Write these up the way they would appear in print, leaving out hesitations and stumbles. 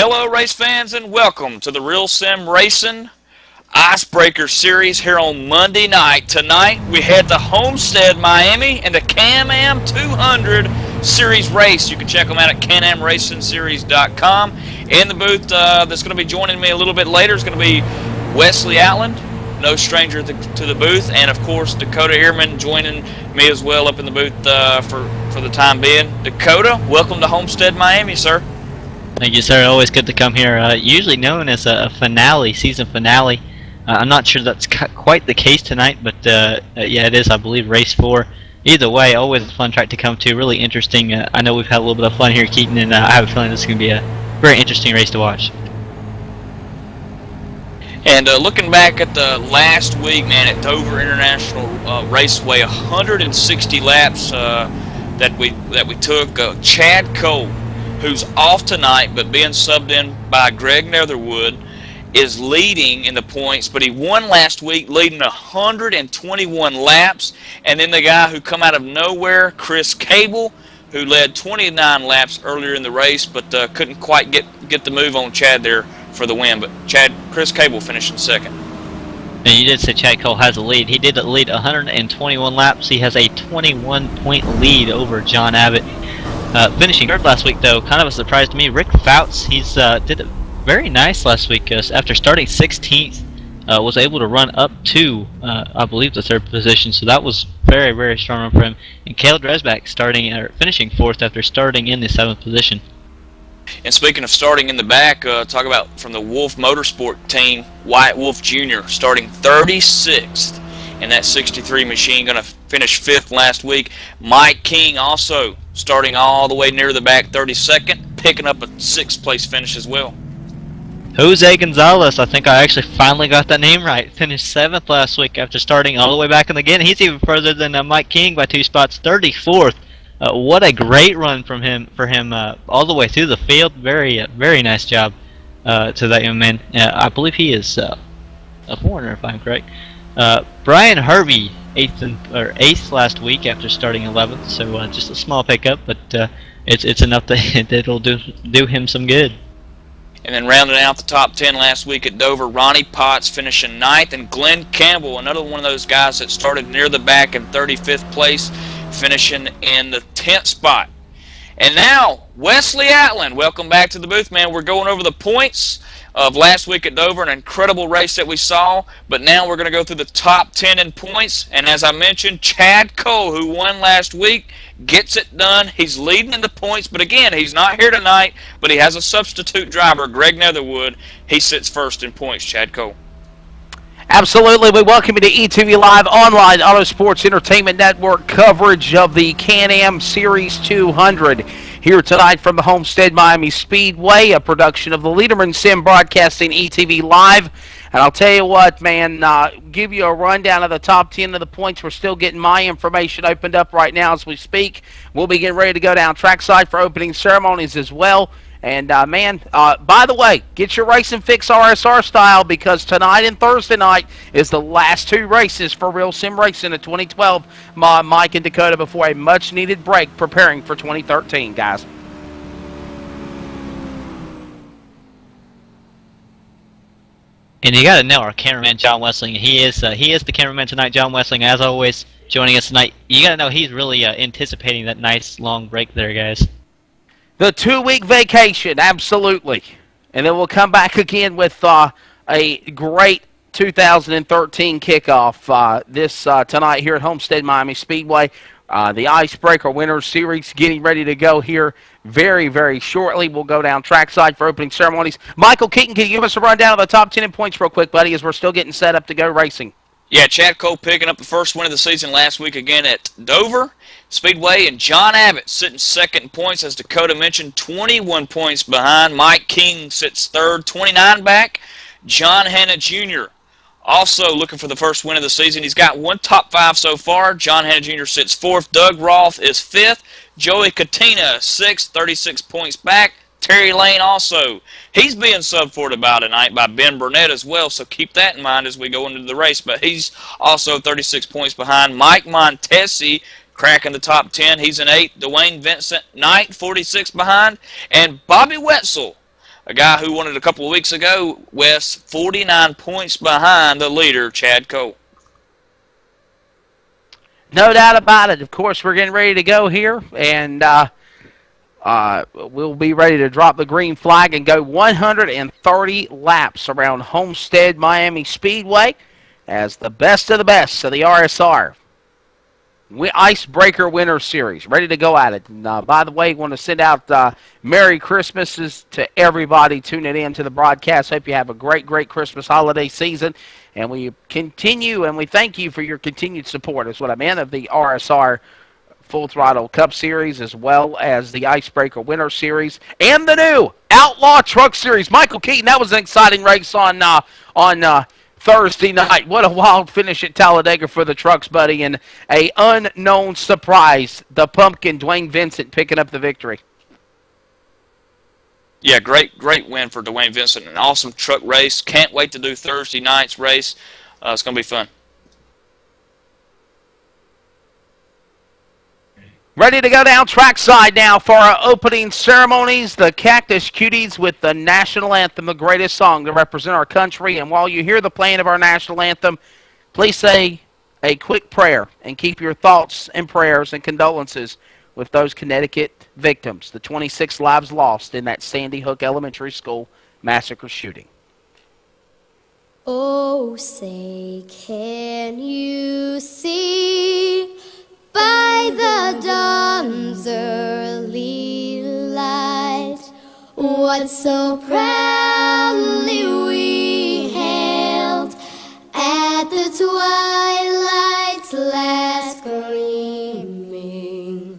Hello race fans and welcome to the Real Sim Racing Icebreaker Series here on Monday night. Tonight we head to Homestead, Miami and the Can-Am 200 Series race. You can check them out at canamracingseries.com. In the booth that's going to be joining me a little bit later is going to be Wesley Outland, no stranger to the booth, and of course Dakota Ehrman joining me as well up in the booth for the time being. Dakota, welcome to Homestead, Miami, sir. Thank you, sir. Always good to come here. Usually known as a finale, season finale. I'm not sure that's quite the case tonight, but yeah, it is, I believe, race 4. Either way, always a fun track to come to. Really interesting. I know we've had a little bit of fun here, Keaton, and I have a feeling this is going to be a very interesting race to watch. And looking back at the last week, man, at Dover International Raceway, 160 laps that we took. Chad Cole, who's off tonight but being subbed in by Greg Netherwood, is leading in the points, but he won last week, leading 121 laps. And then the guy who come out of nowhere, Chris Cable, who led 29 laps earlier in the race, but couldn't quite get the move on Chad there for the win. But Chris Cable finishing second. And you did say Chad Cole has a lead. He did lead 121 laps. He has a 21-point lead over John Abbott. Finishing third last week, though, kind of a surprise to me. Rick Fouts, he's did it very nice last week. After starting 16th, was able to run up to, I believe, the third position. So that was very, very strong for him. And Cale Dresbach finishing fourth after starting in the 7th position. And speaking of starting in the back, talk about from the Wolf Motorsport team, Wyatt Wolf Jr. starting 36th in that 63 machine, going to finish 5th last week. Mike King also starting all the way near the back, 32nd, picking up a 6th place finish as well. Jose Gonzalez, I think I actually finally got that name right, finished 7th last week after starting all the way back in the beginning. He's even further than Mike King by 2 spots, 34th. What a great run for him all the way through the field. Very nice job to that young man. I believe he is a foreigner, if I'm correct. Brian Harvey, 8th last week after starting 11th, so just a small pickup, but it's enough that it'll do him some good. And then rounding out the top 10 last week at Dover, Ronnie Potts finishing 9th, and Glenn Campbell, another one of those guys that started near the back in 35th place, finishing in the 10th spot. And now, Wesley Outland, welcome back to the booth, man. We're going over the points of last week at Dover, an incredible race that we saw, but now we're going to go through the top 10 in points. And as I mentioned, Chad Cole, who won last week, gets it done. He's leading in the points, but again, he's not here tonight, but he has a substitute driver, Greg Netherwood. He sits first in points, Chad Cole. Absolutely. We welcome you to ETV Live Online Auto Sports Entertainment Network coverage of the Can-Am Series 200 here tonight from the Homestead Miami Speedway, a production of the Lederman Sim Broadcasting ETV Live. And I'll tell you what, man, give you a rundown of the top 10 of the points. We're still getting my information opened up right now as we speak. We'll be getting ready to go down trackside for opening ceremonies as well. And, man, by the way, get your racing fix RSR style, because tonight and Thursday night is the last 2 races for Real Sim Racing in 2012. Mike and Dakota before a much-needed break preparing for 2013, guys. And you got to know our cameraman, John Wessling. He is the cameraman tonight, John Wessling, as always, joining us tonight. You got to know he's really anticipating that nice long break there, guys. The 2-week vacation, absolutely. And then we'll come back again with a great 2013 kickoff this tonight here at Homestead Miami Speedway. The Icebreaker Winter Series getting ready to go here very, very shortly. We'll go down trackside for opening ceremonies. Michael Keaton, can you give us a rundown of the top 10 in points real quick, buddy, as we're still getting set up to go racing? Yeah, Chad Cole picking up the first win of the season last week again at Dover Speedway, and John Abbott sitting second in points, as Dakota mentioned, 21 points behind. Mike King sits third, 29 back. John Hanna Jr. also looking for the first win of the season. He's got 1 top 5 so far. John Hanna Jr. sits 4th. Doug Roth is 5th. Joey Katina 6th, 36 points back. Terry Lane also, he's being subbed for tonight by Ben Burnett as well, so keep that in mind as we go into the race. But he's also 36 points behind. Mike Montesi cracking the top 10. He's in 8th. Dwayne Vincent, 9th, 46 behind. And Bobby Wetzel, a guy who won it a couple of weeks ago, Wes, 49 points behind the leader, Chad Cole. No doubt about it. Of course, we're getting ready to go here, and we'll be ready to drop the green flag and go 130 laps around Homestead Miami Speedway as the best of the best of the RSR Icebreaker Winter Series. Ready to go at it. And, by the way, want to send out Merry Christmases to everybody tuning in to the broadcast. Hope you have a great, great Christmas holiday season. And we continue, and we thank you for your continued support, is what I meant, of the RSR Full Throttle Cup Series, as well as the Icebreaker Winter Series, and the new Outlaw Truck Series. Michael Keaton, that was an exciting race on Thursday night. What a wild finish at Talladega for the trucks, buddy, and a unknown surprise, the pumpkin, Dwayne Vincent, picking up the victory. Yeah, great win for Dwayne Vincent. An awesome truck race. Can't wait to do Thursday night's race. It's going to be fun. Ready to go down trackside now for our opening ceremonies. The Cactus Cuties with the national anthem, the greatest song to represent our country. And while you hear the playing of our national anthem, please say a quick prayer and keep your thoughts and prayers and condolences with those Connecticut victims, the 26 lives lost in that Sandy Hook Elementary School massacre shooting. Oh, say, can you see by the dawn's early light what so proudly we hailed at the twilight's last gleaming,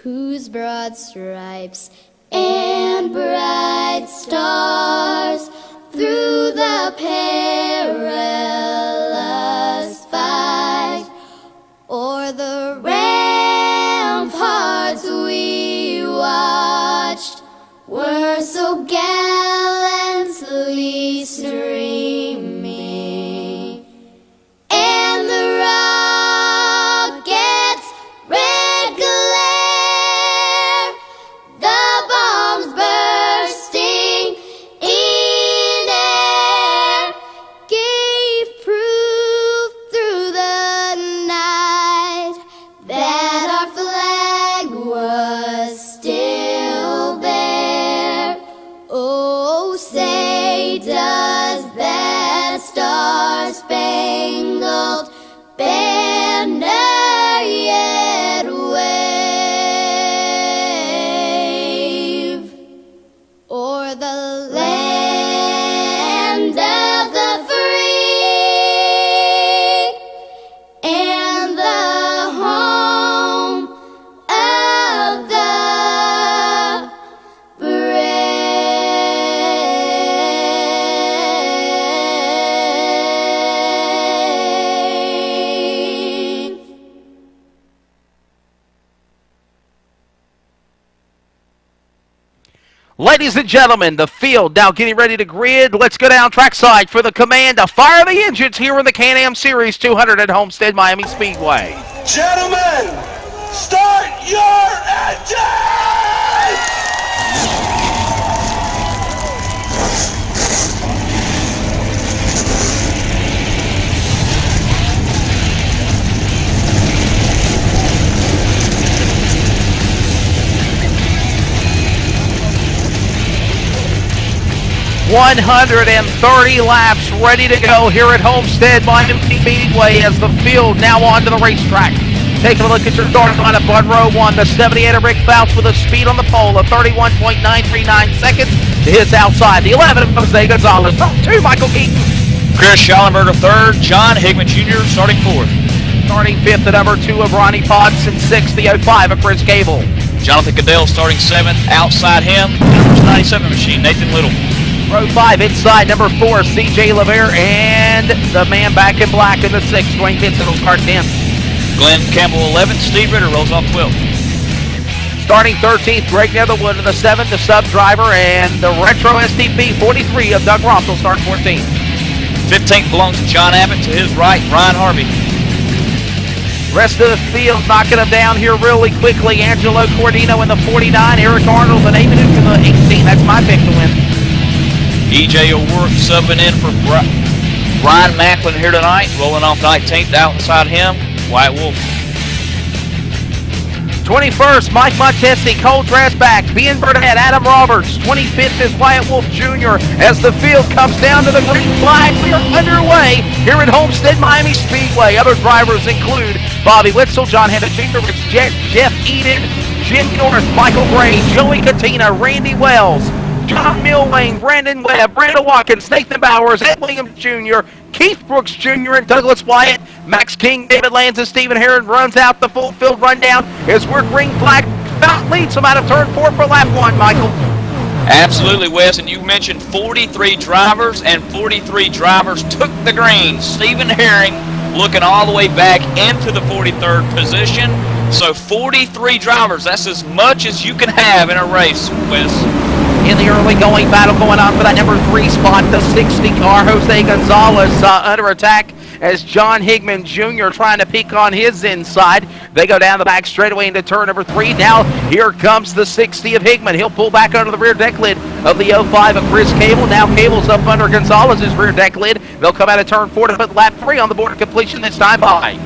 whose broad stripes and bright stars through the perilous fight o'er the ramparts we watched were so gallantly streaming, and the rockets' red glare, the bombs bursting in air, gave proof through the night that our flag was still there. Oh, say, does that star-spangled banner yet wave o'er the land of the free and the home of the brave? Ladies and gentlemen, the field now getting ready to grid. Let's go down trackside for the command to fire the engines here in the Can-Am Series 200 at Homestead Miami Speedway. Gentlemen, start your engines! 130 laps ready to go here at Homestead Miami Speedway as the field now onto the racetrack. Taking a look at your starting lineup on row one, the 78 of Rick Fouts with a speed on the pole of 31.939 seconds to his outside. The 11 of Jose Gonzalez, two Michael Keaton. Chris Schallenberger third. John Higman Jr. starting fourth. Starting fifth, the number 2 of Ronnie Potts, and sixth, the 05 of Chris Gable. Jonathan Goodell starting seventh. Outside him, number 97 machine, Nathan Little. Row 5 inside, number 4, C.J. LeVere, and the man back in black in the 6th, Dwayne Vincent will start 10th. Glenn Campbell 11th. Steve Ritter rolls off 12th. Starting 13th, Greg Netherwood in the 7th, the sub driver, and the retro SDP 43 of Doug Ross will start 14th. 15th belongs to John Abbott. To his right, Ryan Harvey. Rest of the field knocking them down here really quickly. Angelo Cordino in the 49. Eric Arnold and Amy Newton in the 18. That's my pick to win. EJ O'Rourke subbing in for Brian Macklin here tonight. Rolling off 19th. Outside him, Wyatt Wolf. 21st, Mike Montesi, Cole Drasback, Ben Burnett, Adam Roberts. 25th is Wyatt Wolf Jr. As the field comes down to the green flag. We are underway here at Homestead Miami Speedway. Other drivers include Bobby Witzel, John Hanna Jr., Rich Jeff Eden, Jim North, Michael Gray, Joey Katina, Randy Wells, John Milwane, Brandon Webb, Brandon Watkins, Nathan Bowers, Ed Williams Jr., Keith Brooks Jr., and Douglas Wyatt. Max King, David Lanza, and Stephen Herron runs out the full field rundown as we're green flag. Fountain leads them out of turn 4 for lap 1, Michael. Absolutely, Wes, and you mentioned 43 drivers, and 43 drivers took the green. Stephen Herring looking all the way back into the 43rd position. So 43 drivers, that's as much as you can have in a race, Wes. In the early going battle going on for that number 3 spot, the 60 car, Jose Gonzalez under attack as John Higman Jr. trying to peek on his inside. They go down the back straightaway into turn number 3. Now here comes the 60 of Higman. He'll pull back under the rear deck lid of the 05 of Chris Cable. Now Cable's up under Gonzalez's rear deck lid. They'll come out of turn 4 to put lap 3 on the board of completion this time by.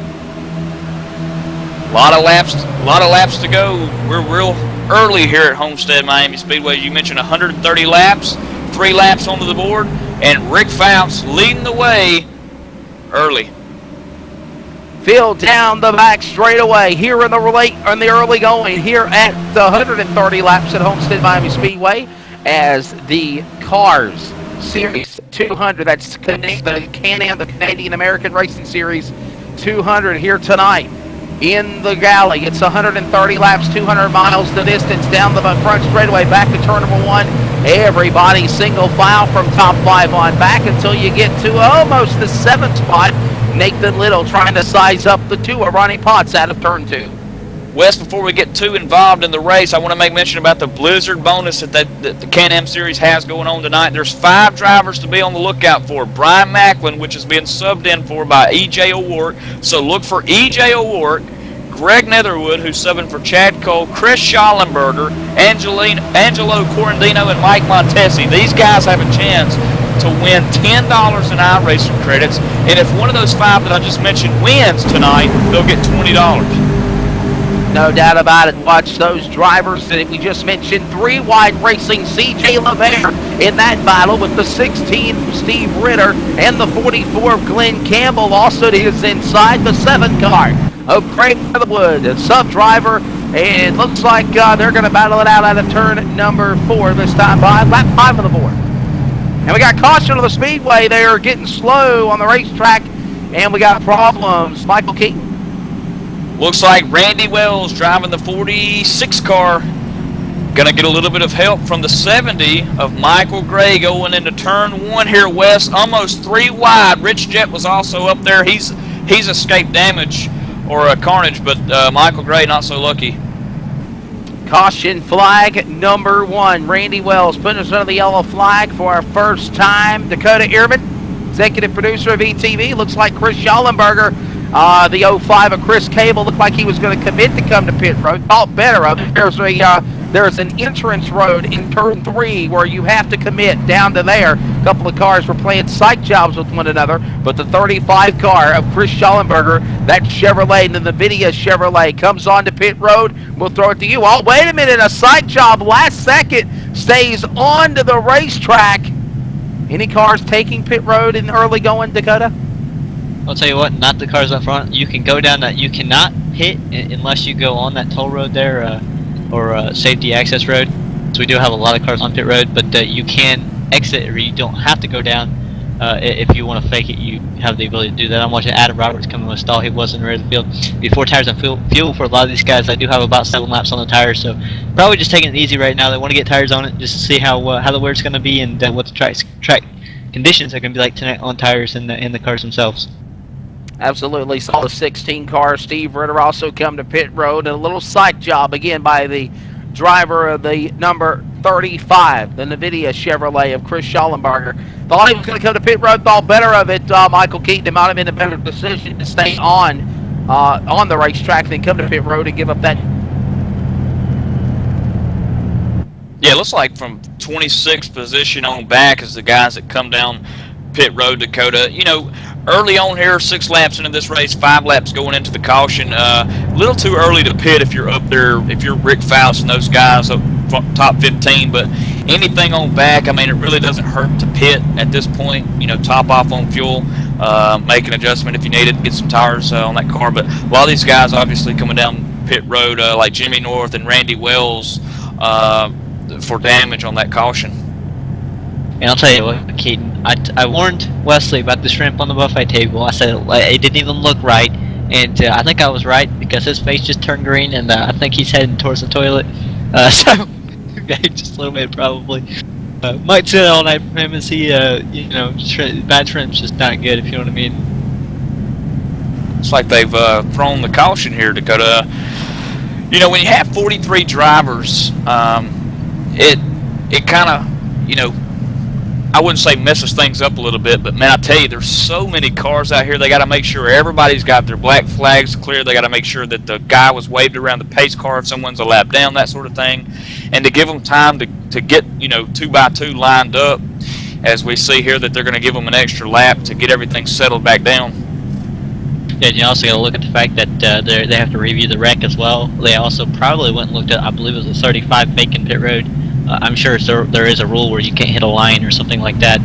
A lot of laps to go. We're real early here at Homestead Miami Speedway. You mentioned 130 laps, 3 laps onto the board, and Rick Fouts leading the way early. Field down the back straightaway here in the early going here at the 130 laps at Homestead Miami Speedway as the Cars Series 200, that's the Can-Am, the Canadian American Racing Series 200 here tonight. In the galley, it's 130 laps, 200 miles the distance down the front straightaway, back to turn number 1. Everybody single file from top 5 on back until you get to almost the 7th spot. Nathan Little trying to size up the 2 of Ronnie Potts out of turn 2. Wes, before we get too involved in the race, I want to make mention about the Blizzard bonus that the Can-Am Series has going on tonight. There's 5 drivers to be on the lookout for. Brian Macklin, which is being subbed in for by E.J. O'Rourke. So look for E.J. O'Rourke, Greg Netherwood, who's subbing for Chad Cole, Chris Schallenberger, Angelo Corandino, and Mike Montesi. These guys have a chance to win $10 in iRacing credits. And if one of those 5 that I just mentioned wins tonight, they'll get $20. No doubt about it. Watch those drivers that we just mentioned. 3 wide racing, C.J. LeVere in that battle with the 16 Steve Ritter and the 44 of Glenn Campbell. Also to his inside, the 7 car of Craig Netherwood, a sub-driver. And it looks like they're going to battle it out of turn number 4 this time by lap 5 of the board. And we got caution on the speedway. They are getting slow on the racetrack, and we got problems. Michael Keaton. Looks like Randy Wells driving the 46 car. Going to get a little bit of help from the 70 of Michael Gray going into turn 1 here west. Almost 3 wide. Rich Jet was also up there. He's escaped damage or a carnage, but Michael Gray not so lucky. Caution flag number 1. Randy Wells putting us under the yellow flag for our first time. Dakota Ehrman, executive producer of ETV. Looks like Chris Schallenberger, the 05 of Chris Cable, looked like he was going to commit to come to pit road. Thought better of it. There's an entrance road in turn 3 where you have to commit down to there. A couple of cars were playing sight jobs with one another, but the 35 car of Chris Schallenberger, that Chevrolet, and the NVIDIA Chevrolet, comes on to pit road. We'll throw it to you. Oh, wait a minute, a sight job last second stays on to the racetrack. Any cars taking pit road in early going, Dakota? I'll tell you what, not the cars up front. You can go down that. You cannot hit unless you go on that toll road there or safety access road. So we do have a lot of cars on pit road, but you can exit, or you don't have to go down. If you want to fake it, you have the ability to do that. I'm watching Adam Roberts coming with a stall. He wasn't ready to field. Before tires and fuel for a lot of these guys. I do have about 7 laps on the tires, so probably just taking it easy right now. They want to get tires on it just to see how the wear's going to be and what the track conditions are going to be like tonight on tires and the cars themselves. Absolutely. Saw the 16 car, Steve Ritter, also come to pit road. And a little sight job again by the driver of the number 35, the NVIDIA Chevrolet of Chris Schallenberger. Thought he was going to come to pit road, thought better of it. Michael Keaton, it might have been a better decision to stay on on the racetrack, then come to pit road and give up that. Yeah, it looks like from 26th position on back is the guys that come down pit road, Dakota. You know, early on here, 6 laps into this race, 5 laps going into the caution. A little too early to pit if you're up there, if you're Rick Faust and those guys up top 15. But anything on back, I mean, it really doesn't hurt to pit at this point. You know, top off on fuel, make an adjustment if you need it, get some tires on that car. But a lot of these guys obviously coming down pit road, like Jimmy North and Randy Wells, for damage on that caution. And I'll tell you what, Keaton, I warned Wesley about the shrimp on the buffet table. I said it didn't even look right, and I think I was right because his face just turned green, and I think he's heading towards the toilet. So just a little bit probably. Might sit all night for him and see, you know, bad shrimp's just not good, if you know what I mean. It's like they've thrown the caution here, Dakota. You know, when you have 43 drivers, it kind of, you know, I wouldn't say messes things up a little bit, but man, I tell you, there's so many cars out here. They got to make sure everybody's got their black flags clear. They got to make sure that the guy was waved around the pace car if someone's a lap down, that sort of thing, and to give them time to get, you know, 2x2 lined up. As we see here, that they're going to give them an extra lap to get everything settled back down. Yeah, and you also got to look at the fact that they have to review the wreck as well. They also probably went and looked at, I believe it was a 35 Bacon pit road. I'm sure there is a rule where you can't hit a line or something like that,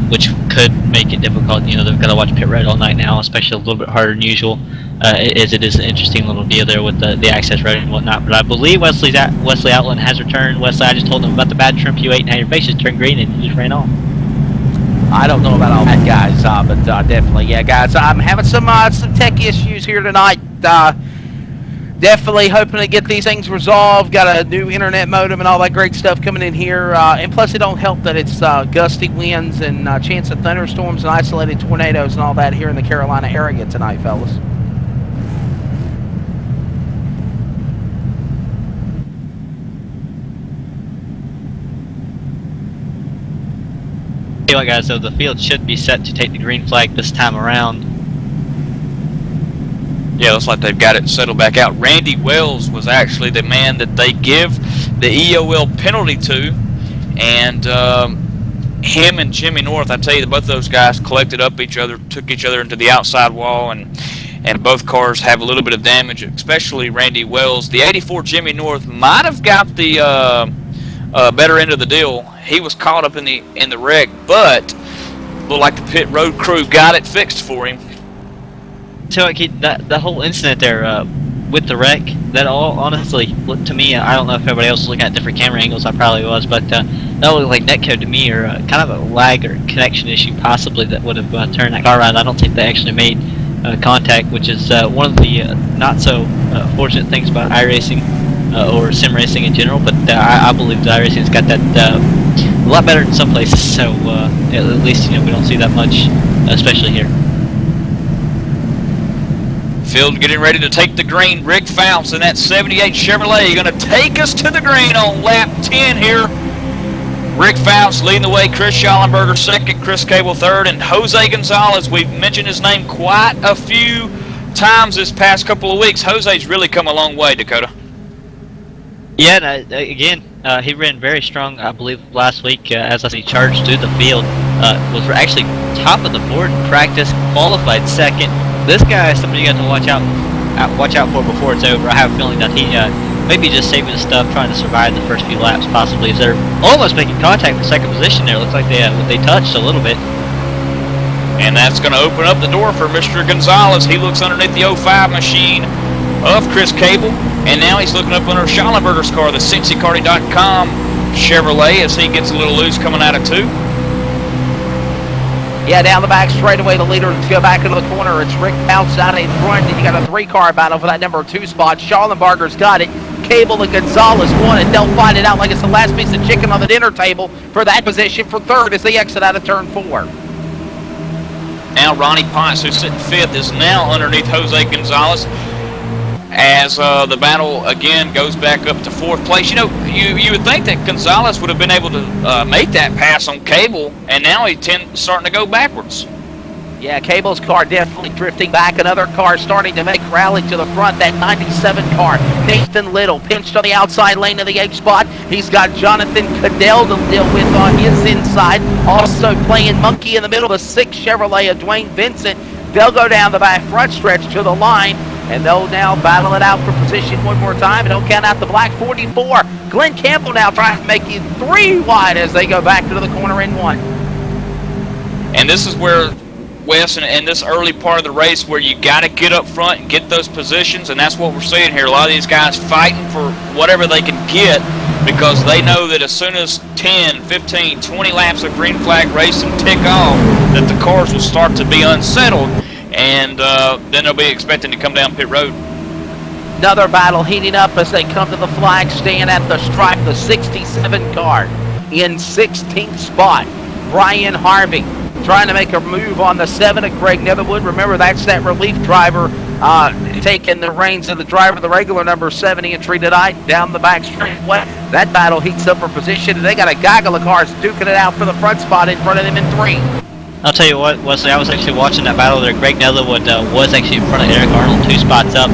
which could make it difficult. You know, they've got to watch pit road all night now, especially a little bit harder than usual, as it is an interesting little deal there with the access road and whatnot. But I believe Wesley Outland has returned. Wesley, I just told him about the bad shrimp you ate and how your face just turned green and you just ran off. I don't know about all that, guys, but definitely, yeah, guys. I'm having some tech issues here tonight. Definitely hoping to get these things resolved. Got a new internet modem and all that great stuff coming in here. And plus, it don't help that it's gusty winds and chance of thunderstorms and isolated tornadoes and all that here in the Carolina area tonight, fellas. Anyway, guys, so the field should be set to take the green flag this time around. Yeah, looks like they've got it settled back out. Randy Wells was actually the man that they give the EOL penalty to, and him and Jimmy North, I tell you, both of those guys collected up each other, took each other into the outside wall, and both cars have a little bit of damage, especially Randy Wells. The 84 Jimmy North might have got the better end of the deal. He was caught up in the wreck, but looked like the pit road crew got it fixed for him. So that whole incident there with the wreck, that all honestly looked to me, I don't know if everybody else was looking at different camera angles, I probably was, but that looked like netcode to me, or kind of a lag or connection issue possibly that would have turned that car around. I don't think they actually made contact, which is one of the not so fortunate things about iRacing or sim racing in general, but I believe that iRacing's got that a lot better in some places, so at least, you know, we don't see that much, especially here. Field getting ready to take the green. Rick Faust in that 78 Chevrolet going to take us to the green on lap 10 here. Rick Faust leading the way. Chris Schallenberger second. Chris Cable third. And Jose Gonzalez, we've mentioned his name quite a few times this past couple of weeks. Jose's really come a long way, Dakota. Yeah, and again, he ran very strong, I believe, last week as he charged through the field. Was actually top of the board in practice, qualified second. This guy is somebody you got to watch out for before it's over. I have a feeling that he maybe just saving his stuff, trying to survive the first few laps, possibly. As they're almost making contact for second position there. Looks like they touched a little bit. And that's going to open up the door for Mr. Gonzalez. He looks underneath the 05 machine of Chris Cable, and now he's looking up under Schallenberger's car, the CincyCarting.com Chevrolet, as he gets a little loose coming out of 2. Yeah, down the back straightaway, the leader to go back into the corner. It's Rick Faust out in front, and you got a 3-car battle for that number 2 spot. Schallenberger's got it. Cable and Gonzalez won it. They'll fight it out like it's the last piece of chicken on the dinner table for that position for third as they exit out of turn 4. Now Ronnie Potts, who's sitting 5th, is now underneath Jose Gonzalez as the battle again goes back up to 4th place. You know, you would think that Gonzalez would have been able to make that pass on Cable, and now he's starting to go backwards. Yeah, Cable's car definitely drifting back. Another car starting to make rally to the front. That 97 car, Nathan Little, pinched on the outside lane of the H spot. He's got Jonathan Cadell to deal with on his inside. Also playing monkey in the middle of the 6 Chevrolet of Dwayne Vincent. They'll go down the back front stretch to the line, and they'll now battle it out for position one more time. And they'll count out the black 44. Glenn Campbell now trying to make it 3 wide as they go back to the corner in 1. And this is where, Wes, in this early part of the race where you got to get up front and get those positions, and that's what we're seeing here. A lot of these guys fighting for whatever they can get because they know that as soon as 10, 15, 20 laps of green flag racing tick off, that the cars will start to be unsettled, and then they'll be expecting to come down pit road. Another battle heating up as they come to the flag stand at the stripe. The 67 car in 16th spot, Brian Harvey, trying to make a move on the 7 of Greg Netherwood. Remember, that's that relief driver taking the reins of the driver, the regular number 70, and treated down the back straightaway. That battle heats up for position, and they got a gaggle of cars duking it out for the front spot in front of them in 3. I'll tell you what, Wesley, I was actually watching that battle there. Greg Netherwood was actually in front of Eric Arnold 2 spots up.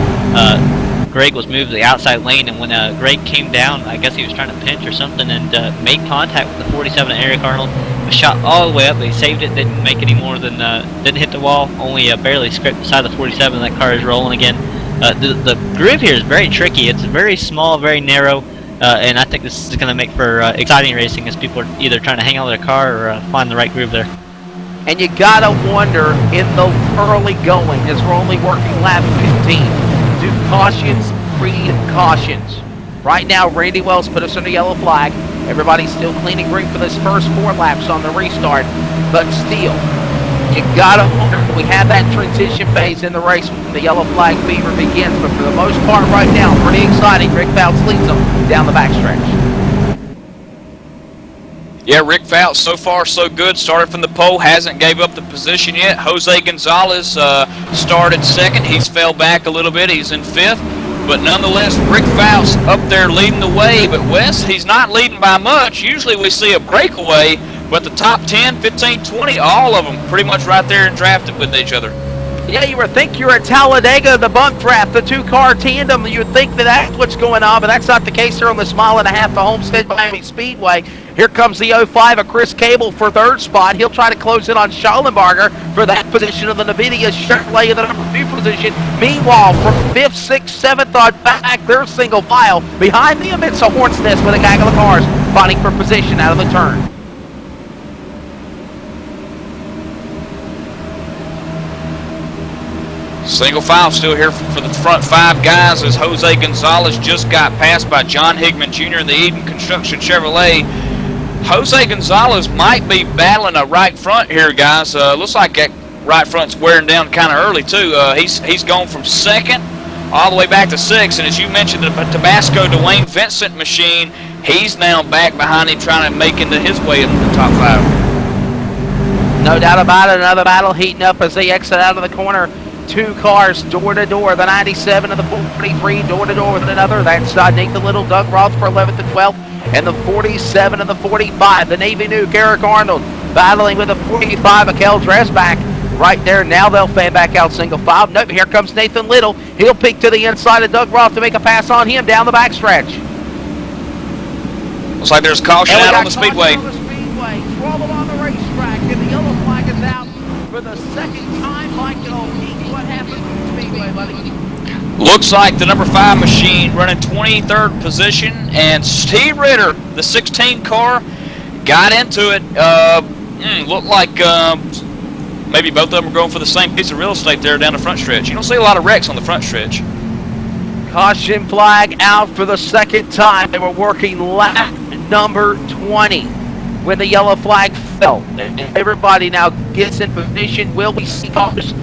Greg was moved to the outside lane, and when Greg came down, I guess he was trying to pinch or something, and made contact with the 47 Eric Arnold. Was shot all the way up, but he saved it, didn't make any more than, didn't hit the wall, only barely scraped the side of the 47, and that car is rolling again. The groove here is very tricky. It's very small, very narrow, and I think this is going to make for exciting racing as people are either trying to hang on to their car or find the right groove there. And you gotta wonder in the early going, as we're only working lap 15, do cautions breed cautions? Right now, Randy Wells put us under yellow flag. Everybody's still clean and green for this first 4 laps on the restart, but still, you gotta wonder, we have that transition phase in the race when the yellow flag fever begins, but for the most part right now, pretty exciting. Rick Fouts leads them down the backstretch. Yeah, Rick Fouts, so far so good. Started from the pole, hasn't gave up the position yet. Jose Gonzalez started second. He's fell back a little bit. He's in 5th. But nonetheless, Rick Fouts up there leading the way. But Wes, he's not leading by much. Usually we see a breakaway, but the top 10, 15, 20, all of them pretty much right there and drafted with each other. Yeah, you would think you're at Talladega, the bump draft, the 2-car tandem. You would think that that's what's going on, but that's not the case here on this 1.5 mile, the Homestead Miami Speedway. Here comes the 05 of Chris Cable for 3rd spot. He'll try to close in on Schallenberger for that position of the NVIDIA Chevrolet in the number 2 position. Meanwhile, from 5th, 6th, 7th on back, they're single file. Behind them, it's a hornet's nest with a gaggle of cars fighting for position out of the turn. Single file still here for the front 5 guys as Jose Gonzalez just got passed by John Higman Jr. in the Eden Construction Chevrolet. Jose Gonzalez might be battling a right front here, guys. Looks like that right front's wearing down kind of early, too. He's gone from 2nd all the way back to 6th, and as you mentioned, the Tabasco Dwayne Vincent machine, he's now back behind him trying to make into his way into the top 5. No doubt about it. Another battle heating up as they exit out of the corner. 2 cars door to door, the 97 and the 43 door to door with another. That's Nathan Little, Doug Roth for 11th and 12th, and the 47 and the 45, the Navy Nuke, Eric Arnold, battling with the 45, Akel Dresbach right there. Now they'll fan back out single file. Nope, here comes Nathan Little. He'll peek to the inside of Doug Roth to make a pass on him down the backstretch. Looks like there's caution out on the speedway. Trouble on the racetrack, and the yellow flag is out for the 2nd time. Michael, what happened to the speedway, buddy? Looks like the number 5 machine running 23rd position, and Steve Ritter, the 16 car, got into it. Looked like maybe both of them are going for the same piece of real estate there down the front stretch. You don't see a lot of wrecks on the front stretch. Caution flag out for the 2nd time. They were working lap number 20 when the yellow flag fell. Everybody now gets in position. Will we see cars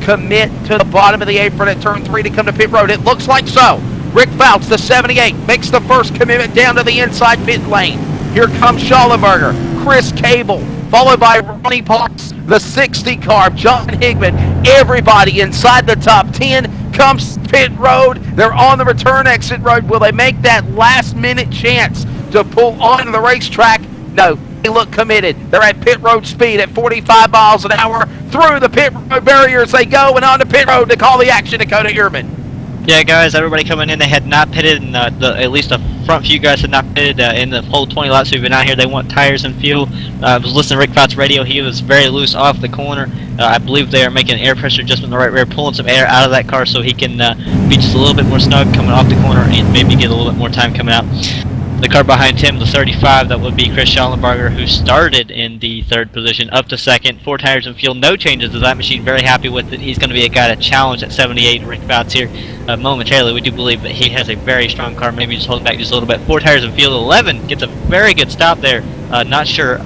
commit to the bottom of the apron at turn 3 to come to pit road? It looks like so. Rick Fouts, the 78, makes the first commitment down to the inside pit lane. Here comes Schallenberger, Chris Cable, followed by Ronnie Potts, the 60 car, John Higman. Everybody inside the top 10 comes pit road. They're on the return exit road. Will they make that last minute chance to pull onto the racetrack? No, They look committed. They're at pit road speed at 45 miles an hour. Through the pit road barriers they go, and on the pit road to call the action, Dakota Ehrman. Yeah, guys, everybody coming in, they had not pitted, and at least the front few guys had not pitted in the whole 20 laps we've been out here. They want tires and fuel. I was listening to Rick Fout's radio. He was very loose off the corner. I believe they are making an air pressure adjustment in the right rear, pulling some air out of that car so he can be just a little bit more snug coming off the corner and maybe get a little bit more time coming out. The car behind him, the 35, that would be Chris Schallenberger, who started in the 3rd position, up to 2nd. 4 tires and fuel, no changes to that machine. Very happy with it. He's going to be a guy to challenge at 78. Rick Fout's here momentarily. We do believe that he has a very strong car. Maybe just hold back just a little bit. 4 tires and fuel. 11 gets a very good stop there. Not sure.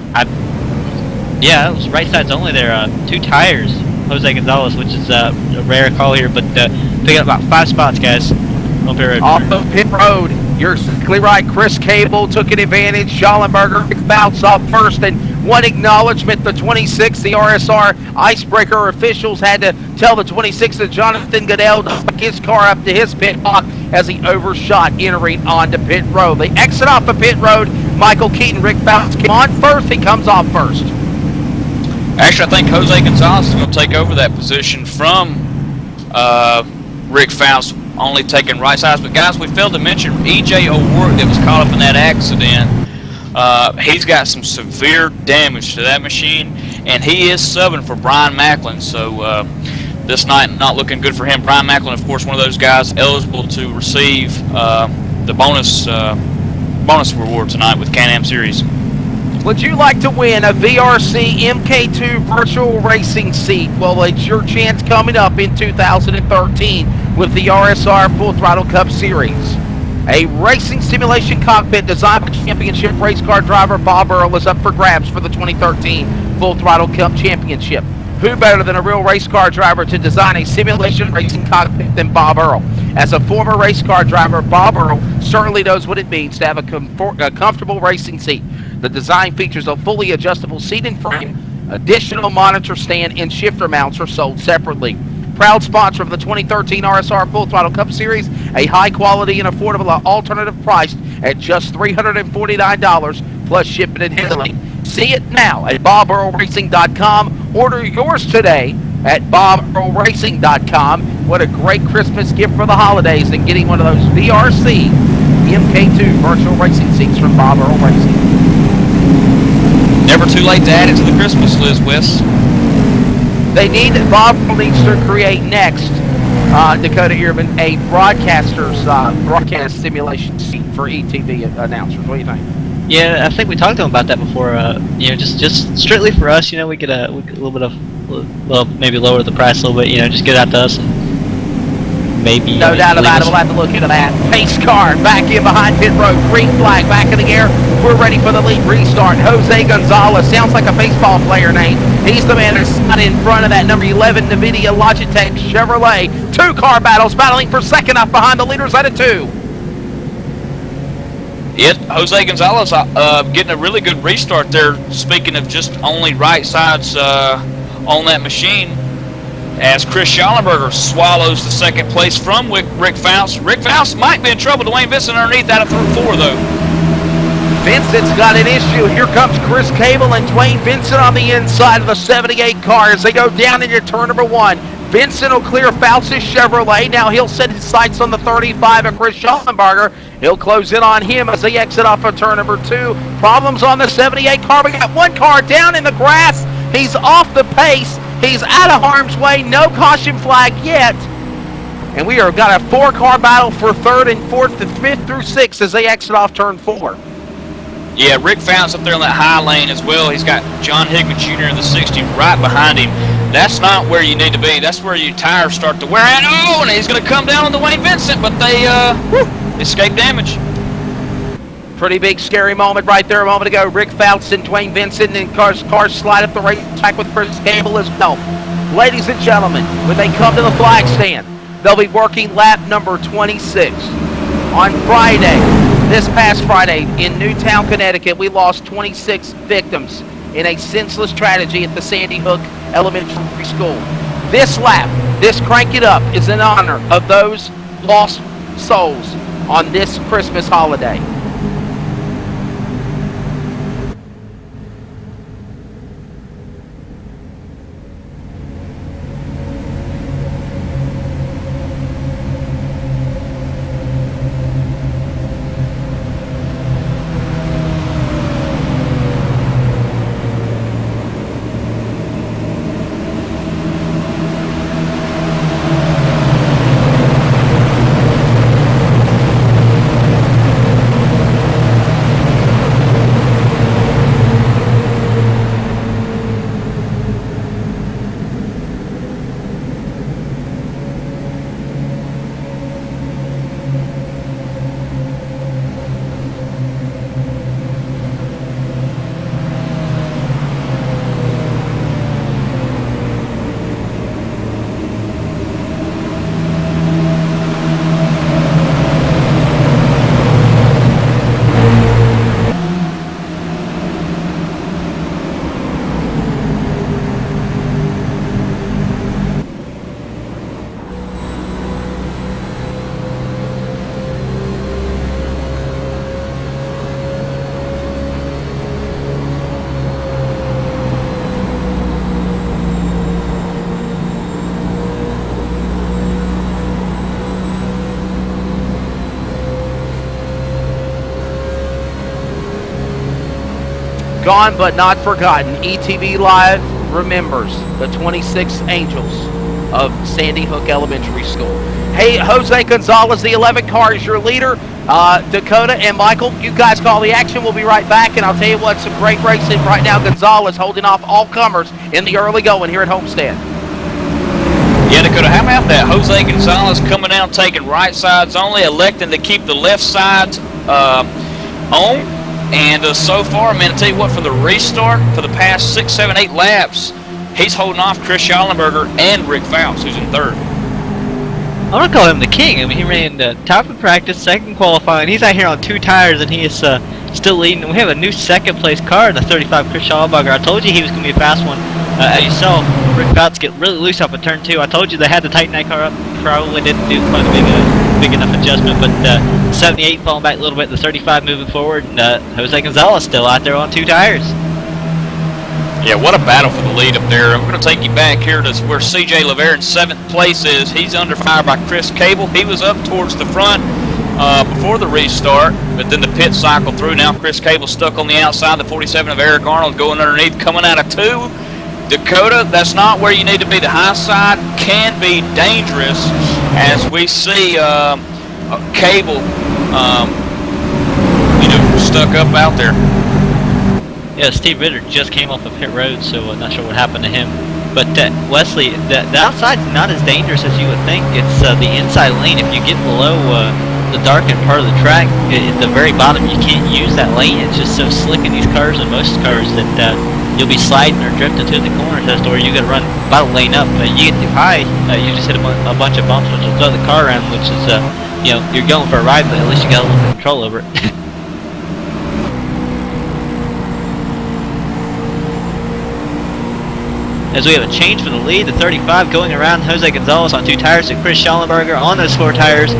Yeah, it was right sides only there. 2 tires. Jose Gonzalez, which is a rare call here, but picking up about 5 spots, guys. Off of pit road. You're exactly right. Chris Cable took an advantage. Schallenberger, Rick Fouts off first, and one acknowledgement, the 26, the RSR Icebreaker officials had to tell the 26 that Jonathan Goodell to hook his car up to his pit block as he overshot entering onto pit road. They exit off the pit road. Michael Keaton, Rick Fouts came on first. He comes off first. Actually, I think Jose Gonzalez is going to take over that position from Rick Fouts, only taking right sides. But guys, we failed to mention E.J. O'Rourke that was caught up in that accident. He's got some severe damage to that machine, and he is subbing for Brian Macklin. So this night not looking good for him. Brian Macklin, of course, one of those guys eligible to receive the bonus reward tonight with Can-Am Series. Would you like to win a VRC MK2 virtual racing seat? Well, it's your chance coming up in 2013 with the RSR Full Throttle Cup Series. A racing simulation cockpit designed by championship race car driver Bob Earl is up for grabs for the 2013 Full Throttle Cup Championship. Who better than a real race car driver to design a simulation racing cockpit than Bob Earl? As a former race car driver, Bob Earl certainly knows what it means to have a comfortable racing seat. The design features a fully adjustable seat and frame. Additional monitor stand and shifter mounts are sold separately. Proud sponsor of the 2013 RSR Full Throttle Cup Series, a high quality and affordable alternative priced at just $349 plus shipping and handling. See it now at BobEarlRacing.com. Order yours today at BobEarlRacing.com. What a great Christmas gift for the holidays and getting one of those VRC MK2 virtual racing seats from Bob Earl Racing. Never too late to add it to the Christmas list, Wes. Bob needs to create next, Dakota Ehrman, a broadcast simulation seat for ETV announcers. What do you think? Yeah, I think we talked to him about that before. You know, just strictly for us. You know, we could a little bit of, well, maybe lower the price a little bit. You know, just get it out to us. Maybe. No doubt about it. We'll have to look into that. Pace car back in behind pit road. Green flag back in the air. We're ready for the lead restart. Jose Gonzalez sounds like a baseball player name. He's the man that's not in front of that number 11 NVIDIA Logitech Chevrolet. 2 car battles battling for second up behind the leaders at a 2. Yep, Jose Gonzalez getting a really good restart there. Speaking of just only right sides on that machine, as Chris Schallenberger swallows the second place from Rick Fouts. Rick Fouts might be in trouble. Dwayne Vincent underneath out of 4, though. Vincent's got an issue. Here comes Chris Cable and Dwayne Vincent on the inside of the 78 car as they go down into turn number 1. Vincent will clear Fouts' Chevrolet. Now he'll set his sights on the 35 of Chris Schallenberger. He'll close in on him as they exit off of turn number 2. Problems on the 78 car. We got one car down in the grass. He's off the pace. He's out of harm's way. No caution flag yet. And we are got a 4-car battle for 3rd and 4th and 5th through 6th as they exit off turn 4. Yeah, Rick Fouts up there on that high lane as well. He's got John Hickman Jr. in the 60 right behind him. That's not where you need to be. That's where your tires start to wear out. Oh, and he's going to come down on Dwayne Vincent, but they escape damage. Pretty big, scary moment right there a moment ago. Rick Fouts and Dwayne Vincent, and cars slide up the racetrack with Chris Cable as well. Ladies and gentlemen, when they come to the flag stand, they'll be working lap number 26. On Friday, this past Friday, in Newtown, Connecticut, we lost 26 victims in a senseless tragedy at the Sandy Hook Elementary School. This lap, this Crank It Up, is in honor of those lost souls on this Christmas holiday. Gone but not forgotten. ETV Live remembers the 26 Angels of Sandy Hook Elementary School. Hey, Jose Gonzalez, the 11 car is your leader. Dakota and Michael, you guys call the action. We'll be right back, and I'll tell you what, some great racing right now. Gonzalez holding off all comers in the early going here at Homestead. Yeah, Dakota, how about that? Jose Gonzalez coming out, taking right sides only, electing to keep the left sides on. And so far, man, I'll tell you what, for the restart, for the past 6, 7, 8 laps, he's holding off Chris Schallenberger and Rick Fouts, who's in third. I'm going to call him the king. I mean, he ran top of practice, second qualifying. He's out here on 2 tires, and he is still leading. We have a new second-place car in the 35 Chris Schallenberger. I told you he was going to be a fast one. As you saw, Rick Fouts get really loose off of turn 2. I told you they had to tighten that car up. Probably didn't do quite a big enough adjustment, but 78 falling back a little bit, the 35 moving forward, and Jose Gonzalez still out there on 2 tires. Yeah, what a battle for the lead up there. I'm going to take you back here to where C.J. LeVere in 7th place is. He's under fire by Chris Cable. He was up towards the front before the restart, but then the pit cycle through. Now Chris Cable stuck on the outside. The 47 of Eric Arnold going underneath, coming out of 2. Dakota, that's not where you need to be. The high side can be dangerous as we see Cable, stuck up out there. Yeah, Steve Ritter just came off of pit road, so I'm not sure what happened to him. But Wesley, the outside's not as dangerous as you would think. It's the inside lane. If you get below the darkened part of the track, at the very bottom, you can't use that lane. It's just so slick in these cars and most cars that you'll be sliding or drifting to the corner test, or you got to run about a lane up. You get too high, you just hit a bunch of bumps, which will throw the car around, which is, you're going for a ride, but at least you got a little control over it. As we have a change for the lead, the 35 going around Jose Gonzalez on 2 tires, and Chris Schallenberger on those 4 tires,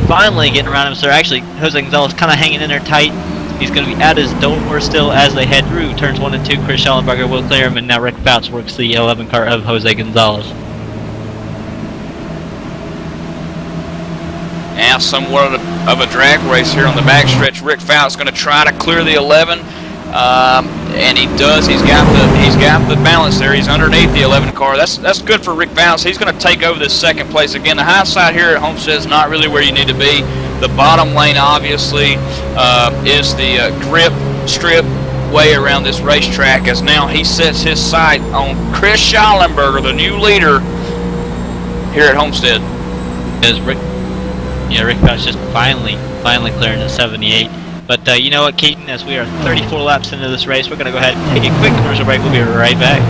finally getting around him. So actually, Jose Gonzalez kind of hanging in there tight. He's going to be at his door still as they head through turns 1 and 2. Chris Schallenberger will clear him, and now Rick Fouts works the 11 car of Jose Gonzalez. Now somewhat of a drag race here on the backstretch. Rick Fouts going to try to clear the 11. And he does. He's got the balance there. He's underneath the 11 car. That's good for Rick Fouts. He's going to take over this 2nd place again. The high side here at Homestead is not really where you need to be. The bottom lane obviously is the grip strip way around this racetrack, as now he sets his sight on Chris Schallenberger, the new leader here at Homestead. Rick Fouts just finally clearing the 78. But you know what, Keaton, as we are 34 laps into this race, we're going to go ahead and take a quick commercial break. We'll be right back.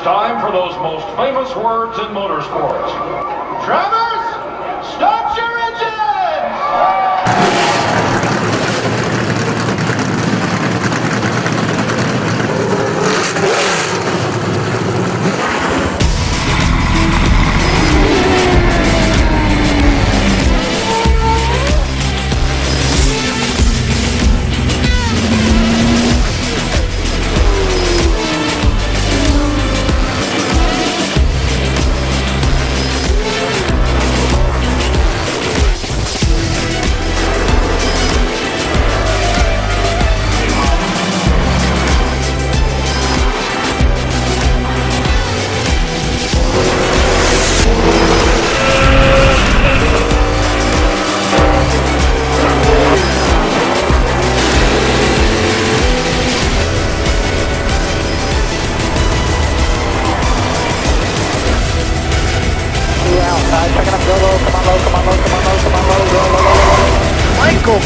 Time for those most famous words in motorsports. Drivers, start your engines!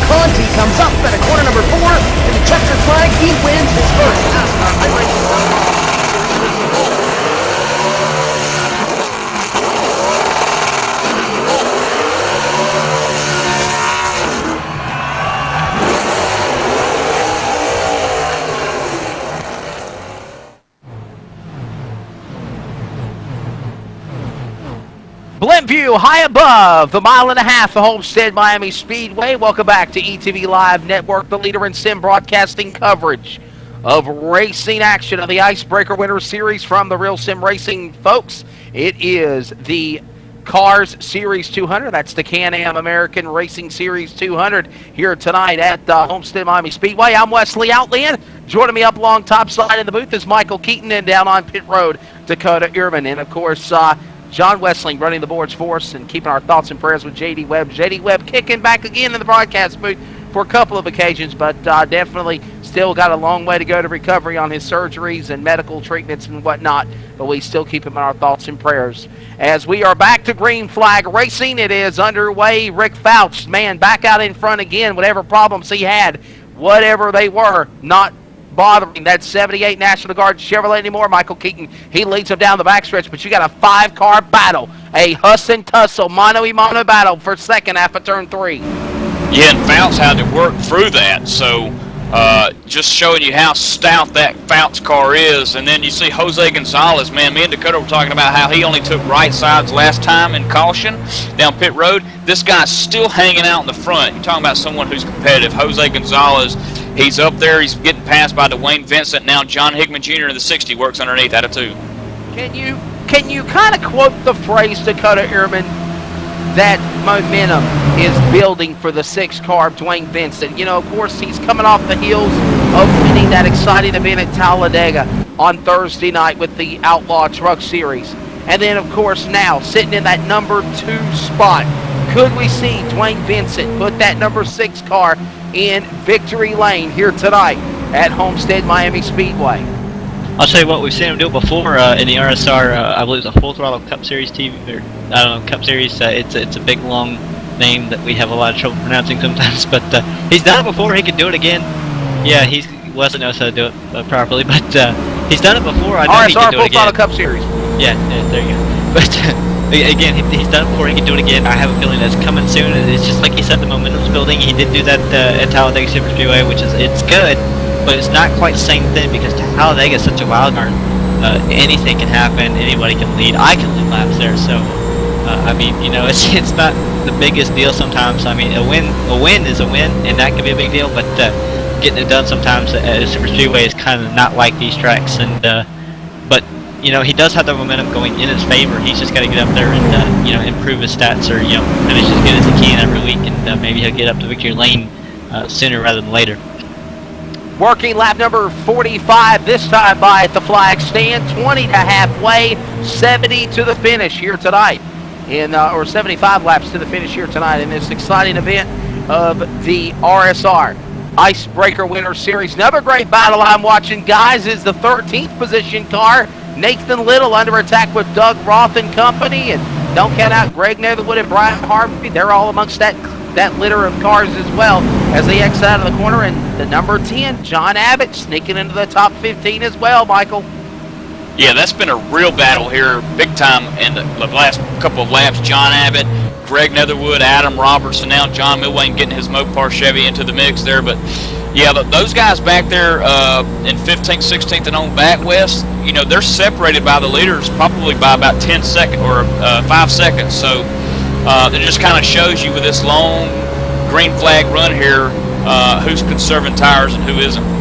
Conti comes up at a corner number 4 to the checkered flag. He wins his first NASCAR iRacing. Blimview, high above the 1.5 miles of Homestead Miami Speedway. Welcome back to ETV Live Network, the leader in sim broadcasting coverage of racing action of the Icebreaker Winter Series from the Real Sim Racing folks. It is the Cars Series 200. That's the Can-Am American Racing Series 200 here tonight at Homestead Miami Speedway. I'm Wesley Outland. Joining me up along topside in the booth is Michael Keaton, and down on pit road, Dakota Ehrman. And, of course, John Wessling running the boards for us and keeping our thoughts and prayers with J.D. Webb. J.D. Webb kicking back again in the broadcast booth for a couple of occasions, but definitely still got a long way to go to recovery on his surgeries and medical treatments and whatnot, but we still keep him in our thoughts and prayers. As we are back to green flag racing, it is underway. Rick Fouch, man, back out in front again. Whatever problems he had, whatever they were, not bothering that 78 National Guard Chevrolet anymore. Michael Keaton, he leads him down the backstretch, but you got a 5-car battle, a Huss and Tussle, mano-a-mano battle for second after turn 3. Yeah, and Fouts had to work through that, so just showing you how stout that Fouts car is. And then you see Jose Gonzalez, man, me and Dakota were talking about how he only took right sides last time in caution down pit road. This guy's still hanging out in the front. You're talking about someone who's competitive. Jose Gonzalez, he's up there. He's getting passed by Dwayne Vincent. Now John Hickman Jr. in the 60 works underneath out of 2. Can you kind of quote the phrase, Dakota Ehrman, that momentum is building for the 6-car Dwayne Vincent? You know, of course, he's coming off the heels of winning that exciting event at Talladega on Thursday night with the Outlaw Truck Series. And then, of course, now sitting in that number 2 spot. Could we see Dwayne Vincent put that number 6 car in victory lane here tonight at Homestead Miami Speedway? I'll tell you what, we've seen him do it before in the RSR, I believe it's a Full Throttle Cup Series TV, or I don't know, Cup Series. It's a big, long name that we have a lot of trouble pronouncing sometimes, but he's done it before. He can do it again. Yeah, Wesley knows how to do it properly, but he's done it before. I know RSR he can do Full it again. Throttle Cup Series. Yeah, there you go. But again, he's done it before. He can do it again. I have a feeling that's coming soon. It's just like he said, the momentum's building. He did do that at Talladega Super Speedway, which it's good, but it's not quite the same thing because Talladega is such a wild card. Anything can happen. Anybody can lead. I can lead laps there. So, I mean, you know, it's not the biggest deal sometimes. I mean, a win is a win, and that can be a big deal. But getting it done sometimes at a super speedway is kind of not like these tracks. And but you know, he does have the momentum going in his favor. He's just got to get up there and you know, improve his stats, or you know, finish as good as he can every week, and maybe he'll get up to victory lane sooner rather than later. Working lap number 45 this time by at the flag stand, 20 to halfway, 70 to the finish here tonight, or 75 laps to the finish here tonight in this exciting event of the RSR Icebreaker Winter Series. Another great battle I'm watching, guys, is the 13th position car, Nathan Little, under attack with Doug Roth and company, and don't count out Greg Netherwood and Brian Harvey. They're all amongst that litter of cars as well as they exit out of the corner. And the number 10, John Abbott, sneaking into the top 15 as well, Michael. Yeah, that's been a real battle here, big time in the last couple of laps. John Abbott, Greg Netherwood, Adam Robertson, now John Milwain getting his Mopar Chevy into the mix there. But yeah, those guys back there in 15th, 16th, and on back west, you know, they're separated by the leaders probably by about 10 seconds or 5 seconds. So it just kind of shows you with this long green flag run here who's conserving tires and who isn't.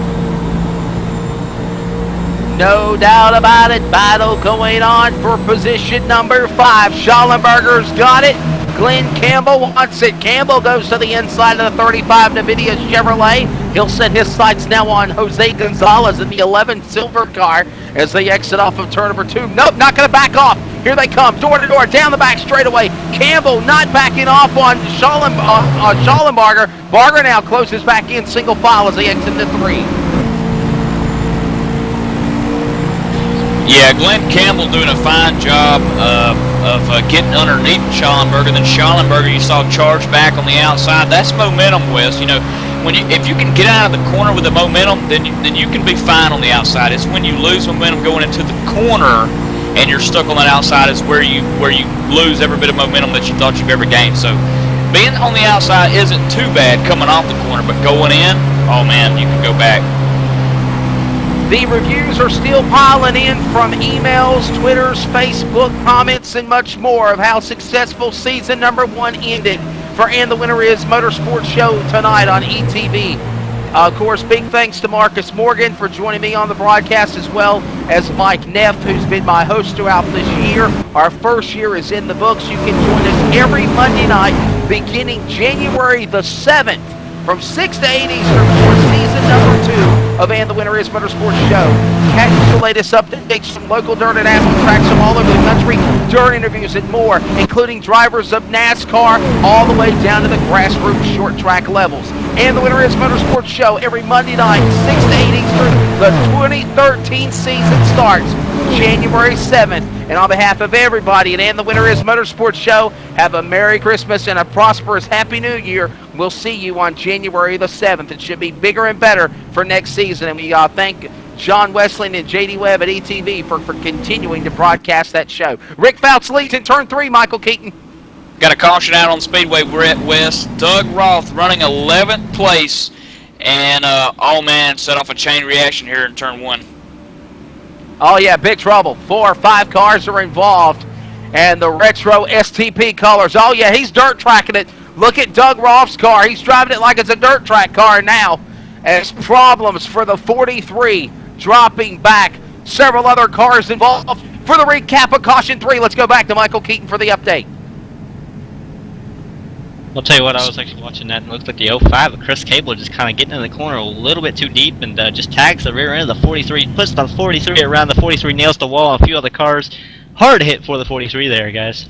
No doubt about it. Battle going on for position number 5. Schallenberger's got it. Glenn Campbell wants it. Campbell goes to the inside of the 35 Nvidia Chevrolet. He'll set his sights now on Jose Gonzalez in the 11 silver car as they exit off of turn number 2. Nope, not going to back off. Here they come, door to door, down the back straightaway. Campbell not backing off on Schallenberger. Barger now closes back in single file as they exit the 3. Yeah, Glenn Campbell doing a fine job getting underneath Schallenberger. Then Schallenberger, you saw charge back on the outside. That's momentum, Wes. You know, if you can get out of the corner with the momentum, then you can be fine on the outside. It's when you lose momentum going into the corner and you're stuck on that outside is where you lose every bit of momentum that you thought you've ever gained. So being on the outside isn't too bad coming off the corner, but going in, oh man, you can go back. The reviews are still piling in from emails, Twitters, Facebook comments, and much more of how successful season number 1 ended for And the Winner Is Motorsports Show tonight on ETV. Of course, big thanks to Marcus Morgan for joining me on the broadcast, as well as Mike Neff, who's been my host throughout this year. Our first year is in the books. You can join us every Monday night beginning January the 7th from 6 to 8 Eastern for season number 2 of And the Winner Is Motorsports Show. Catch the latest updates from local dirt and asphalt tracks from all over the country, dirt interviews and more, including drivers of NASCAR all the way down to the grassroots short track levels. And the Winner Is Motorsports Show every Monday night, 6 to 8 Eastern. The 2013 season starts January 7th. And on behalf of everybody at And the Winner Is Motorsports Show, have a Merry Christmas and a prosperous Happy New Year. We'll see you on January the 7th. It should be bigger and better for next season. And we thank John Westling and J.D. Webb at ETV for continuing to broadcast that show. Rick Fouts leads in turn 3, Michael Keaton. Got a caution out on Speedway, Brett West. Doug Roth running 11th place. And, oh man, set off a chain reaction here in turn 1. Oh yeah, big trouble. 4 or 5 cars are involved. And the retro STP colors. Oh yeah, he's dirt tracking it. Look at Doug Roth's car. He's driving it like it's a dirt track car now. As problems for the 43 dropping back. Several other cars involved. For the recap of Caution 3, let's go back to Michael Keaton for the update. I'll tell you what, I was actually watching that, and it looks like the 05 of Chris Cable just kind of getting in the corner a little bit too deep and just tags the rear end of the 43, puts the 43 around the 43, nails the wall on a few other cars. Hard hit for the 43 there, guys.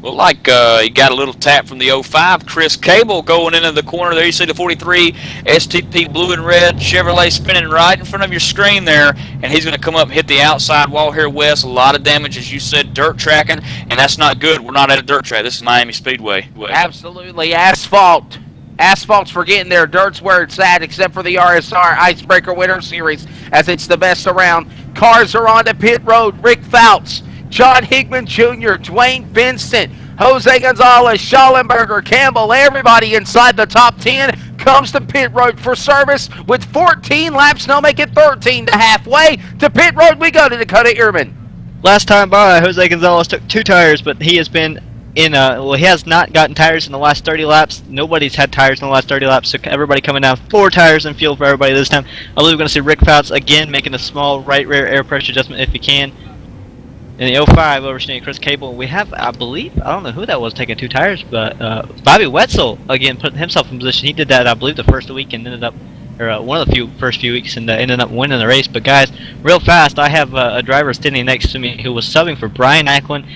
Looked like he got a little tap from the 05. Chris Cable going into the corner there. You see the 43 STP blue and red Chevrolet spinning right in front of your screen there, and he's going to come up and hit the outside wall here, Wes. A lot of damage, as you said, dirt tracking, and that's not good. We're not at a dirt track. This is Miami Speedway. Absolutely, asphalt. Asphalt's for getting there. Dirt's where it's at, except for the RSR Icebreaker Winter Series, as it's the best around. Cars are on the pit road. Rick Fouts, John Higman Jr., Dwayne Vincent, Jose Gonzalez, Schallenberger, Campbell, everybody inside the top 10 comes to pit road for service with 14 laps. Now make it 13 to halfway. To pit road we go to Dakota Ehrman. Last time by, Jose Gonzalez took 2 tires, but he has been in well, he has not gotten tires in the last 30 laps. Nobody's had tires in the last 30 laps, so everybody coming down 4 tires and fuel for everybody this time. I believe we're going to see Rick Fouts again making a small right rear air pressure adjustment if he can. In the 05, overseeing Chris Cable, we have, I believe, I don't know who that was taking 2 tires, but Bobby Wetzel, again, put himself in position. He did that, I believe, the first week and ended up, or one of the first few weeks, and ended up winning the race. But guys, real fast, I have a driver standing next to me who was subbing for Brian Acklin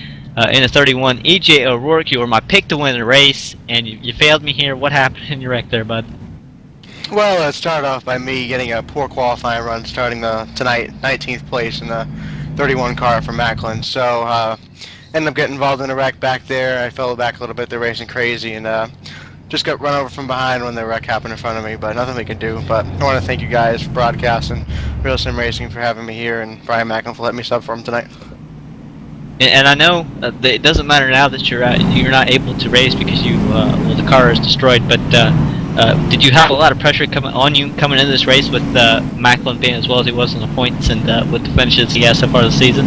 in a 31. EJ O'Rourke, you were my pick to win the race, and you failed me here. What happened in your wreck there, bud? Well, it started off by me getting a poor qualifying run, starting tonight 19th place in the 31 car from Macklin. So ended up getting involved in a wreck back there. I fell back a little bit. They're racing crazy, and just got run over from behind when the wreck happened in front of me. But nothing we can do. But I want to thank you guys for broadcasting, Real Sim Racing for having me here, and Brian Macklin for letting me sub for him tonight. And I know that it doesn't matter now that you're not able to race because well, the car is destroyed. But did you have a lot of pressure coming into this race with Macklin being as well as he was in the points and with the finishes he has so far this season?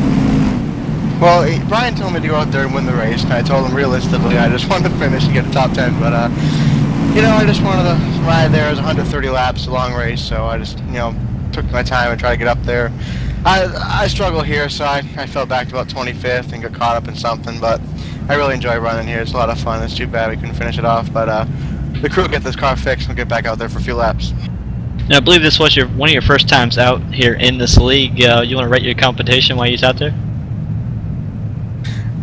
Well, Brian told me to go out there and win the race, and I told him realistically I just wanted to finish and get a top 10. But you know, I just wanted to ride there. It was 130 laps, a long race, so I just took my time and tried to get up there. I struggle here, so I fell back to about 25th and got caught up in something. But I really enjoy running here. It's a lot of fun. It's too bad we couldn't finish it off, but the crew will get this car fixed and we'll get back out there for a few laps. Now, I believe this was one of your first times out here in this league. You want to rate your competition while you're out there?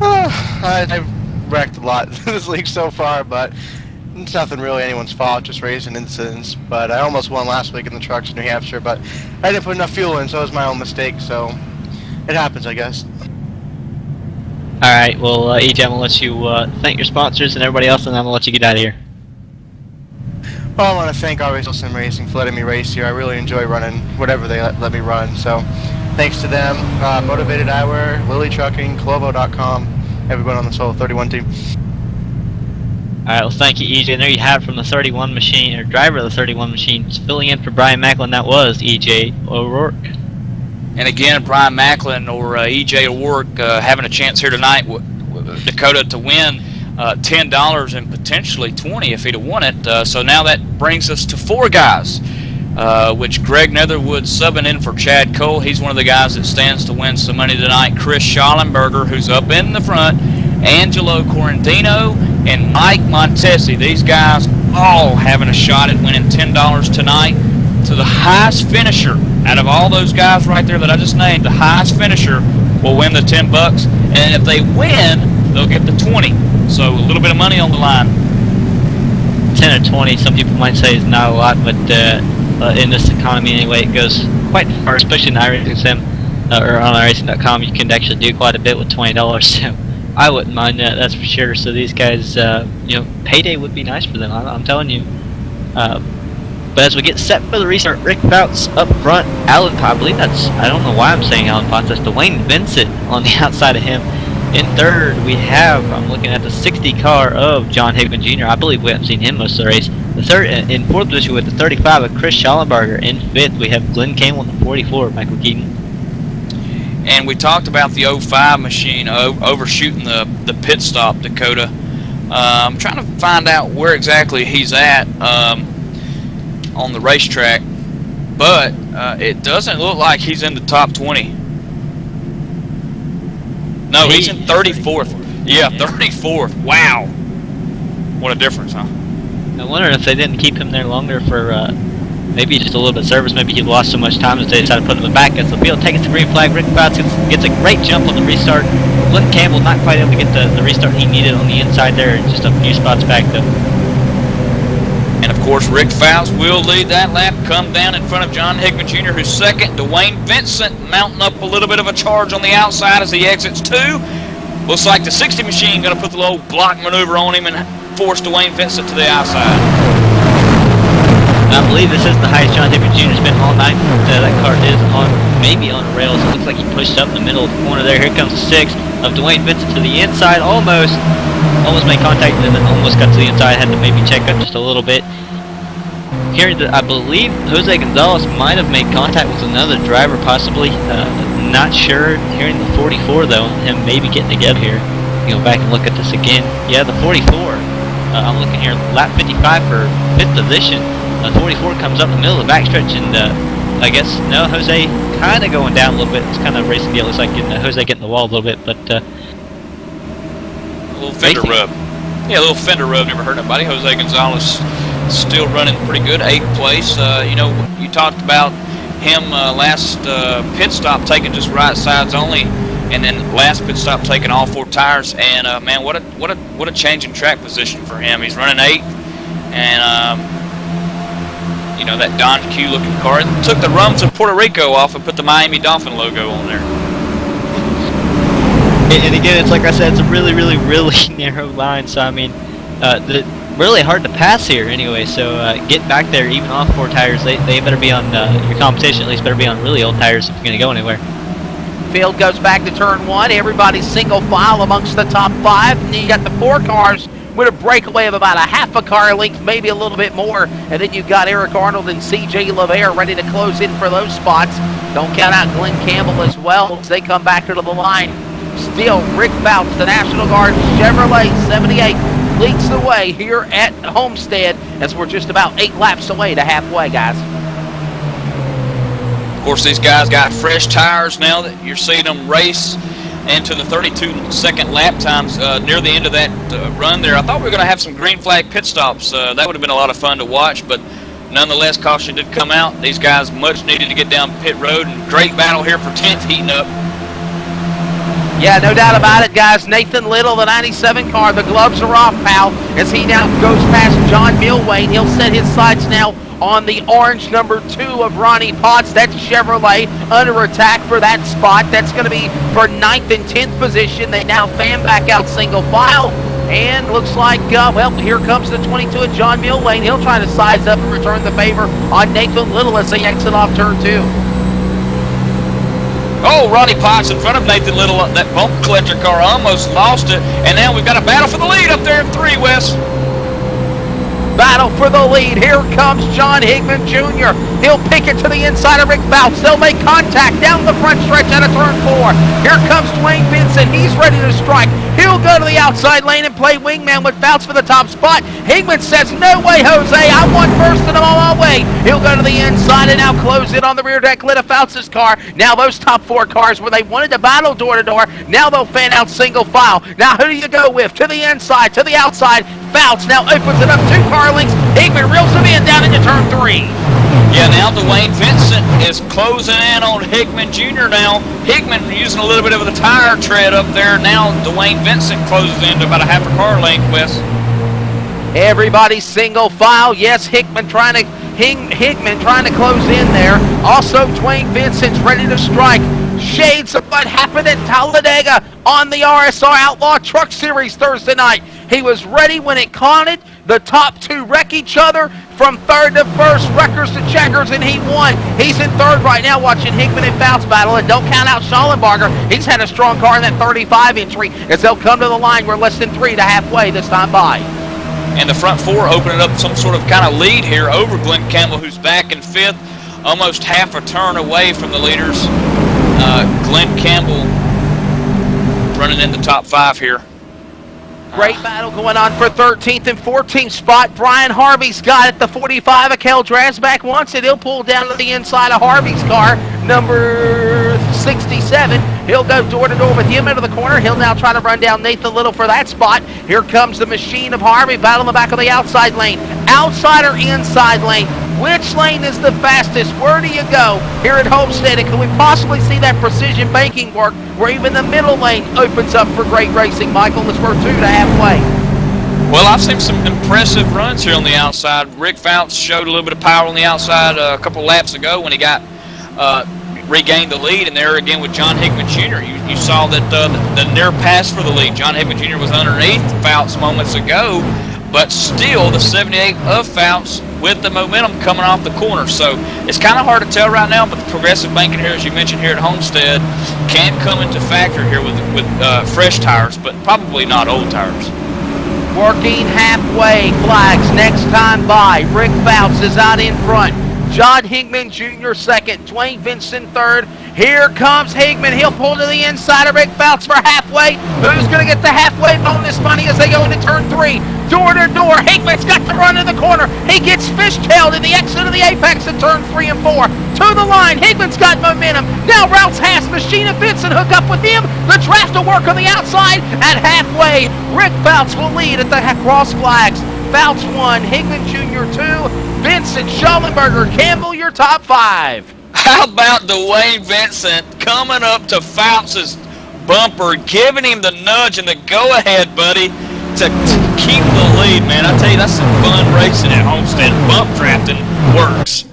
I've wrecked a lot in this league so far, but it's nothing really anyone's fault, just racing incidents. But I almost won last week in the trucks in New Hampshire, but I didn't put enough fuel in, so it was my own mistake, so it happens, I guess. Alright, well, EJ, I'm going to let you thank your sponsors and everybody else, and I'm going to let you get out of here. Well, I want to thank RSRW Sim Racing for letting me race here. I really enjoy running whatever they let me run. So, thanks to them, Motivated Eyewear, Lily Trucking, Clovo.com, everyone on the Solo 31 team. Alright, well, thank you, EJ. And there you have it from the 31 machine, or driver of the 31 machine, filling in for Brian Macklin. That was EJ O'Rourke. And again, Brian Macklin or EJ O'Rourke having a chance here tonight with Dakota to win $10 and potentially $20 if he'd have won it. So now that brings us to 4 guys, which Greg Netherwood subbing in for Chad Cole. He's one of the guys that stands to win some money tonight. Chris Schallenberger, who's up in the front, Angelo Correndino, and Mike Montesi. These guys all having a shot at winning $10 tonight. To the highest finisher out of all those guys right there that I just named, the highest finisher will win the $10, and if they win, they'll get the 20. So a little bit of money on the line. 10 or 20, some people might say is not a lot, but in this economy anyway, it goes quite far, especially in iRacing Sim or on iRacing.com. You can actually do quite a bit with $20. So I wouldn't mind that, that's for sure. So these guys, you know, payday would be nice for them. I'm telling you. But as we get set for the restart, Rick Fouts up front, Alan Potts, I believe that's, I don't know why I'm saying Alan Potts, that's Dwayne Vincent on the outside of him. In third, we have, I'm looking at the 60 car of John Hickman Jr. I believe we haven't seen him most of the race. The third, in fourth position with the 35 of Chris Schallenberger. In fifth, we have Glenn Campbell in the 44, Michael Keaton. And we talked about the 05 machine overshooting the pit stop, Dakota. I'm trying to find out where exactly he's at on the racetrack, but it doesn't look like he's in the top 20. No, he's in 34th. Yeah, 34th. Wow. What a difference, huh? I wonder if they didn't keep him there longer for maybe just a little bit of service. Maybe he lost so much time that they decided to put him in the back. As the field takes the green flag, Rick Fouts gets a great jump on the restart. Glenn Campbell not quite able to get the restart he needed on the inside there, just a few spots back though. And of course, Rick Fouts will lead that lap, come down in front of John Hickman Jr., who's second. Dwayne Vincent mounting up a little bit of a charge on the outside as he exits 2. Looks like the 60 machine going to put the little block maneuver on him and force Dwayne Vincent to the outside. I believe this is the highest John Hickman Jr.'s been all night. That car is on, maybe on the rails. It looks like he pushed up in the middle of the corner there. Here comes the 6 of Dwayne Vincent to the inside, almost made contact and then almost got to the inside. Had to maybe check up just a little bit. Here, I believe Jose Gonzalez might have made contact with another driver, possibly. Not sure. Hearing the 44 though, him maybe getting together here. You go back and look at this again. Yeah, the 44. I'm looking here, lap 55 for 5th position. 44 comes up in the middle of the backstretch, and I guess no, Jose kind of going down a little bit. It's kind of racing deal. Looks like Jose getting the wall a little bit, but a little fender rub. Yeah, a little fender rub. Never hurt nobody. Jose Gonzalez still running pretty good, 8th place. You know, you talked about him last pit stop taking just right sides only, and then last pit stop taking all 4 tires. And man, what a change in track position for him. He's running 8th, and you know, that Don Q looking car. It took the Rums of Puerto Rico off and put the Miami Dolphin logo on there. And again, it's like I said, it's a really narrow line. So I mean, really hard to pass here anyway. So get back there, even off 4 tires. They better be on your competition. At least better be on really old tires if you're going to go anywhere. Field goes back to turn 1. Everybody's single file amongst the top 5. And you got the 4 cars with a breakaway of about a half a car length, maybe a little bit more. And then you've got Eric Arnold and C.J. LeVere ready to close in for those spots. Don't count out Glenn Campbell as well as they come back to the line. Still, Rick Fouts, the National Guard Chevrolet 78, leads the way here at Homestead as we're just about 8 laps away to halfway, guys. Of course, these guys got fresh tires now that you're seeing them race into the 32-second lap times near the end of that run there. I thought we were going to have some green flag pit stops. That would have been a lot of fun to watch, but nonetheless, caution did come out. These guys much needed to get down pit road, and great battle here for 10th heating up. Yeah, no doubt about it, guys. Nathan Little, the 97 car. The gloves are off, pal, as he now goes past John Milwain. He'll set his sights now on the orange number 2 of Ronnie Potts. That's Chevrolet under attack for that spot. That's going to be for 9th and 10th position. They now fan back out single file. And looks like, well, here comes the 22 of John Milwain. He'll try to size up and return the favor on Nathan Little as they exit off turn 2. Oh, Ronnie Potts in front of Nathan Little. That bump collector car almost lost it. And now we've got a battle for the lead up there in 3, Wes. Battle for the lead. Here comes John Hickman Jr. He'll pick it to the inside of Rick Fouts. They'll make contact down the front stretch out of turn 4. Here comes Dwayne Vincent. He's ready to strike. He'll go to the outside lane and play wingman with Fouts for the top spot. Hickman says, no way, Jose. I won first and I'm on my way. He'll go to the inside and now close it on the rear deck lid of Fouts' car. Now those top 4 cars where they wanted to battle door to door, now they'll fan out single file. Now who do you go with? To the inside, to the outside. Fouts now opens it up 2 car lengths. Hickman reels him in down into turn 3. Yeah, now Dwayne Vincent is closing in on Hickman Jr. now. Hickman using a little bit of the tire tread up there. Now Dwayne Vincent closes into about a half a car length, Wes. Everybody single file. Yes, Hickman trying to close in there. Also, Dwayne Vincent's ready to strike. Shades of what happened at Talladega on the RSR Outlaw Truck Series Thursday night. He was ready when it counted. The top 2 wreck each other from 3rd to 1st, wreckers to checkers, and he won. He's in 3rd right now watching Hickman and Fouts battle, and don't count out Schallenbarger. He's had a strong car in that 35 entry as they'll come to the line. We're less than 3 to halfway this time by. And the front 4 opening up some sort of kind of lead here over Glenn Campbell, who's back in 5th, almost half a turn away from the leaders. Glenn Campbell running in the top 5 here. Great battle going on for 13th and 14th spot. Brian Harvey's got it. The 45 of Kel Drasback wants it. He'll pull down to the inside of Harvey's car, number 67. He'll go door to door with him into the corner. He'll now try to run down Nathan Little for that spot. Here comes the machine of Harvey. Battle in the back of the outside lane. Outside or inside lane? Which lane is the fastest? Where do you go here at Homestead? And can we possibly see that precision banking work where even the middle lane opens up for great racing? Michael, let's we're 2 to halfway. Well, I've seen some impressive runs here on the outside. Rick Fouts showed a little bit of power on the outside a couple laps ago when he got regained the lead, and there again with John Hickman Jr. You saw that the near pass for the lead. John Hickman Jr. was underneath Fouts moments ago, but still the 78 of Fouts with the momentum coming off the corner. So it's kind of hard to tell right now, but the progressive banking here, as you mentioned here at Homestead, can come into factor here with fresh tires, but probably not old tires. Working halfway, flags next time by. Rick Fouts is out in front. John Hickman Jr. second, Dwayne Vincent third. Here comes Hickman. He'll pull to the inside of Rick Fouts for halfway. Who's going to get the halfway bonus money as they go into turn 3? Door to door. Hickman's got to run in the corner. He gets fishtailed in the exit of the apex in turn 3 and 4. To the line. Hickman's got momentum. Now Routes Haas, Machine and Vincent hook up with him. The draft will work on the outside. At halfway, Rick Fouts will lead at the cross flags. Fouts 1, Hickman Jr. 2, Vincent, Schallenbarger, Campbell, your top 5. How about Dwayne Vincent coming up to Fouts' bumper, giving him the nudge and the go-ahead, buddy, to keep the lead, man. I tell you, that's some fun racing at Homestead. Bump drafting works.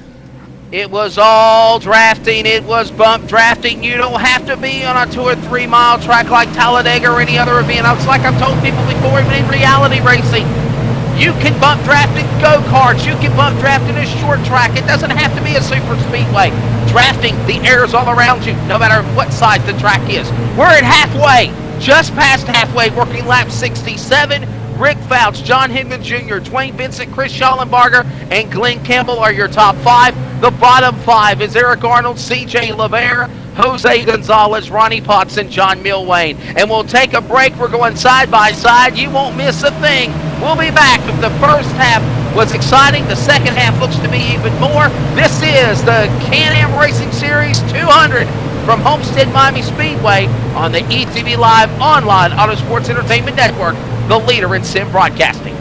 It was all drafting. It was bump drafting. You don't have to be on a 2 or 3 mile track like Talladega or any other event. It's like I've told people before, even in reality racing. You can bump draft in go-karts. You can bump draft in a short track. It doesn't have to be a super speedway. Drafting, the air's all around you, no matter what size the track is. We're at halfway, just past halfway, working lap 67. Rick Fouts, John Hickman Jr., Dwayne Vincent, Chris Schallenbarger, and Glenn Campbell are your top 5. The bottom 5 is Eric Arnold, C.J. LeVere, Jose Gonzalez, Ronnie Potts, and John Milwain. And we'll take a break. We're going side by side. You won't miss a thing. We'll be back. If the first half was exciting, the second half looks to be even more. This is the Can-Am Racing Series 200 from Homestead Miami Speedway on the ETV Live Online Auto Sports Entertainment Network, the leader in sim broadcasting.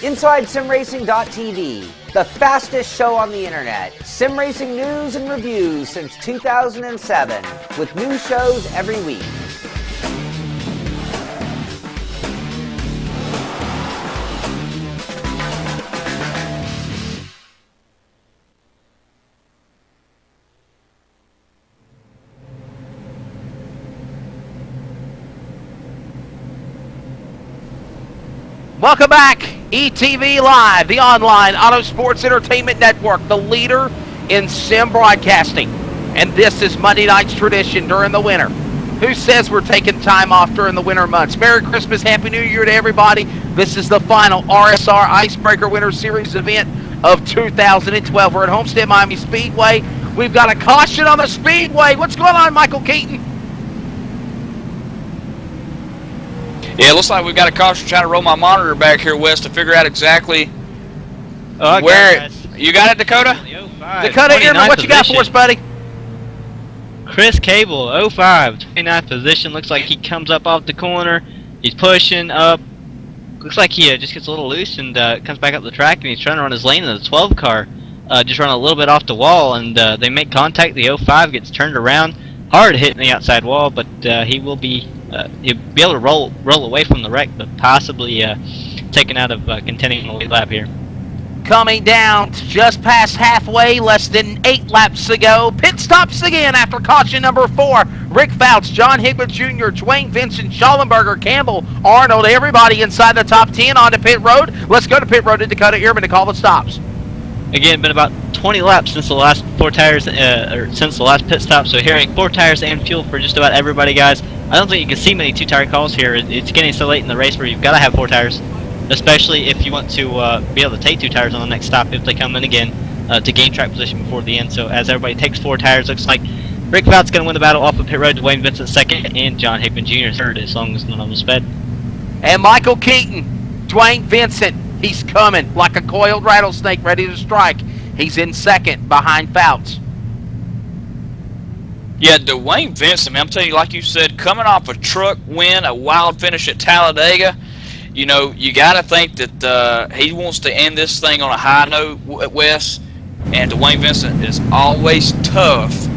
InsideSimRacing.tv, the fastest show on the internet. Sim racing news and reviews since 2007, with new shows every week. Welcome back, ETV Live, the online auto sports entertainment network, the leader in sim broadcasting. And this is Monday night's tradition during the winter. Who says we're taking time off during the winter months? Merry Christmas, Happy New Year to everybody. This is the final RSR Icebreaker Winter Series event of 2012. We're at Homestead Miami Speedway. We've got a caution on the Speedway. What's going on, Michael Keaton? Yeah, it looks like we've got a caution. Trying to roll my monitor back here, Wes, to figure out exactly where you got it, Dakota? Dakota Ehrman, what you got for us, buddy? Chris Cable, 05, 29th position. Looks like he comes up off the corner. He's pushing up. Looks like he just gets a little loose and comes back up the track, and he's trying to run his lane in the 12 car. Just run a little bit off the wall, and they make contact. The 05 gets turned around. Hard hitting the outside wall, but he will be he'll be able to roll away from the wreck, but possibly taken out of contending on the lap here. Coming down to just past halfway, less than 8 laps to go. Pit stops again after caution number 4. Rick Fouts, John Higbert Jr., Dwayne Vincent, Schallenberger, Campbell, Arnold, everybody inside the top 10 onto pit road. Let's go to pit road to Dakota Ehrman to call the stops. Again, been about 20 laps since the last 4 tires, or since the last pit stop. So hearing 4 tires and fuel for just about everybody, guys. I don't think you can see many 2-tire calls here. It's getting so late in the race where you've got to have 4 tires, especially if you want to be able to take 2 tires on the next stop if they come in again to gain track position before the end. So as everybody takes 4 tires, looks like Rick Fout's going to win the battle off of pit road. Dwayne Vincent second, and John Hickman Jr. third, as long as none of them sped. And Michael Keaton, Dwayne Vincent, he's coming like a coiled rattlesnake ready to strike. He's in second behind Fouts. Yeah, Dwayne Vincent, man, I'm telling you, like you said, coming off a truck win, a wild finish at Talladega, you know, you got to think that he wants to end this thing on a high note, Wes. And Dwayne Vincent is always tough.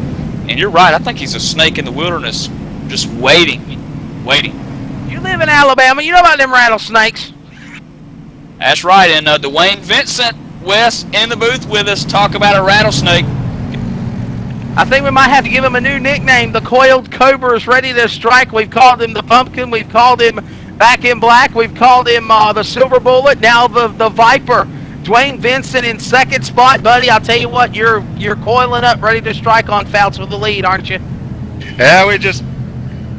And you're right, I think he's a snake in the wilderness, just waiting. You live in Alabama, you know about them rattlesnakes. That's right, and Dwayne Vincent, Wes, in the booth with us, talk about a rattlesnake. I think we might have to give him a new nickname. The Coiled Cobra is ready to strike. We've called him the Pumpkin. We've called him Back in Black. We've called him the Silver Bullet. Now the Viper. Dwayne Vincent in second spot, buddy. I'll tell you what, you're coiling up, ready to strike on Fouts with the lead, aren't you? Yeah,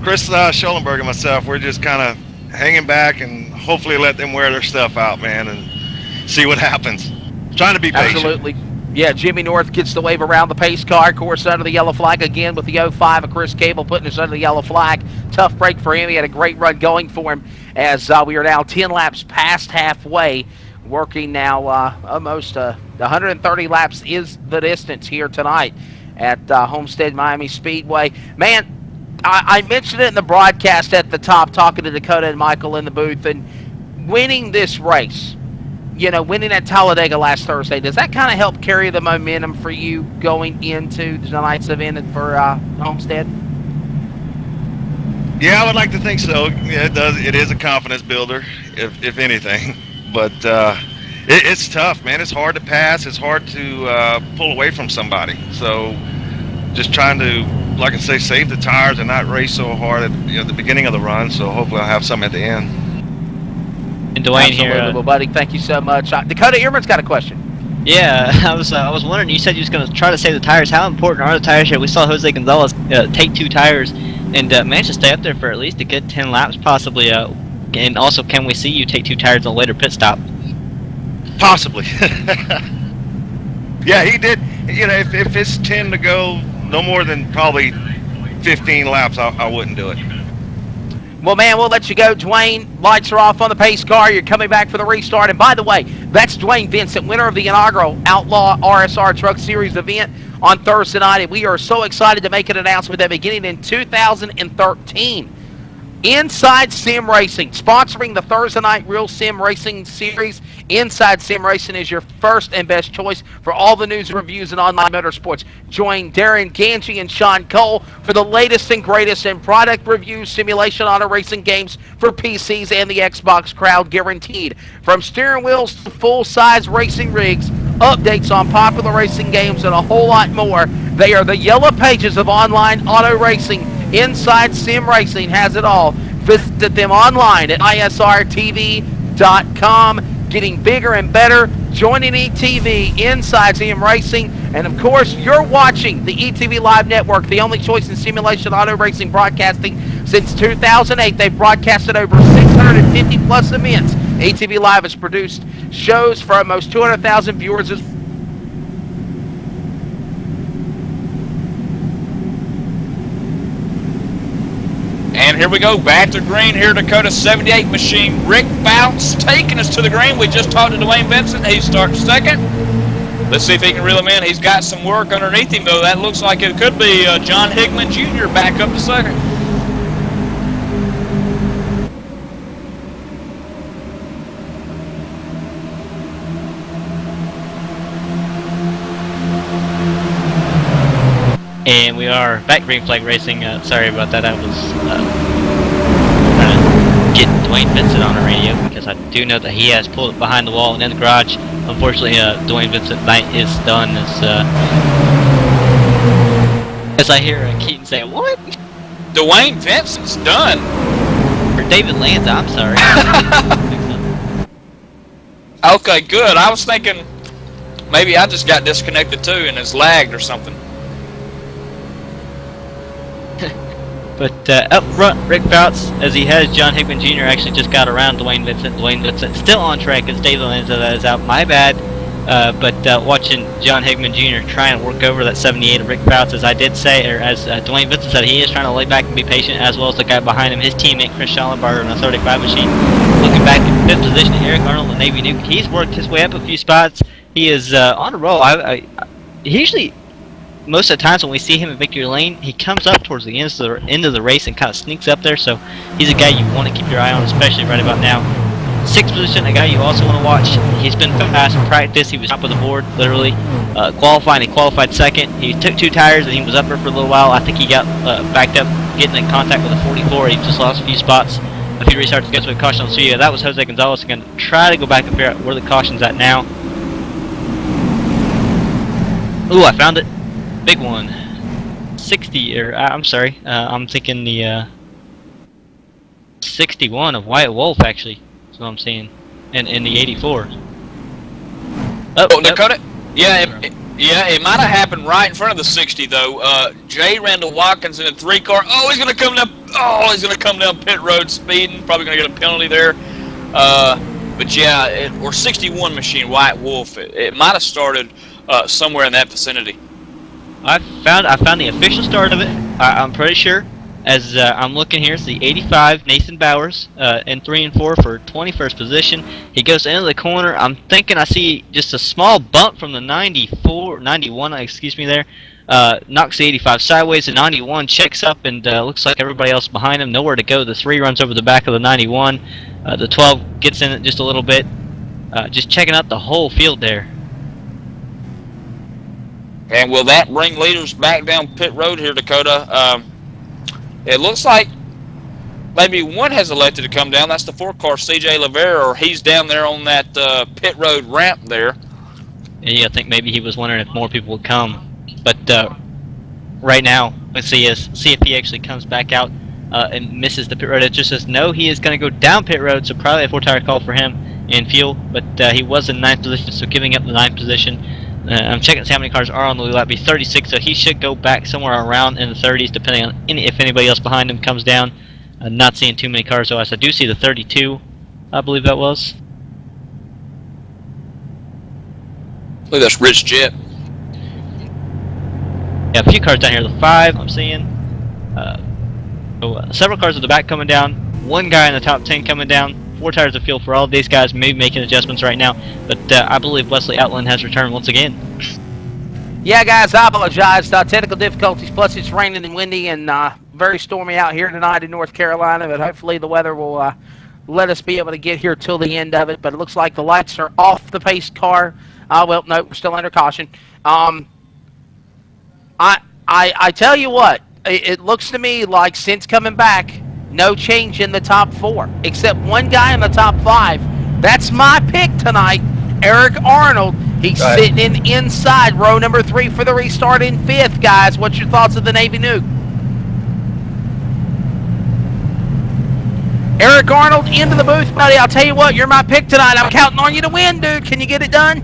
Chris Schallenberg and myself, we're just kind of hanging back and hopefully let them wear their stuff out, man, and see what happens. Trying to be patient. Absolutely. Yeah, Jimmy North gets the wave around the pace car. Of course, under the yellow flag again with the 05 of Chris Cable putting us under the yellow flag. Tough break for him. He had a great run going for him as we are now 10 laps past halfway. Working now almost 130 laps is the distance here tonight at Homestead Miami Speedway. Man, I mentioned it in the broadcast at the top, talking to Dakota and Michael in the booth, and winning this race, you know, winning at Talladega last Thursday, does that kind of help carry the momentum for you going into tonight's event for Homestead? Yeah, I would like to think so. Yeah, it does. It is a confidence builder, if anything. But it's tough, man. It's hard to pass. It's hard to pull away from somebody. So just trying to, like I say, save the tires and not race so hard at the beginning of the run. So hopefully I'll have some at the end. And Dwayne Absolutely, here, well, buddy, thank you so much. Dakota Ehrman's got a question. Yeah, I was wondering. You said you was going to try to save the tires. How important are the tires here? We saw Jose Gonzalez take 2 tires and manage to stay up there for at least a good 10 laps, possibly. And also, can we see you take 2 tires on a later pit stop? Possibly. Yeah, he did. You know, if it's 10 to go, no more than probably 15 laps, I wouldn't do it. Well, man, we'll let you go. Dwayne, lights are off on the pace car. You're coming back for the restart. And by the way, that's Dwayne Vincent, winner of the inaugural Outlaw RSR Truck Series event on Thursday night. And we are so excited to make an announcement that beginning in 2013, Inside Sim Racing, sponsoring the Thursday Night Real Sim Racing Series. Inside Sim Racing is your first and best choice for all the news and reviews in online motorsports. Join Darren Ganji and Sean Cole for the latest and greatest in product reviews, simulation auto racing games for PCs and the Xbox crowd guaranteed. From steering wheels to full-size racing rigs, updates on popular racing games, and a whole lot more. They are the yellow pages of online auto racing. Inside Sim Racing has it all. Visit them online at isrtv.com. Getting bigger and better, joining ETV, Inside Sim Racing, and of course, you're watching the ETV Live Network, the only choice in simulation auto racing broadcasting since 2008. They've broadcasted over 650 plus events. ETV Live has produced shows for almost 200,000 viewers as And here we go, back to green here, Dakota 78 machine. Rick Bounce taking us to the green. We just talked to Dwayne Vincent. He starts second. Let's see if he can reel him in. He's got some work underneath him, though. That looks like it could be John Hickman Jr. back up to second. And we are back green flag racing. Sorry about that. I was trying to get Dwayne Vincent on the radio because I do know that he has pulled it behind the wall and in the garage. Unfortunately, Dwayne Vincent night is done. As I hear Keaton say, "What? Dwayne Vincent's done." Or David Lanza, I'm sorry. Okay, good. I was thinking maybe I just got disconnected too and it's lagged or something. But up front, Rick Fouts, as he has John Hickman Jr., actually just got around Dwayne Vincent. Dwayne Vincent still on track as David Lanza that is out. My bad. But watching John Hickman Jr. try and work over that 78 of Rick Fouts, as I did say, or as Dwayne Vincent said, he is trying to lay back and be patient, as well as the guy behind him, his teammate Chris Schallenberger in a 35 machine. Looking back in 5th position, Eric Arnold, the Navy Nuke. He's worked his way up a few spots. He is on a roll. He usually, most of the times when we see him in victory lane, he comes up towards the end of the race and kind of sneaks up there, so he's a guy you want to keep your eye on, especially right about now. 6th position, a guy you also want to watch. He's been fast in practice. He was top of the board, literally. Qualifying, he qualified 2nd. He took 2 tires and he was up there for a little while. I think he got backed up, getting in contact with a 44. He just lost a few spots. A few restarts gets with caution on Studio. That was Jose Gonzalez. Going to try to go back and figure out where the caution's at now. Ooh, I found it. Big one. 60, or I'm sorry. I'm thinking the 61 of Wyatt Wolf, actually. That's what I'm seeing. And in the 84. Oh, Dakota? Yeah, it might have happened right in front of the 60, though. Jay Randall Watkins in a 3-car. Oh, he's going to come down. Oh, he's going to come down pit road speeding. Probably going to get a penalty there. But yeah, or 61 machine, Wyatt Wolf. It might have started somewhere in that vicinity. I found the official start of it. I'm pretty sure. As I'm looking here, it's the 85 Nathan Bowers in 3 and 4 for 21st position. He goes into the corner. I'm thinking I see just a small bump from the 91, excuse me there. Knocks the 85 sideways. The 91 checks up and looks like everybody else behind him. Nowhere to go. The 3 runs over the back of the 91. The 12 gets in it just a little bit. Just checking out the whole field there. And will that bring leaders back down pit road here, Dakota? It looks like maybe one has elected to come down. That's the 4-car CJ Lavera, or he's down there on that pit road ramp there. Yeah, I think maybe he was wondering if more people would come. But right now, let's see if he actually comes back out and misses the pit road. It just says no, he is going to go down pit road, so probably a 4-tire call for him and fuel. But he was in 9th position, so giving up the 9th position. I'm checking to see how many cars are on the lead lap. He's 36, so he should go back somewhere around in the 30s, depending on if anybody else behind him comes down. Not seeing too many cars, though, as I do see the 32, I believe that was. Look at this Rich Jet. Yeah, a few cars down here. The 5 I'm seeing. Several cars at the back coming down. One guy in the top 10 coming down. 4 tires of fuel for all of these guys, maybe making adjustments right now. But I believe Wesley Outland has returned once again. Yeah, guys, I apologize. Technical difficulties, plus it's raining and windy, and very stormy out here tonight in North Carolina, but hopefully the weather will let us be able to get here till the end of it. But it looks like the lights are off the pace car. Well, no, we're still under caution. I tell you what, it looks to me like since coming back, no change in the top 4, except one guy in the top 5. That's my pick tonight, Eric Arnold. He's sitting in inside row number 3 for the restart in 5th, guys. What's your thoughts of the Navy Nuke? Eric Arnold into the booth, buddy. I'll tell you what, you're my pick tonight. I'm counting on you to win, dude. Can you get it done?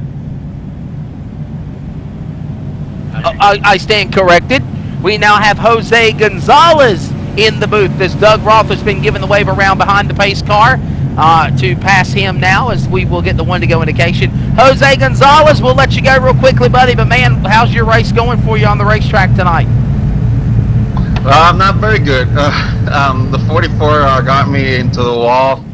I stand corrected. We now have Jose Gonzalez in the booth as Doug Roth has been given the wave around behind the pace car to pass him now as we will get the one-to-go indication. Jose Gonzalez, we'll let you go real quickly, buddy, but man, how's your race going for you on the racetrack tonight? Not very good. The 44 got me into the wall,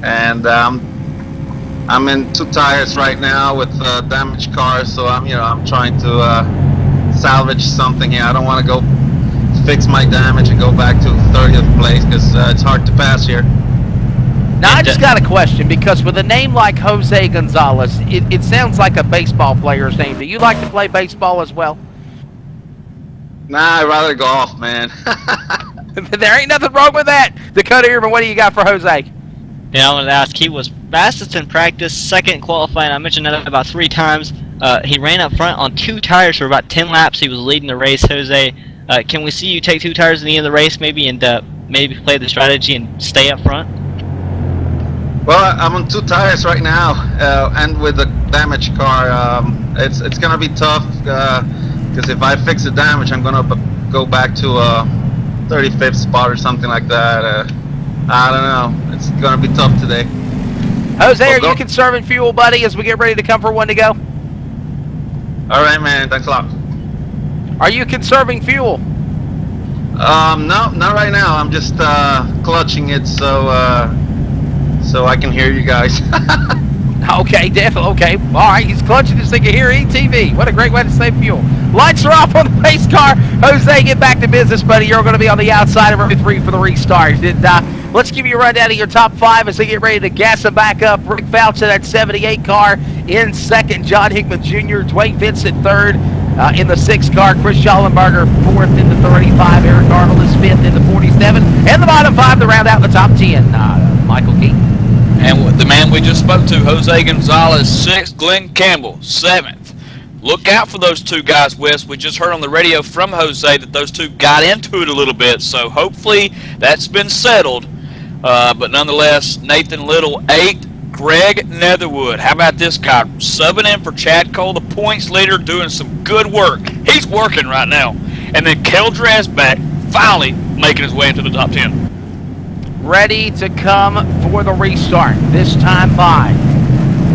and I'm in 2 tires right now with damaged cars, so I'm trying to salvage something here. I don't want to go fix my damage and go back to 30th place because it's hard to pass here. Now, I just got a question, because with a name like Jose Gonzalez, it sounds like a baseball player's name. Do you like to play baseball as well? Nah, I'd rather golf, man. There ain't nothing wrong with that. Dakota Ehrman, what do you got for Jose? Yeah, I wanted to ask, he was fastest in practice, second qualifying. I mentioned that about 3 times. He ran up front on 2 tires for about 10 laps. He was leading the race. Jose, can we see you take 2 tires in the end of the race maybe and maybe play the strategy and stay up front? Well, I'm on 2 tires right now, and with the damaged car, it's going to be tough because if I fix the damage, I'm going to go back to a 35th spot or something like that. I don't know. It's going to be tough today. Jose, are you conserving fuel, buddy, as we get ready to come for one to go? All right, man. Thanks a lot. Are you conserving fuel? No, not right now. I'm just clutching it so I can hear you guys. Okay, definitely. Okay. All right, he's clutching it so he can hear ETV. What a great way to save fuel. Lights are off on the pace car. Jose, get back to business, buddy. You're going to be on the outside of row 3 for the restart. And, let's give you a rundown of your top 5 as they get ready to gas them back up. Rick Fouch in that 78 car in 2nd. John Hickman Jr., Dwayne Vincent 3rd. In the 6th car, Chris Schallenberger 4th in the 35. Eric Arnold is 5th in the 47. And the bottom 5 to round out the top 10. Michael Keaton. And the man we just spoke to, Jose Gonzalez, 6th. Glenn Campbell, 7th. Look out for those 2 guys, Wes. We just heard on the radio from Jose that those 2 got into it a little bit, so hopefully that's been settled. But nonetheless, Nathan Little, 8th. Greg Netherwood, how about this guy? Subbing in for Chad Cole, the points leader, doing some good work. He's working right now. And then Kel Drasback finally making his way into the top 10. Ready to come for the restart, this time by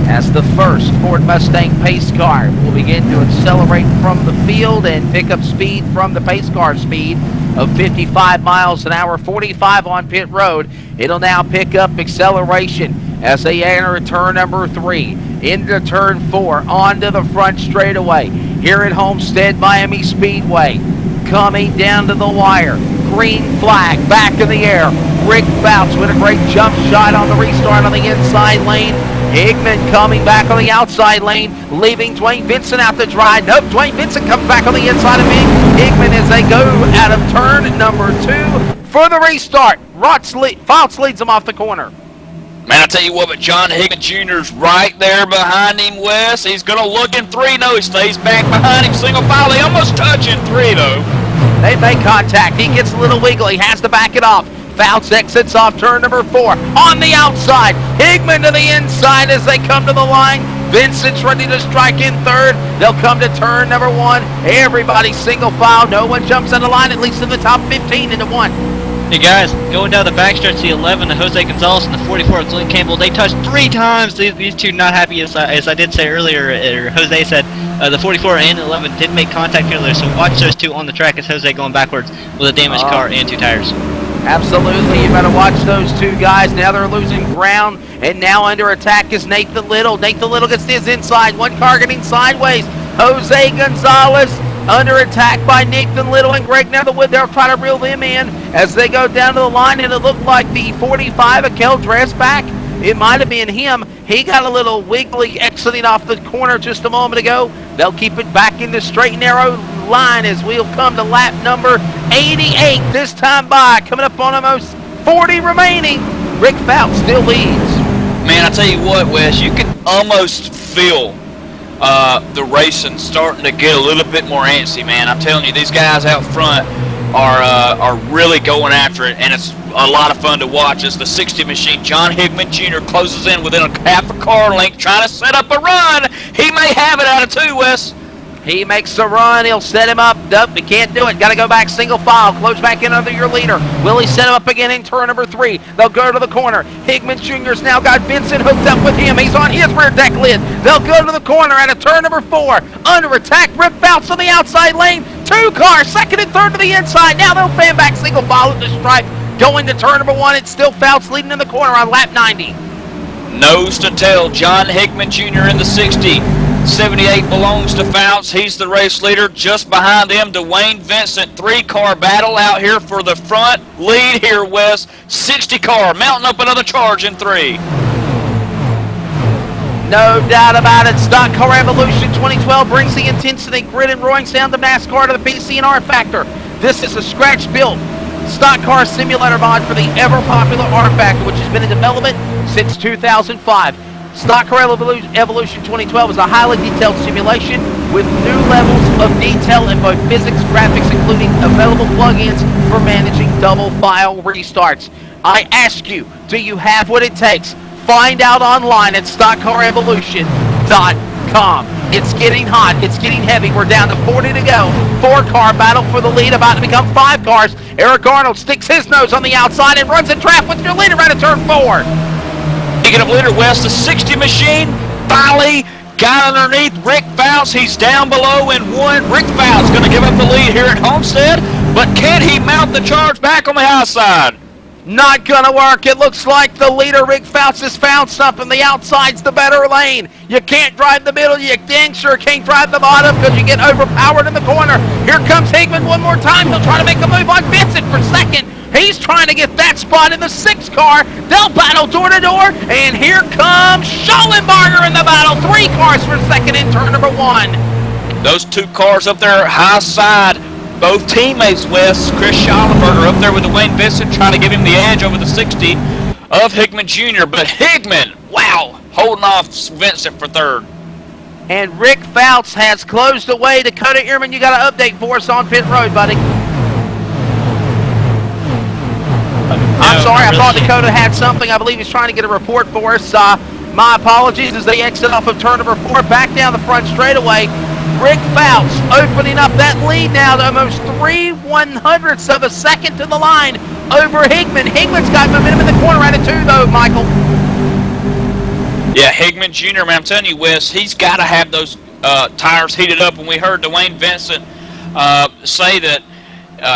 as the first Ford Mustang pace car will begin to accelerate from the field and pick up speed from the pace car speed of 55 miles an hour, 45 on pit road. It'll now pick up acceleration as they enter turn number 3, into turn 4, onto the front straightaway here at Homestead Miami Speedway. Coming down to the wire, green flag, back in the air. Rick Fouch with a great jump shot on the restart on the inside lane. Hickman coming back on the outside lane, leaving Dwayne Vincent out to dry. Nope, Dwayne Vincent comes back on the inside of Hickman as they go out of turn number 2 for the restart. Fouch leads them off the corner. Man, I tell you what, but John Hickman Jr.'s right there behind him, Wes. He's going to look in 3. No, he stays back behind him. Single file. They almost touch in 3, though. They make contact. He gets a little wiggly. Has to back it off. Fouch exits off turn number 4. On the outside. Hickman to the inside as they come to the line. Vincent's ready to strike in 3rd. They'll come to turn number 1. Everybody single file. No one jumps on the line, at least in the top 15 into 1. Hey guys, going down the backstretch, the 11, the Jose Gonzalez, and the 44, Glenn Campbell, they touched 3 times. These 2 not happy, as I did say earlier, or Jose said, the 44 and 11 did make contact earlier, so watch those 2 on the track as Jose going backwards with a damaged car and 2 tires. Absolutely, you better watch those 2 guys. Now they're losing ground, and now under attack is Nathan Little. Nathan Little gets his inside, 1 car getting sideways. Jose Gonzalez Under attack by Nathan Little and Greg Netherwood. They'll try to reel them in as they go down to the line, and it looked like the 45 of Kel Dressback. It might have been him. He got a little wiggly exiting off the corner just a moment ago. They'll keep it back in the straight and narrow line as we'll come to lap number 88 this time by. Coming up on almost 40 remaining. Rick Fouts still leads. Man, I tell you what, Wes, you can almost feel the racing starting to get a little bit more antsy, man. I'm telling you, these guys out front are really going after it, and it's a lot of fun to watch as the 60 machine, John Higman Jr., closes in within a half a car length, trying to set up a run. He may have it out of 2, Wes. He makes the run. He'll set him up. Nope, he can't do it. Got to go back single file. Close back in under your leader. Will he set him up again in turn number 3? They'll go to the corner. Higman Jr.'s now got Vincent hooked up with him. He's on his rear deck lid. They'll go to the corner at a turn number 4. Under attack. Rip Fouts on the outside lane. 2 cars, second and third to the inside. Now they'll fan back single file at the stripe. Going to turn number 1. It's still Fouts leading in the corner on lap 90. Nose to tail, John Higman Jr. in the 60. 78 belongs to Fouts. He's the race leader. Just behind them, Dwayne Vincent. 3-car battle out here for the front lead here, Wes. 60 car mounting up another charge in 3. No doubt about it. Stock Car Evolution 2012 brings the intensity, grit, and roaring sound of NASCAR to the PC&R Factor. This is a scratch-built stock car simulator mod for the ever-popular R-Factor, which has been in development since 2005. Stock Car Evolution 2012 is a highly detailed simulation with new levels of detail in both physics, graphics, including available plugins for managing double file restarts. I ask you, do you have what it takes? Find out online at stockcarevolution.com. It's getting hot. It's getting heavy. We're down to 40 to go. 4-car battle for the lead, about to become 5 cars. Eric Arnold sticks his nose on the outside and runs in traffic with your leader right at turn 4. Speaking of leader, West, the 60 machine finally got underneath Rick Fouts. He's down below in 1. Rick Fouts going to give up the lead here at Homestead, but can he mount the charge back on the high side? Not gonna work. It looks like the leader, Rick Fouts, has found something. The outside's the better lane. You can't drive the middle. You dang sure can't drive the bottom because you get overpowered in the corner. Here comes Higman one more time. He'll try to make a move on Vincent for second. He's trying to get that spot in the 6 car. They'll battle door to door. And here comes Schallenberger in the battle. 3 cars for second in turn number 1. Those 2 cars up there, high side. Both teammates, Wes. Chris Schallenberger up there with Dwayne Vincent trying to give him the edge over the 60 of Higman Jr. But Higman, wow, holding off Vincent for 3rd. And Rick Fouts has closed away. Dakota Ehrman, you got an update for us on pit road, buddy. I'm sorry, I thought Dakota had something. I believe he's trying to get a report for us. My apologies as they exit off of turn number 4, back down the front straightaway. Rick Fouts opening up that lead now to almost 3/100ths of a second to the line over Higman. Higman's got momentum in the corner right at 2, though, Michael. Yeah, Higman Jr., man, I'm telling you, Wes, he's got to have those tires heated up. And we heard Dwayne Vincent say that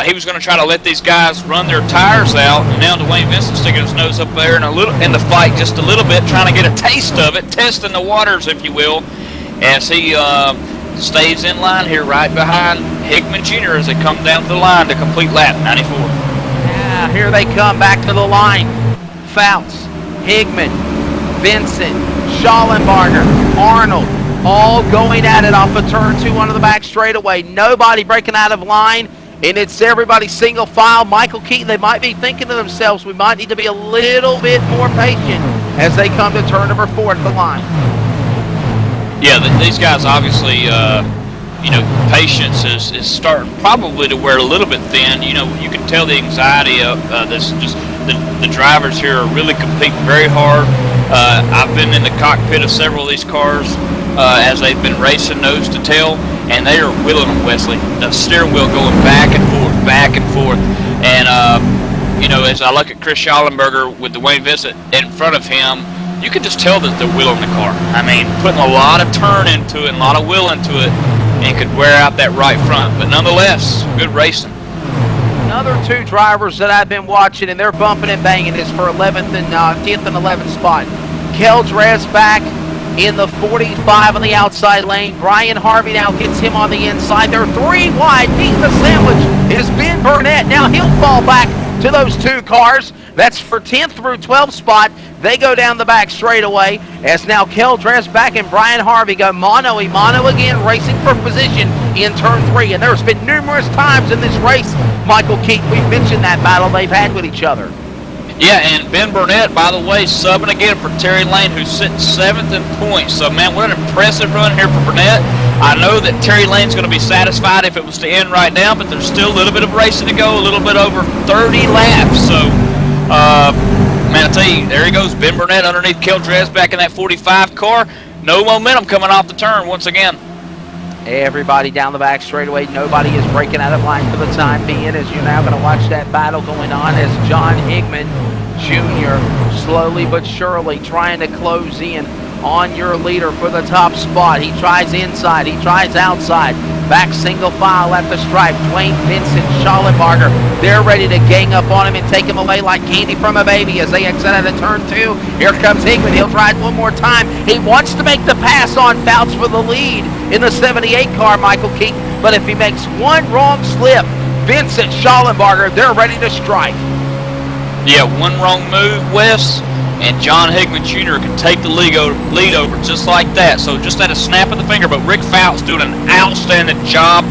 he was going to try to let these guys run their tires out. And now Dwayne Vincent sticking his nose up there in the fight just a little bit, trying to get a taste of it, testing the waters, if you will, as he stays in line here right behind Higman Jr. as they come down to the line to complete lap 94. Yeah, here they come back to the line. Fouts, Higman, Vincent, Schallenberger, Arnold, all going at it off of turn 2 onto the back straightaway. Nobody breaking out of line, and it's everybody single file. Michael Keaton, they might be thinking to themselves, we might need to be a little bit more patient as they come to turn number 4 at the line. Yeah, these guys obviously, patience is starting probably to wear a little bit thin. You know, you can tell the anxiety of the drivers here are really competing very hard. I've been in the cockpit of several of these cars as they've been racing nose to tail, and they are wheeling them, Wesley. The steering wheel going back and forth. And, as I look at Chris Schallenberger with Dwayne Vincent in front of him, you can just tell that they're wheeling the car. I mean, putting a lot of turn into it and a lot of wheel into it, and could wear out that right front. But nonetheless, good racing. Another 2 drivers that I've been watching, and they're bumping and banging, is for 10th and 11th spot. Kel Dressback in the 45 on the outside lane. Brian Harvey now gets him on the inside. They're 3 wide. Beating the sandwich is Ben Burnett. Now he'll fall back to those 2 cars. That's for 10th through 12th spot. They go down the back straightaway as now Kel Dresbach and Brian Harvey go mano-a-mano again, racing for position in turn 3. And there's been numerous times in this race, Michael Keaton, we've mentioned that battle they've had with each other. Yeah, and Ben Burnett, by the way, subbing again for Terry Lane, who's sitting 7th in points. So, man, what an impressive run here for Burnett. I know that Terry Lane's going to be satisfied if it was to end right now, but there's still a little bit of racing to go, a little bit over 30 laps. So, man, I tell you, there he goes, Ben Burnett underneath Kel Dresbach in that 45 car. No momentum coming off the turn once again. Everybody down the back straightaway. Nobody is breaking out of line for the time being, as you're now going to watch that battle going on as John Higman Jr. slowly but surely trying to close in on your leader for the top spot. He tries inside, he tries outside, back single file at the stripe. Dwayne Vincent, Schallenbarger, they're ready to gang up on him and take him away like candy from a baby as they exit out of turn 2. Here comes Higman, he'll try it one more time. He wants to make the pass on Fouts for the lead in the 78 car, Michael Keaton, but if he makes one wrong slip, Vincent, Schallenbarger, they're ready to strike. Yeah, one wrong move, Wes, and John Higman Jr. can take the lead over just like that. So just at a snap of the finger, but Rick Fouts doing an outstanding job.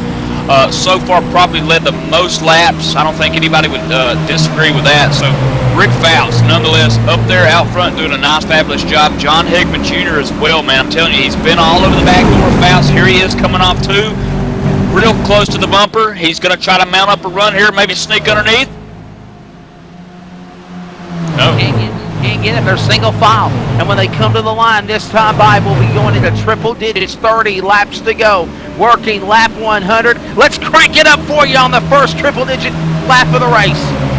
So far probably led the most laps. I don't think anybody would disagree with that. So Rick Fouts, nonetheless, up there out front doing a nice, fabulous job. John Higman Jr. as well, man. I'm telling you, he's been all over the back door of Fouts. Here he is coming off 2. Real close to the bumper. He's going to try to mount up a run here, maybe sneak underneath. No. Can't get it. They're single file. And when they come to the line this time by, we'll be going into triple digits. 30 laps to go. Working lap 100. Let's crank it up for you on the first triple digit lap of the race.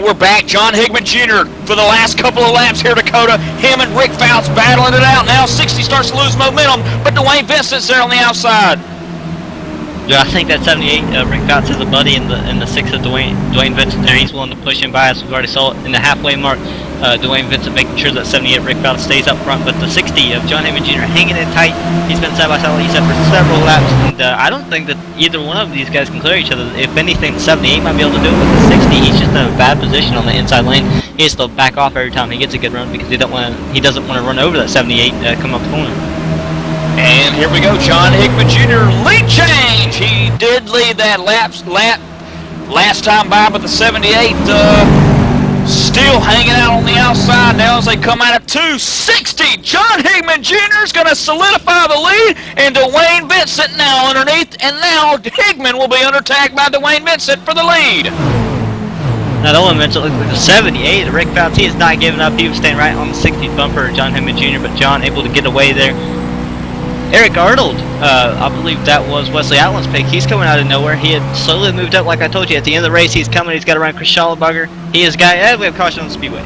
We're back. John Higman Jr. for the last couple of laps here, Dakota. Him and Rick Fouts battling it out. Now 60 starts to lose momentum, but Dwayne Vincent's there on the outside. Yeah, I think that 78, Rick Fouts is a buddy in the 6 of Dwayne Vincent there. He's willing to push him by, as we've already saw it in the halfway mark. Dwayne Vincent making sure that 78 Rick Fouts stays up front, but the 60 of John Higman Jr. hanging it tight. He's been side by side, like you said, for several laps, and I don't think that either one of these guys can clear each other. If anything, the 78 might be able to do it, but the 60, he's just in a bad position on the inside lane. He has to back off every time he gets a good run because he doesn't want to run over that 78 come up the corner. And here we go, John Higman Jr. lead change. He did lead that last time by, but the 78 still hanging out on the outside now as they come out of 260. John Higman Jr. is going to solidify the lead, and Dwayne Vincent now underneath, and now Higman will be under attack by Dwayne Vincent for the lead. Not only Vincent looks like the 78, Rick Fouts, he is not giving up. He was staying right on the 60 bumper, John Higman Jr., but John able to get away there. Eric Arnold, I believe that was Wesley Allen's pick. He's coming out of nowhere. He had slowly moved up, like I told you, at the end of the race. He's coming. He's got to run Chris Schallenbarger. He is a guy. We have caution on the speedway.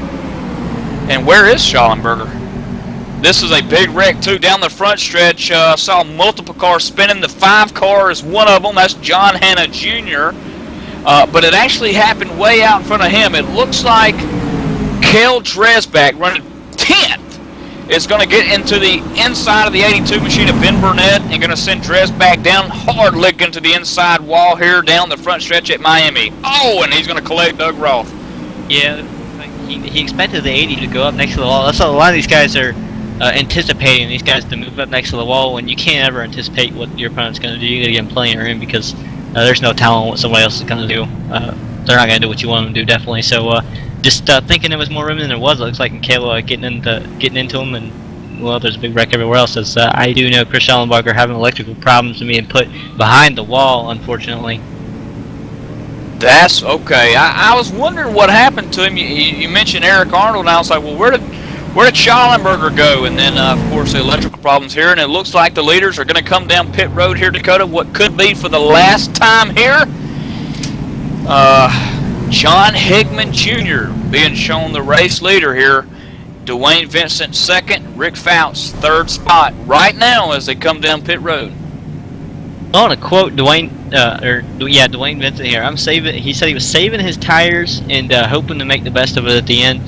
And where is Schallenbarger? This is a big wreck, too, down the front stretch. Saw multiple cars spinning. The 5 car is one of them. That's John Hanna Jr. But it actually happened way out in front of him. It looks like Kel Dresbach running 10th. Is going to get into the inside of the 82 machine of Ben Burnett and going to send Dresbach down hard, lick into the inside wall here down the front stretch at Miami. Oh, and he's going to collect Doug Roth. Yeah, he expected the 80 to go up next to the wall. That's how a lot of these guys are anticipating these guys to move up next to the wall, and you can't ever anticipate what your opponent's going to do. You got to give them plenty of room because there's no telling what somebody else is going to do. They're not going to do what you want them to do, definitely. So just thinking there was more room than there was, it looks like Michaela getting into them, and well, there's a big wreck everywhere else. As I do know Chris Schallenberger having electrical problems and being put behind the wall, unfortunately. That's okay. I was wondering what happened to him. You mentioned Eric Arnold, and I was like, well, where did Schallenberger go? And then, of course, the electrical problems here, and it looks like the leaders are going to come down pit road here, Dakota, what could be for the last time here. John Higman Jr. being shown the race leader here. Dwayne Vincent second, Rick Fouts third spot right now as they come down pit road. I want to quote Dwayne Vincent here. He said he was saving his tires and hoping to make the best of it at the end.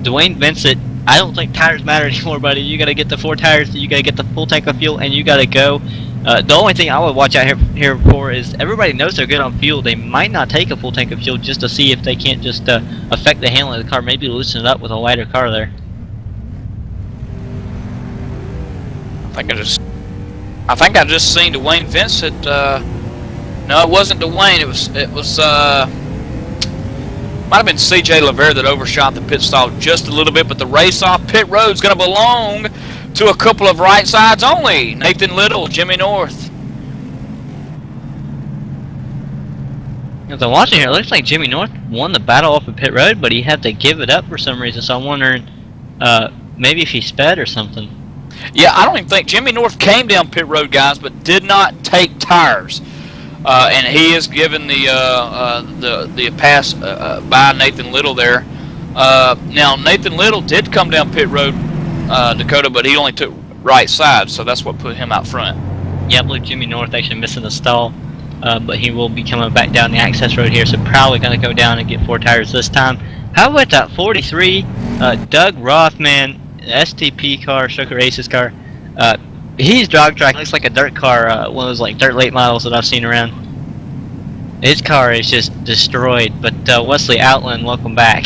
Dwayne Vincent, I don't think tires matter anymore, buddy. You got to get the 4 tires, you got to get the full tank of fuel, and you got to go. The only thing I would watch out here for is everybody knows they're good on fuel. They might not take a full tank of fuel just to see if they can't just affect the handling of the car, maybe loosen it up with a lighter car there. I think I just seen Dwayne Vincent. No, it wasn't Dwayne. It was might have been C.J. Lavere that overshot the pit stop just a little bit. But the race off pit road is going to belong to a couple of right sides only. Nathan Little, Jimmy North. As I'm watching here, it looks like Jimmy North won the battle off of pit road, but he had to give it up for some reason. So I'm wondering, maybe if he sped or something. Yeah, I don't even think Jimmy North came down pit road, guys, but did not take tires. And he is given the pass by Nathan Little there. Now Nathan Little did come down pit road, Dakota, but he only took right side, so that's what put him out front. Yeah, I believe Jimmy North actually missing the stall, but he will be coming back down the access road here, so probably going to go down and get 4 tires this time. How about that 43? Doug Rothman, STP car, Stoker Aces car. He's dog track. Looks like a dirt car, one of those like dirt late models that I've seen around. His car is just destroyed. But Wesley Outland, welcome back.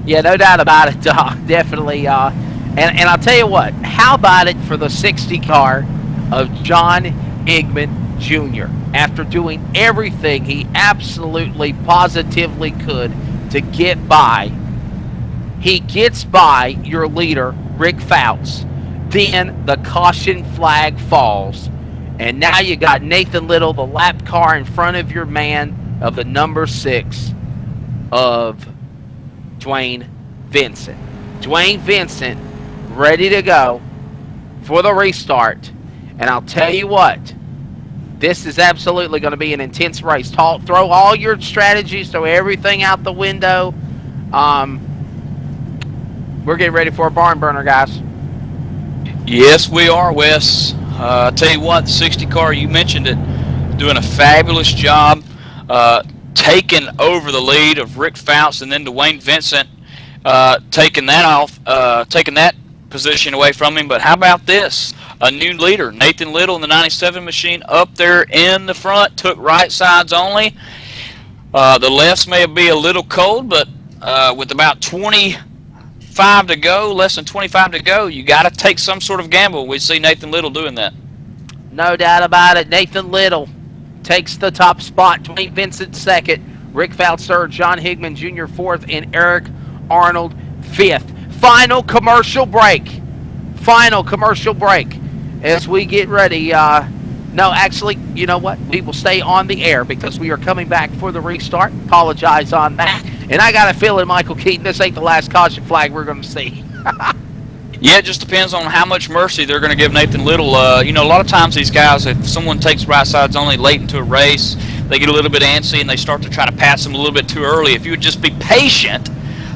Yeah, no doubt about it, Doc. Definitely. And I'll tell you what. How about it for the 60 car of John Higman Jr. After doing everything he absolutely, positively could to get by. He gets by your leader, Rick Fouts. Then the caution flag falls. And now you got Nathan Little, the lap car in front of your man of the number 6 of Dwayne Vincent. Dwayne Vincent ready to go for the restart. And I'll tell you what, this is absolutely going to be an intense race. Throw all your strategies, throw everything out the window. We're getting ready for a barn burner, guys. Yes, we are, Wes. I'll tell you what, the 60 car, you mentioned it, doing a fabulous job, taking over the lead of Rick Fouts and then Dwayne Vincent, taking that position away from him. But how about this? A new leader, Nathan Little in the 97 machine, up there in the front, took right sides only. The lefts may be a little cold, but with about 25 to go, less than 25 to go, you got to take some sort of gamble. We see Nathan Little doing that. No doubt about it. Nathan Little takes the top spot. Dwayne Vincent second, Rick Fouts third, John Higman Jr. fourth, and Eric Arnold fifth. Final commercial break. Final commercial break as we get ready. No, actually, you know what? We will stay on the air because we are coming back for the restart. Apologize on that. And I got a feeling, Michael Keaton, this ain't the last caution flag we're going to see. Yeah, it just depends on how much mercy they're going to give Nathan Little. You know, a lot of times these guys, if someone takes right sides only late into a race, they get a little bit antsy and they start to try to pass them a little bit too early. If you would just be patient,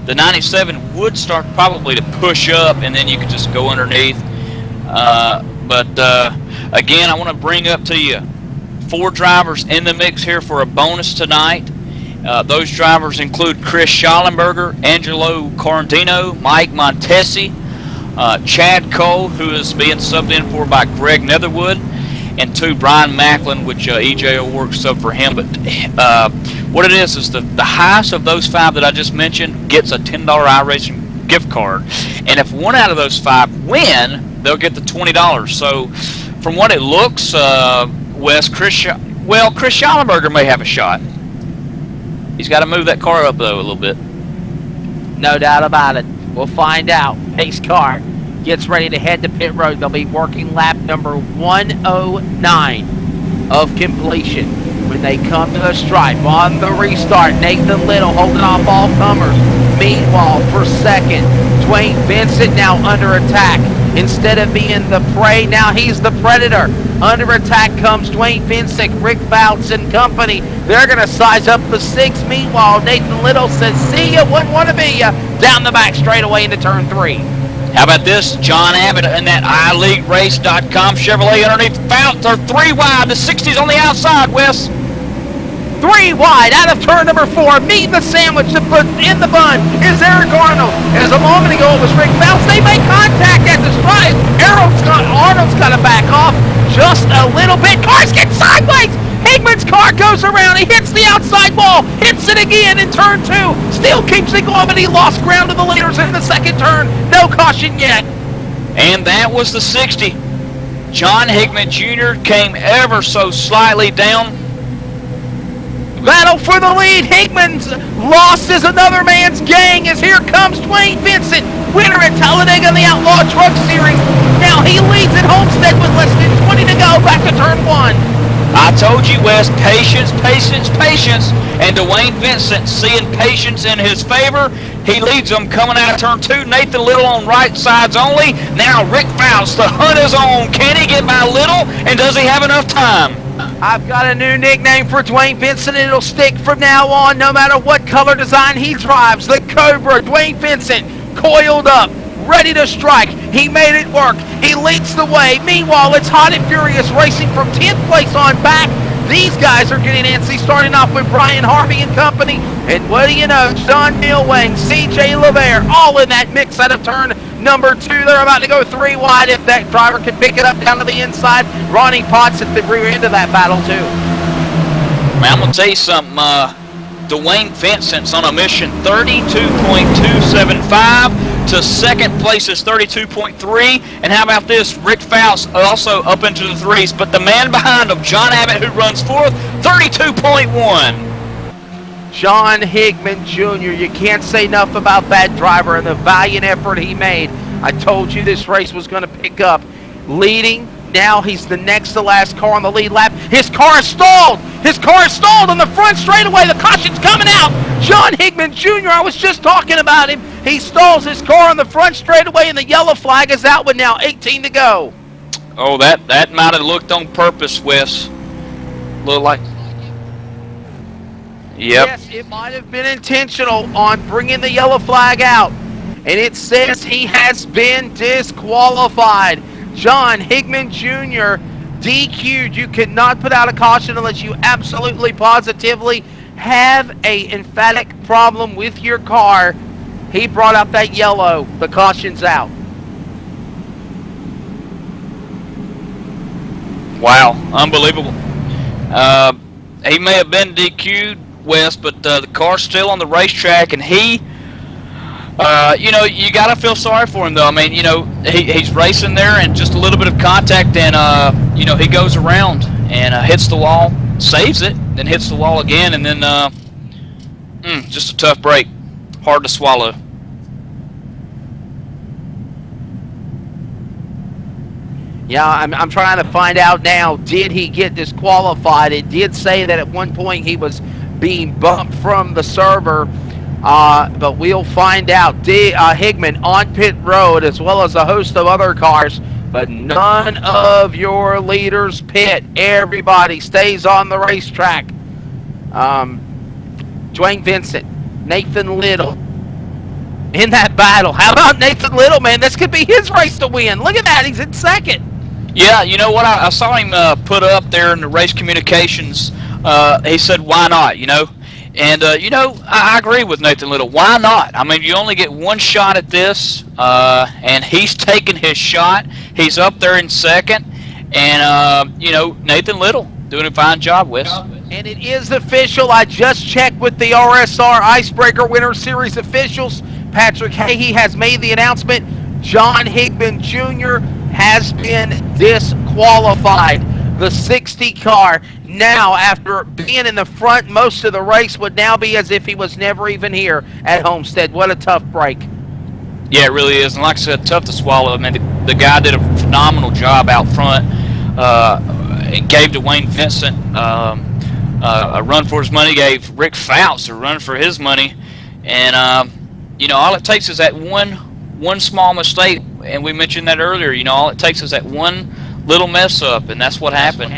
the 97 would start probably to push up, and then you could just go underneath. Again, I want to bring up to you 4 drivers in the mix here for a bonus tonight. Those drivers include Chris Schallenberger, Angelo Correntino, Mike Montesi, Chad Cole, who is being subbed in for by Greg Netherwood, and 2, Brian Macklin, which EJ will work sub for him. But what it is the highest of those 5 that I just mentioned gets a $10 iRacing gift card. and if 1 out of those 5 win, they'll get the $20. So, from what it looks, Wes, Chris Schallenberger may have a shot. He's got to move that car up though a little bit. No doubt about it. We'll find out. Pace car gets ready to head to pit road. They'll be working lap number 109 of completion when they come to the stripe. On the restart, Nathan Little holding off all comers. Meanwhile, for second, Dwayne Vincent now under attack. Instead of being the prey, now he's the predator. Under attack comes Dwayne Vincent, Rick Fouts and company. They're going to size up the 6. Meanwhile, Nathan Little says, see ya, wouldn't want to be ya. Down the back straightaway into turn 3. How about this? John Abbott in that iLeagueRace.com Chevrolet underneath Fouts. They're 3 wide. The 60's on the outside, Wes. 3 wide out of turn number 4. Meet the sandwich to put in the bun is Eric Arnold. As a moment ago it was Rick Fouts. They make contact at the stripe. Arnold's got to back off just a little bit. Cars get sideways. Higman's car goes around. He hits the outside wall. Hits it again in turn 2. Still keeps it going, but he lost ground to the leaders in the second turn. No caution yet. And that was the 60. John Higman Jr. came ever so slightly down. Battle for the lead. Higman's loss is another man's gang as here comes Dwayne Vincent, winner at Talladega in the Outlaw Truck Series. Now he leads at Homestead with less than 20 to go, back to turn 1. I told you, Wes, patience, patience, patience. And Dwayne Vincent seeing patience in his favor. He leads them coming out of turn 2. Nathan Little on right sides only. Now Rick Fouts, the hunt is on. Can he get by Little? And does he have enough time? I've got a new nickname for Dwayne Vincent, and it'll stick from now on no matter what color design he drives. The Cobra, Dwayne Vincent, coiled up, ready to strike. He made it work. He leads the way. Meanwhile, it's Hot and Furious racing from 10th place on back. These guys are getting antsy, starting off with Brian Harvey and company. And what do you know, John Milwang, CJ LeVere, all in that mix out of turn number 2. They're about to go 3 wide if that driver can pick it up down to the inside. Ronnie Potts at the rear end of that battle, too. Man, I'm going to tell you something. Dwayne Vincent's on a mission 32.275 to second place is 32.3. And how about this? Rick Fouts also up into the 3s, but the man behind him, John Abbott, who runs 4th, 32.1. John Higman Jr., you can't say enough about that driver and the valiant effort he made. I told you this race was going to pick up. Leading, now he's the next to last car on the lead lap. His car is stalled. His car is stalled on the front straightaway. The caution's coming out. John Higman Jr., I was just talking about him. He stalls his car on the front straightaway, and the yellow flag is out with now 18 to go. Oh, that might have looked on purpose, Wes. Look like... Yep. Yes, it might have been intentional on bringing the yellow flag out. And it says he has been disqualified. John Higman Jr. DQ'd. You cannot put out a caution unless you absolutely positively have a emphatic problem with your car. He brought out that yellow. The caution's out. Wow, unbelievable. He may have been DQ'd, Wes, but the car's still on the racetrack, and he, you know, you got to feel sorry for him, though. I mean, you know, he's racing there, and just a little bit of contact, and, you know, he goes around and hits the wall, saves it, then hits the wall again, and then just a tough break. Hard to swallow. Yeah, I'm trying to find out now, did he get disqualified? It did say that at one point he was being bumped from the server, but we'll find out. Higman on pit road, as well as a host of other cars, but none of your leaders pit. Everybody stays on the racetrack. Dwayne Vincent, Nathan Little in that battle. How about Nathan Little, man? This could be his race to win. Look at that, he's in second. Yeah, you know what? I saw him put up there in the race communications. He said, why not, you know? And, you know, I agree with Nathan Little. Why not? I mean, you only get one shot at this, and he's taking his shot. He's up there in second. And, you know, Nathan Little doing a fine job, Wes. And it is official. I just checked with the RSR Icebreaker Winter Series officials. Patrick Hahey has made the announcement. John Higman Jr. has been disqualified. The 60 car now, after being in the front most of the race, would now be as if he was never even here at Homestead. What a tough break. Yeah, it really is. And like I said, tough to swallow. I mean, the guy did a phenomenal job out front. Gave Dwayne Vincent a run for his money. Gave Rick Fouts a run for his money. And, you know, all it takes is that one small mistake. And we mentioned that earlier. You know, all it takes is that one little mess up. And that's what happened.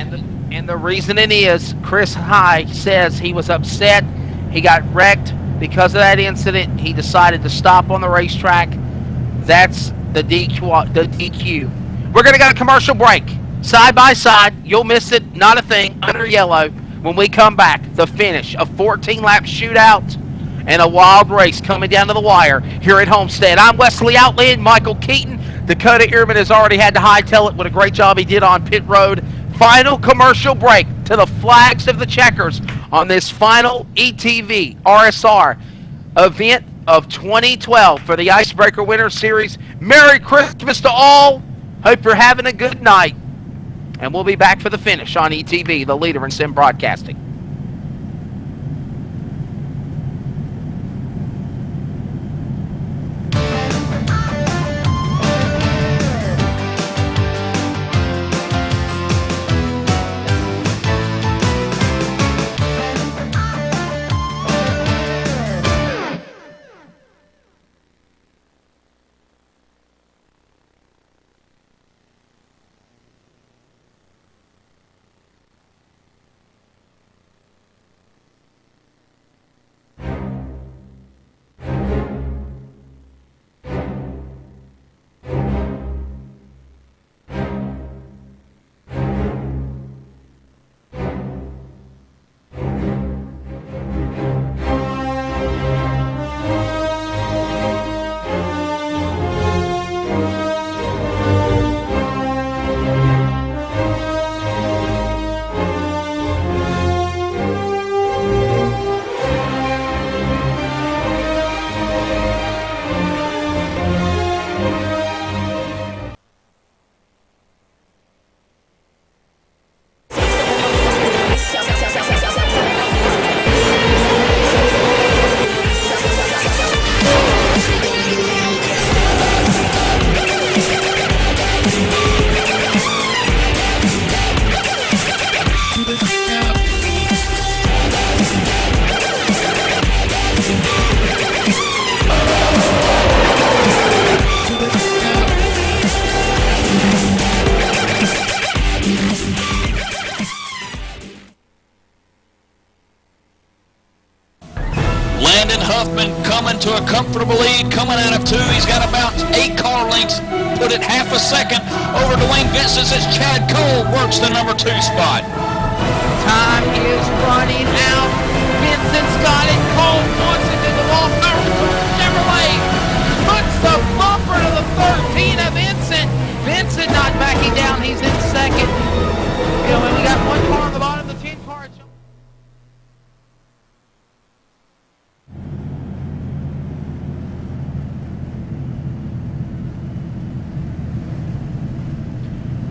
And the reasoning is, Chris High says he was upset. He got wrecked because of that incident. He decided to stop on the racetrack. That's the DQ. We're going to go to commercial break. Side by side, you'll miss it, not a thing, under yellow. When we come back, the finish, a 14-lap shootout and a wild race coming down to the wire here at Homestead. I'm Wesley Outland, Michael Keaton. Dakota Ehrman has already had to hightail it. What a great job he did on pit road. Final commercial break to the flags of the checkers on this final ETV RSR event of 2012 for the Icebreaker Winter Series. Merry Christmas to all. Hope you're having a good night. And we'll be back for the finish on ETV, the leader in sim broadcasting. To a comfortable lead, coming out of 2. He's got about 8 car lengths, put it half a second over Dwayne Vincent as Chad Cole works the number 2 spot. Time is running out. Vincent's got it. Cole wants it to the wall. Chevrolet puts the bumper to the 13 of Vincent. Vincent not backing down. He's in second. You know, when we got one car on the bottom, the 10 car.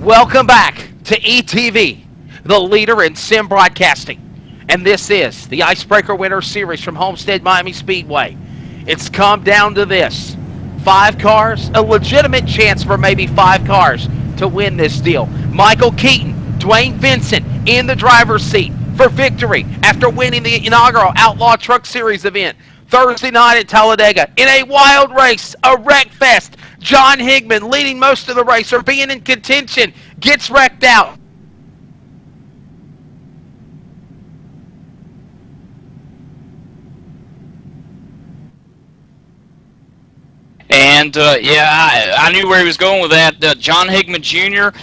Welcome back to ETV, the leader in sim broadcasting. And this is the Icebreaker Winter Series from Homestead Miami Speedway. It's come down to this. 5 cars, a legitimate chance for maybe 5 cars to win this deal. Michael Keaton, Dwayne Vincent in the driver's seat for victory after winning the inaugural Outlaw Truck Series event Thursday night at Talladega in a wild race, a wreck fest. John Higman leading most of the race or being in contention, gets wrecked out. And, yeah, I knew where he was going with that. John Higman Jr.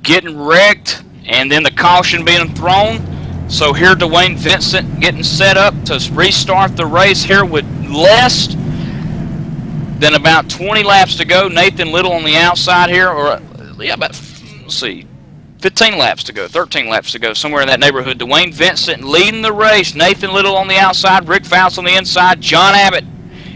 Getting wrecked, and then the caution being thrown. So here Dwayne Vincent getting set up to restart the race here with less than about 20 laps to go. Nathan Little on the outside here, or yeah, about, let's see, 15 laps to go, 13 laps to go, somewhere in that neighborhood. Dwayne Vincent leading the race. Nathan Little on the outside, Rick Fouts on the inside. John Abbott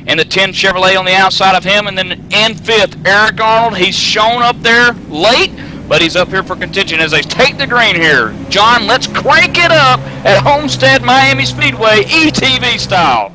and the 10 Chevrolet on the outside of him. And then in 5th, Eric Arnold. He's shown up there late, but he's up here for contention as they take the green here. John, let's crank it up at Homestead Miami Speedway, ETV style.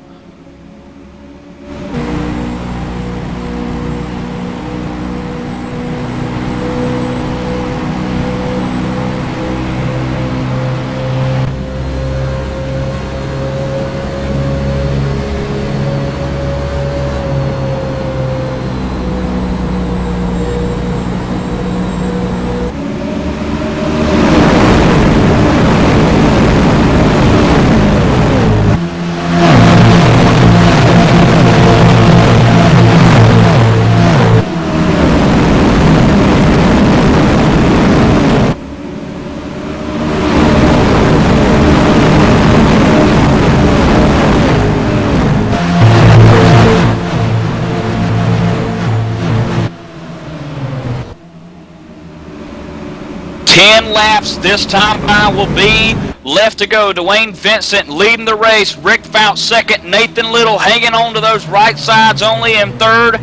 Laps this time by will be left to go. Dwayne Vincent leading the race. Rick Fount second. Nathan Little hanging on to those right sides only in 3rd.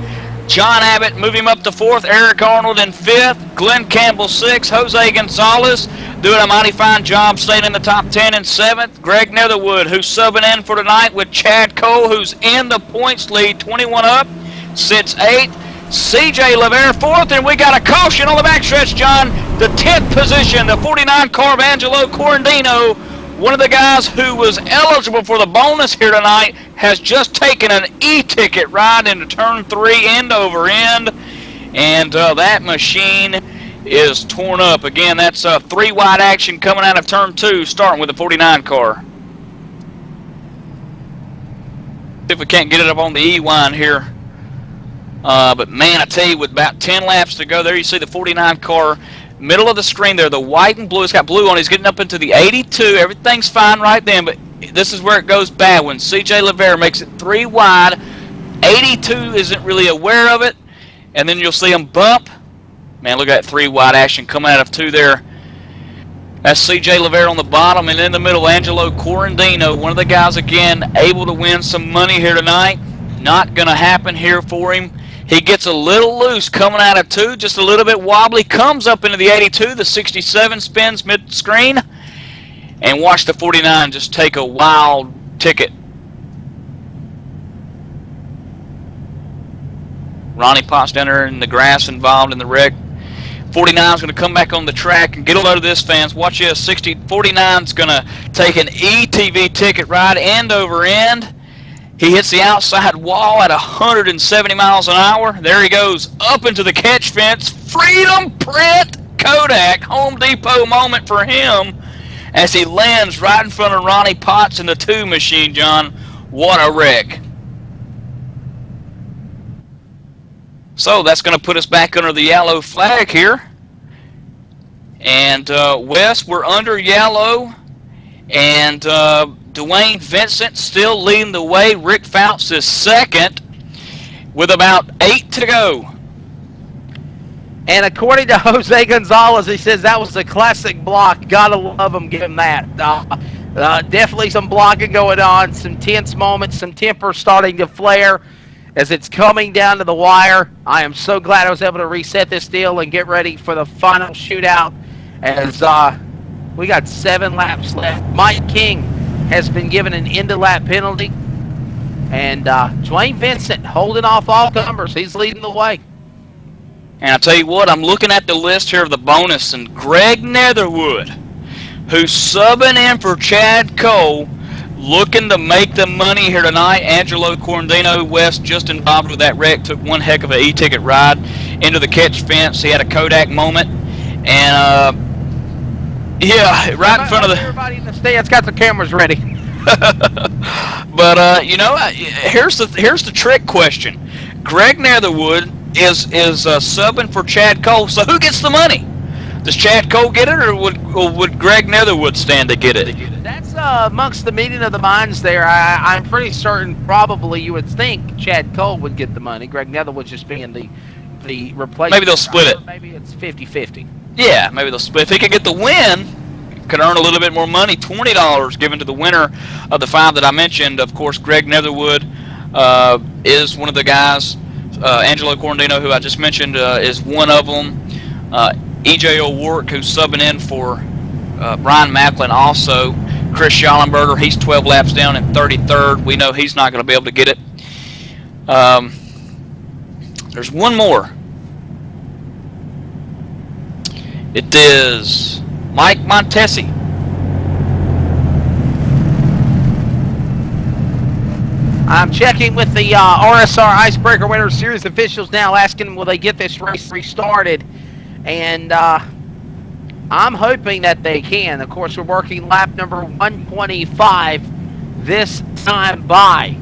John Abbott moving him up to 4th. Eric Arnold in 5th. Glenn Campbell 6th. Jose Gonzalez doing a mighty fine job staying in the top 10 in 7th. Greg Netherwood, who's subbing in for tonight with Chad Cole, who's in the points lead, 21 up, sits 8th. CJ LeVere 4th, and we got a caution on the backstretch, John. The 10th position, the 49 car of Angelo Corandino, one of the guys who was eligible for the bonus here tonight, has just taken an e-ticket ride into turn 3 end over end, and that machine is torn up. Again, that's 3 wide action coming out of turn 2, starting with the 49 car. See if we can't get it up on the E-line here. But man, I tell you, with about 10 laps to go, there you see the 49 car, middle of the screen there, the white and blue. It's got blue on it. He's getting up into the 82. Everything's fine right then, but this is where it goes bad when CJ LeVere makes it 3 wide. 82 isn't really aware of it, and then you'll see him bump. Man, look at that 3 wide action coming out of 2 there. That's CJ LeVere on the bottom, and in the middle, Angelo Corandino, one of the guys, again, able to win some money here tonight. Not going to happen here for him. He gets a little loose coming out of 2, just a little bit wobbly, comes up into the 82, the 67 spins mid-screen, and watch the 49 just take a wild ticket. Ronnie Potts down there in the grass involved in the wreck. 49 is going to come back on the track and get a load of this, fans. Watch this. 49 is going to take an ETV ticket ride end over end. He hits the outside wall at 170 miles an hour. There he goes up into the catch fence. Freedom Print Kodak Home Depot moment for him as he lands right in front of Ronnie Potts in the 2 machine, John. What a wreck. So that's going to put us back under the yellow flag here. And Wes, we're under yellow. And Dwayne Vincent still leading the way. Rick Fouts is second with about 8 to go. And according to Jose Gonzalez, he says that was a classic block. Gotta love him, give him that. Definitely some blocking going on, some tense moments, some temper starting to flare as it's coming down to the wire. I am so glad I was able to reset this deal and get ready for the final shootout as we got 7 laps left. Mike King has been given an end-of-lap penalty. And Dwayne Vincent holding off all comers. He's leading the way. And I'll tell you what, I'm looking at the list here of the bonus, and Greg Netherwood, who's subbing in for Chad Cole, looking to make the money here tonight. Angelo Corandino West just involved with that wreck, took one heck of an e-ticket ride into the catch fence. He had a Kodak moment. And yeah, right in front of the... Everybody in the stands got the cameras ready. But, you know, here's the trick question. Greg Netherwood is subbing for Chad Cole, so who gets the money? Does Chad Cole get it, or would Greg Netherwood stand to get it? That's amongst the meeting of the minds there. I'm pretty certain probably you would think Chad Cole would get the money. Greg Netherwood just being the replacement. Maybe they'll split it. Maybe it's 50-50. Yeah, maybe they'll split. If he could get the win, could earn a little bit more money. $20 given to the winner of the 5 that I mentioned. Of course, Greg Netherwood is one of the guys. Angelo Corandino, who I just mentioned, is one of them. E.J. O'Rourke, who's subbing in for Brian Macklin, also. Chris Schallenberger, he's 12 laps down in 33rd. We know he's not going to be able to get it. There's one more. It is Mike Montesi. I'm checking with the RSR Icebreaker Winter Series officials now, asking will they get this race restarted. And I'm hoping that they can. Of course, we're working lap number 125 this time by.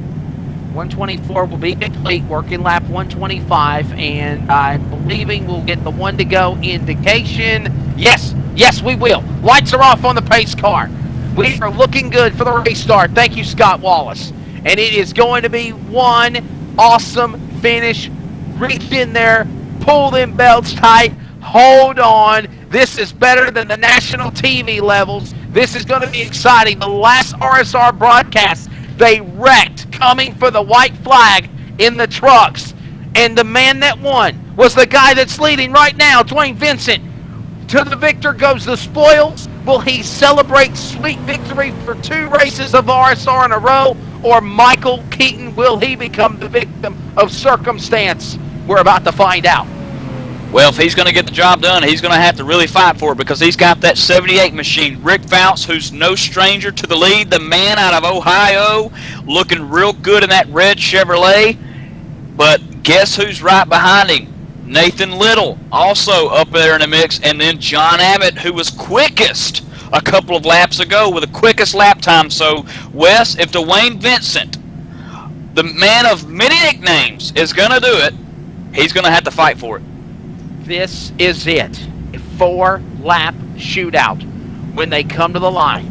124 will be complete, working lap 125, and I'm believing we'll get the one to go indication. Yes, yes, we will. Lights are off on the pace car. We are looking good for the race start. Thank you, Scott Wallace. And it is going to be one awesome finish. Reach in there, pull them belts tight, hold on. This is better than the national TV levels. This is going to be exciting. The last RSR broadcast, they wrecked coming for the white flag in the trucks. And the man that won was the guy that's leading right now, Dwayne Vincent. To the victor goes the spoils. Will he celebrate sweet victory for 2 races of RSR in a row? Or Michael Keaton, will he become the victim of circumstance? We're about to find out. Well, if he's going to get the job done, he's going to have to really fight for it because he's got that 78 machine. Rick Fouts, who's no stranger to the lead, the man out of Ohio, looking real good in that red Chevrolet. But guess who's right behind him? Nathan Little, also up there in the mix. And then John Abbott, who was quickest a couple of laps ago with the quickest lap time. So, Wes, if Dwayne Vincent, the man of many nicknames, is going to do it, he's going to have to fight for it. This is it. A 4-lap shootout. When they come to the line,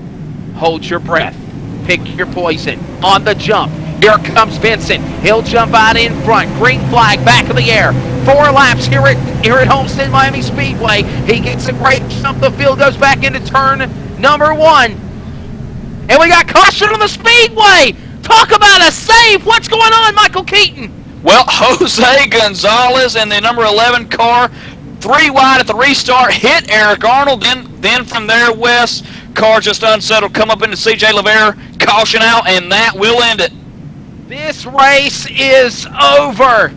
hold your breath. Pick your poison. On the jump. Here comes Vincent. He'll jump out in front. Green flag back in the air. 4 laps here at Homestead Miami Speedway. He gets a great jump. The field goes back into turn number 1. And we got caution on the speedway. Talk about a save. What's going on, Michael Keaton? Well, Jose Gonzalez in the number 11 car, 3 wide at the restart, hit Eric Arnold. Then from there, Wes, car just unsettled, come up into C.J. Lavere, caution out, and that will end it. This race is over.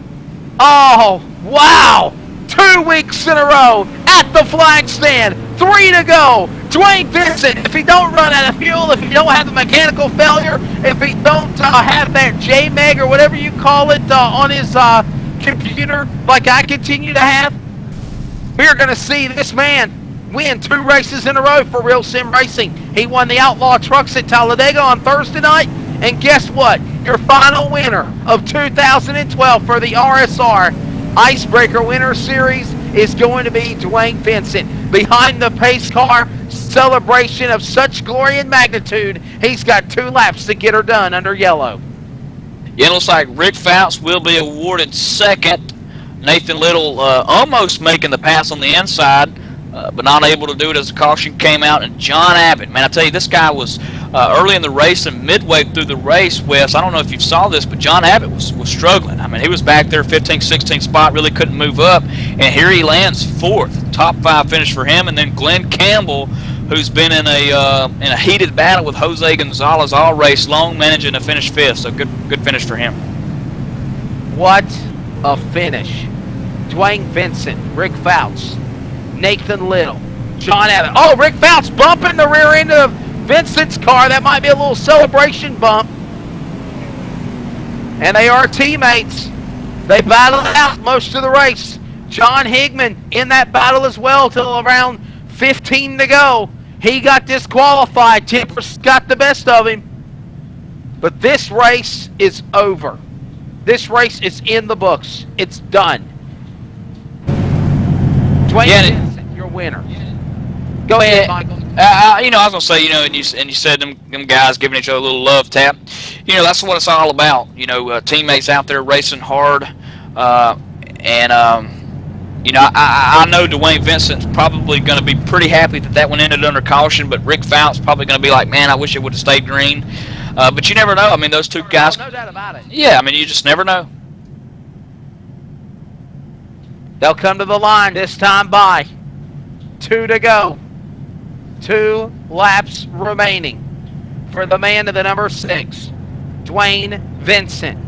Oh, wow. 2 weeks in a row at the flag stand. 3 to go. Dwayne Vincent, if he don't run out of fuel, if he don't have the mechanical failure, if he don't have that JMEG or whatever you call it on his computer like I continue to have, we're going to see this man win 2 races in a row for Real Sim Racing. He won the Outlaw Trucks at Talladega on Thursday night. And guess what? Your final winner of 2012 for the RSR Icebreaker Winter Series is going to be Dwayne Vincent. Behind the pace car, celebration of such glory and magnitude, he's got 2 laps to get her done under yellow. Yeah, it looks like Rick Fouts will be awarded second. Nathan Little almost making the pass on the inside, but not able to do it as the caution came out. And John Abbott, man, I tell you, this guy was early in the race and midway through the race, Wes, I don't know if you saw this, but John Abbott was struggling. I mean, he was back there 15th, 16th spot, really couldn't move up, and here he lands 4th. Top 5 finish for him. And then Glenn Campbell, who's been in a heated battle with Jose Gonzalez all race long, managing to finish 5th. So good finish for him. What a finish. Dwayne Vincent, Rick Fouts, Nathan Little, John Abbott. Oh, Rick Fouts bumping the rear end of Vincent's car. That might be a little celebration bump. And they are teammates. They battled out most of the race. John Higman in that battle as well till around 15 to go. He got disqualified. Tippers got the best of him. But this race is over. This race is in the books. It's done. Dwayne Vincent, your winner. Go ahead, Michael. You know, I was gonna say, you know, and you said them guys giving each other a little love tap. You know, that's what it's all about. You know, teammates out there racing hard, you know, I know Dwayne Vincent's probably going to be pretty happy that one ended under caution, but Rick Fouts probably going to be like, man, I wish it would have stayed green. But you never know. I mean, those two guys. No doubt about it. Yeah, I mean, you just never know. They'll come to the line this time by 2 to go. 2 laps remaining for the man to the number 6, Dwayne Vincent.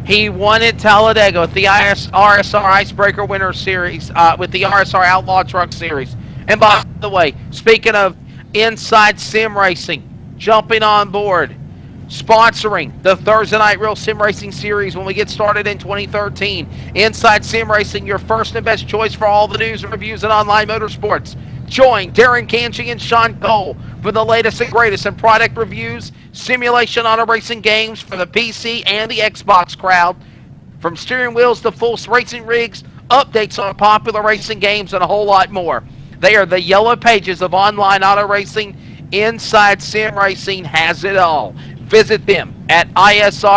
He won at Talladega with the RSR Icebreaker Winter Series, with the RSR Outlaw Truck Series. And by the way, speaking of Inside Sim Racing, jumping on board, sponsoring the Thursday Night Real Sim Racing Series when we get started in 2013. Inside Sim Racing, your first and best choice for all the news and reviews in online motorsports. Join Darren Kanchi and Sean Cole for the latest and greatest in product reviews, simulation auto racing games for the PC and the Xbox crowd. From steering wheels to full racing rigs, updates on popular racing games, and a whole lot more. They are the yellow pages of online auto racing. Inside Sim Racing has it all. Visit them at isrtv.com.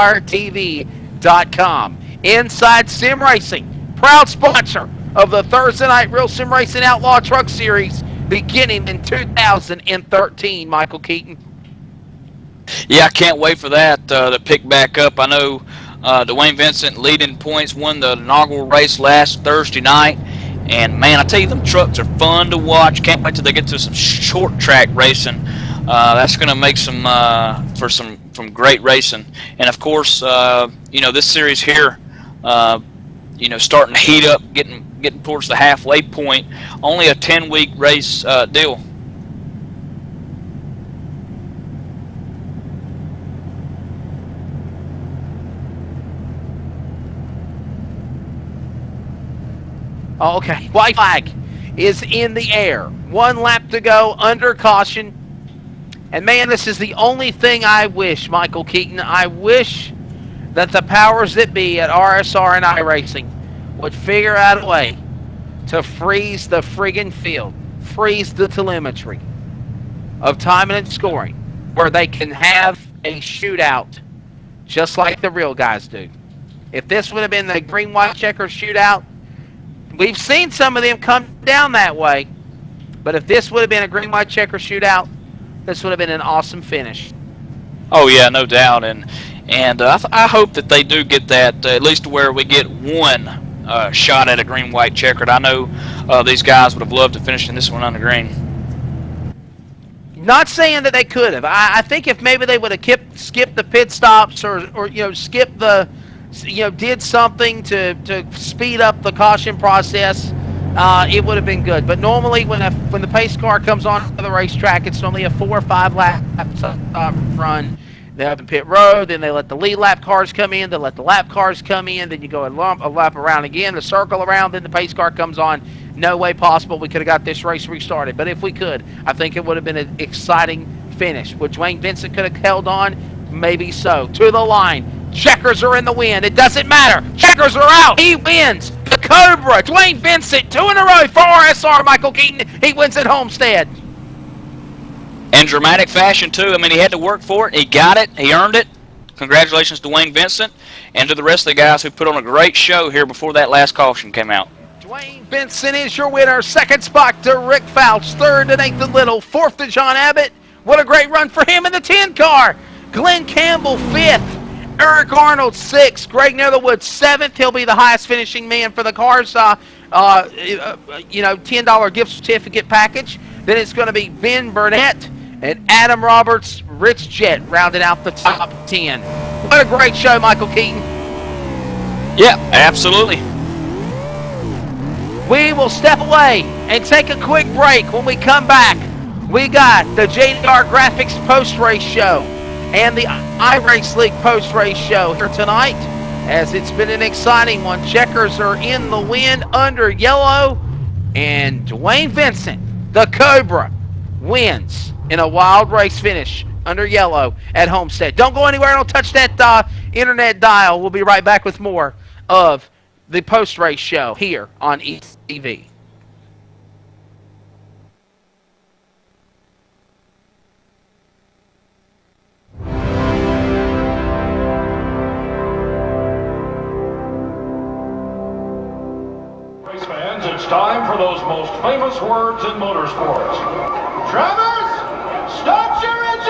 Inside Sim Racing, proud sponsor of the Thursday Night Real Sim Racing Outlaw Truck Series beginning in 2013, Michael Keaton. Yeah, I can't wait for that to pick back up. I know Dwayne Vincent leading points won the inaugural race last Thursday night. And, man, I tell you, them trucks are fun to watch. Can't wait till they get to some short track racing. That's going to make some great racing. And, of course, you know, this series here, you know, starting to heat up, getting towards the halfway point. Only a 10-week race deal. Okay, white flag is in the air. 1 lap to go, under caution. And man, this is the only thing I wish, Michael Keaton. I wish that the powers that be at RSR and iRacing would figure out a way to freeze the friggin' field, freeze the telemetry of timing and scoring, where they can have a shootout just like the real guys do. If this would have been the green-white checker shootout, we've seen some of them come down that way, but if this would have been a green-white checker shootout, this would have been an awesome finish. Oh yeah, no doubt, and I hope that they do get that at least to where we get one shot at a green-white checkered. I know these guys would have loved to finish in this one on the green. Not saying that they could have. I think if maybe they would have skipped the pit stops or you know, skipped the, you know, did something to speed up the caution process, it would have been good. But normally when the pace car comes on the racetrack, it's only a 4 or 5 lap run. They have the pit road, then they let the lead lap cars come in, they let the lap cars come in, then you go a lap around again, a circle around, then the pace car comes on. No way possible we could have got this race restarted. But if we could, I think it would have been an exciting finish. Would Dwayne Vincent could have held on? Maybe so. To the line. Checkers are in the win. It doesn't matter. Checkers are out. He wins. The Cobra. Dwayne Vincent, 2 in a row for RSR. Michael Keaton. He wins at Homestead. In dramatic fashion, too. I mean, he had to work for it. He got it. He earned it. Congratulations to Dwayne Vincent and to the rest of the guys who put on a great show here before that last caution came out. Dwayne Vincent is your winner. 2nd spot to Rick Fouch. 3rd to Nathan Little. 4th to John Abbott. What a great run for him in the 10 car. Glenn Campbell 5th. Eric Arnold 6th. Greg Netherwood 7th. He'll be the highest finishing man for the cars. You know, $10 gift certificate package. Then it's going to be Ben Burnett and Adam Roberts, Rich Jett rounding out the top 10. What a great show, Michael Keaton. Yeah, absolutely. We will step away and take a quick break. When we come back, we got the JDR Graphics post-race show and the iRace League post-race show here tonight, as it's been an exciting one. Checkers are in the win under yellow, and Dwayne Vincent, the Cobra, wins in a wild race finish under yellow at Homestead. Don't go anywhere. Don't touch that internet dial. We'll be right back with more of the post-race show here on ETV. Race fans, it's time for those most famous words in motorsports. Drivers, start your engines!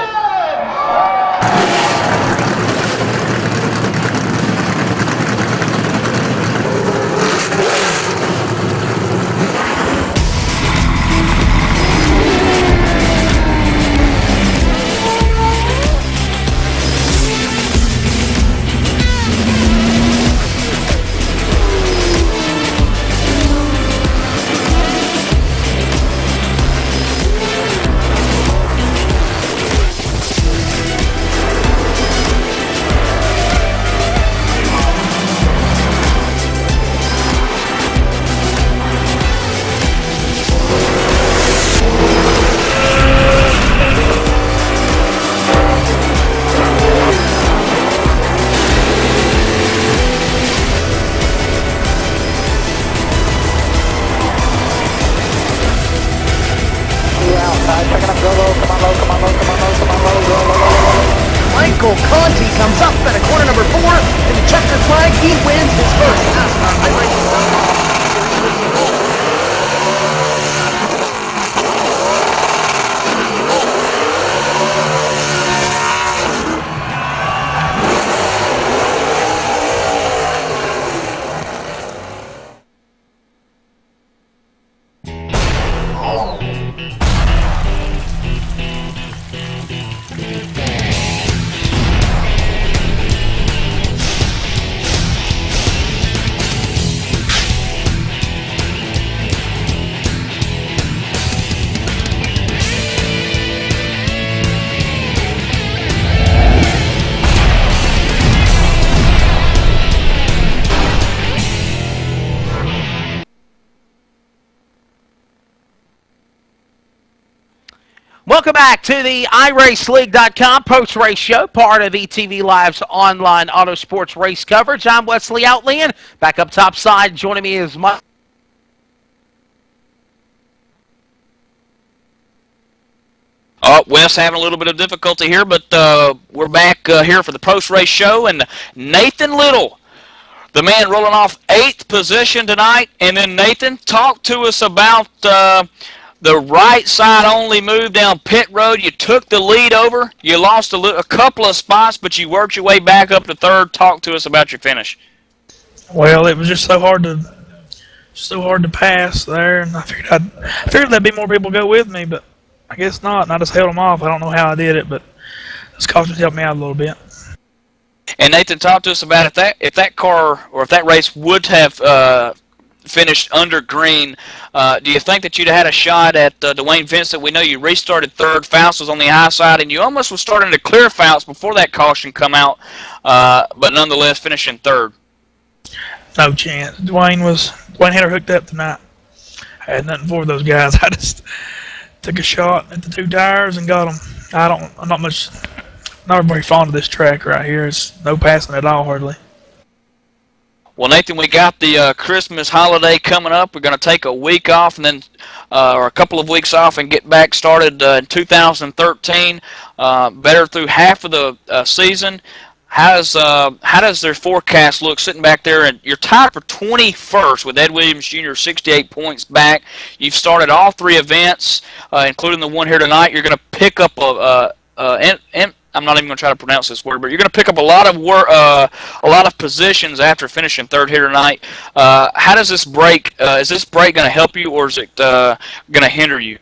checkered flag, he wins his first NASCAR iRacing.com Series 50 gold. Welcome back to the iRaceLeague.com post-race show, part of ETV Live's online auto sports race coverage. I'm Wesley Outland. Back up top side, joining me is Mike. Wes having a little bit of difficulty here, but we're back here for the post-race show. And Nathan Little, the man rolling off 8th position tonight. And then, Nathan, talk to us about the right side only move down pit road. You took the lead over. You lost a couple of spots, but you worked your way back up to 3rd. Talk to us about your finish. Well, it was just so hard to pass there, and I figured there'd be more people go with me, but I guess not. And I just held them off. I don't know how I did it, but this caution helped me out a little bit. And Nathan, talk to us about if that car or if that race would have finished under green, do you think that you'd have had a shot at Dwayne Vincent? We know you restarted 3rd. Faust was on the high side, and you almost was starting to clear Faust before that caution come out, but nonetheless finishing 3rd. No chance. Dwayne had her hooked up tonight. I had nothing for those guys. I just took a shot at the 2 tires and got them. I'm not very fond of this track right here. It's no passing at all, hardly. Well, Nathan, we got the Christmas holiday coming up. We're going to take a week off and then, or a couple of weeks off and get back started in 2013. Better through half of the season. How does their forecast look sitting back there? And you're tied for 21st with Ed Williams Jr. 68 points back. You've started all 3 events, including the one here tonight. You're going to pick up I'm not even going to try to pronounce this word, but you're going to pick up a lot of positions after finishing 3rd here tonight. How does this break? Is this break going to help you, or is it going to hinder you?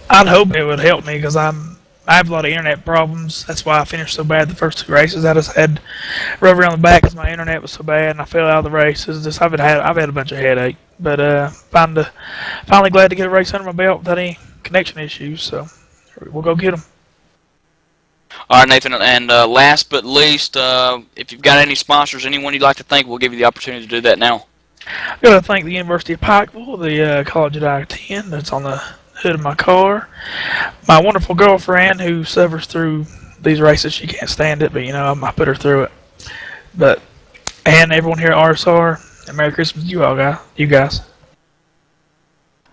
I'd hope it would help me because I have a lot of internet problems. That's why I finished so bad the first 2 races. I just had rubber on the back because my internet was so bad, and I fell out of the races. I've had a bunch of headache, but finally glad to get a race under my belt without any connection issues. So we'll go get them. All right, Nathan, and last but least, if you've got any sponsors, anyone you'd like to thank, we'll give you the opportunity to do that now. I've got to thank the University of Pikeville, the college that I attend, that's on the hood of my car, my wonderful girlfriend who suffers through these races. She can't stand it, but, you know, I put her through it. And everyone here at RSR, and Merry Christmas to you guys.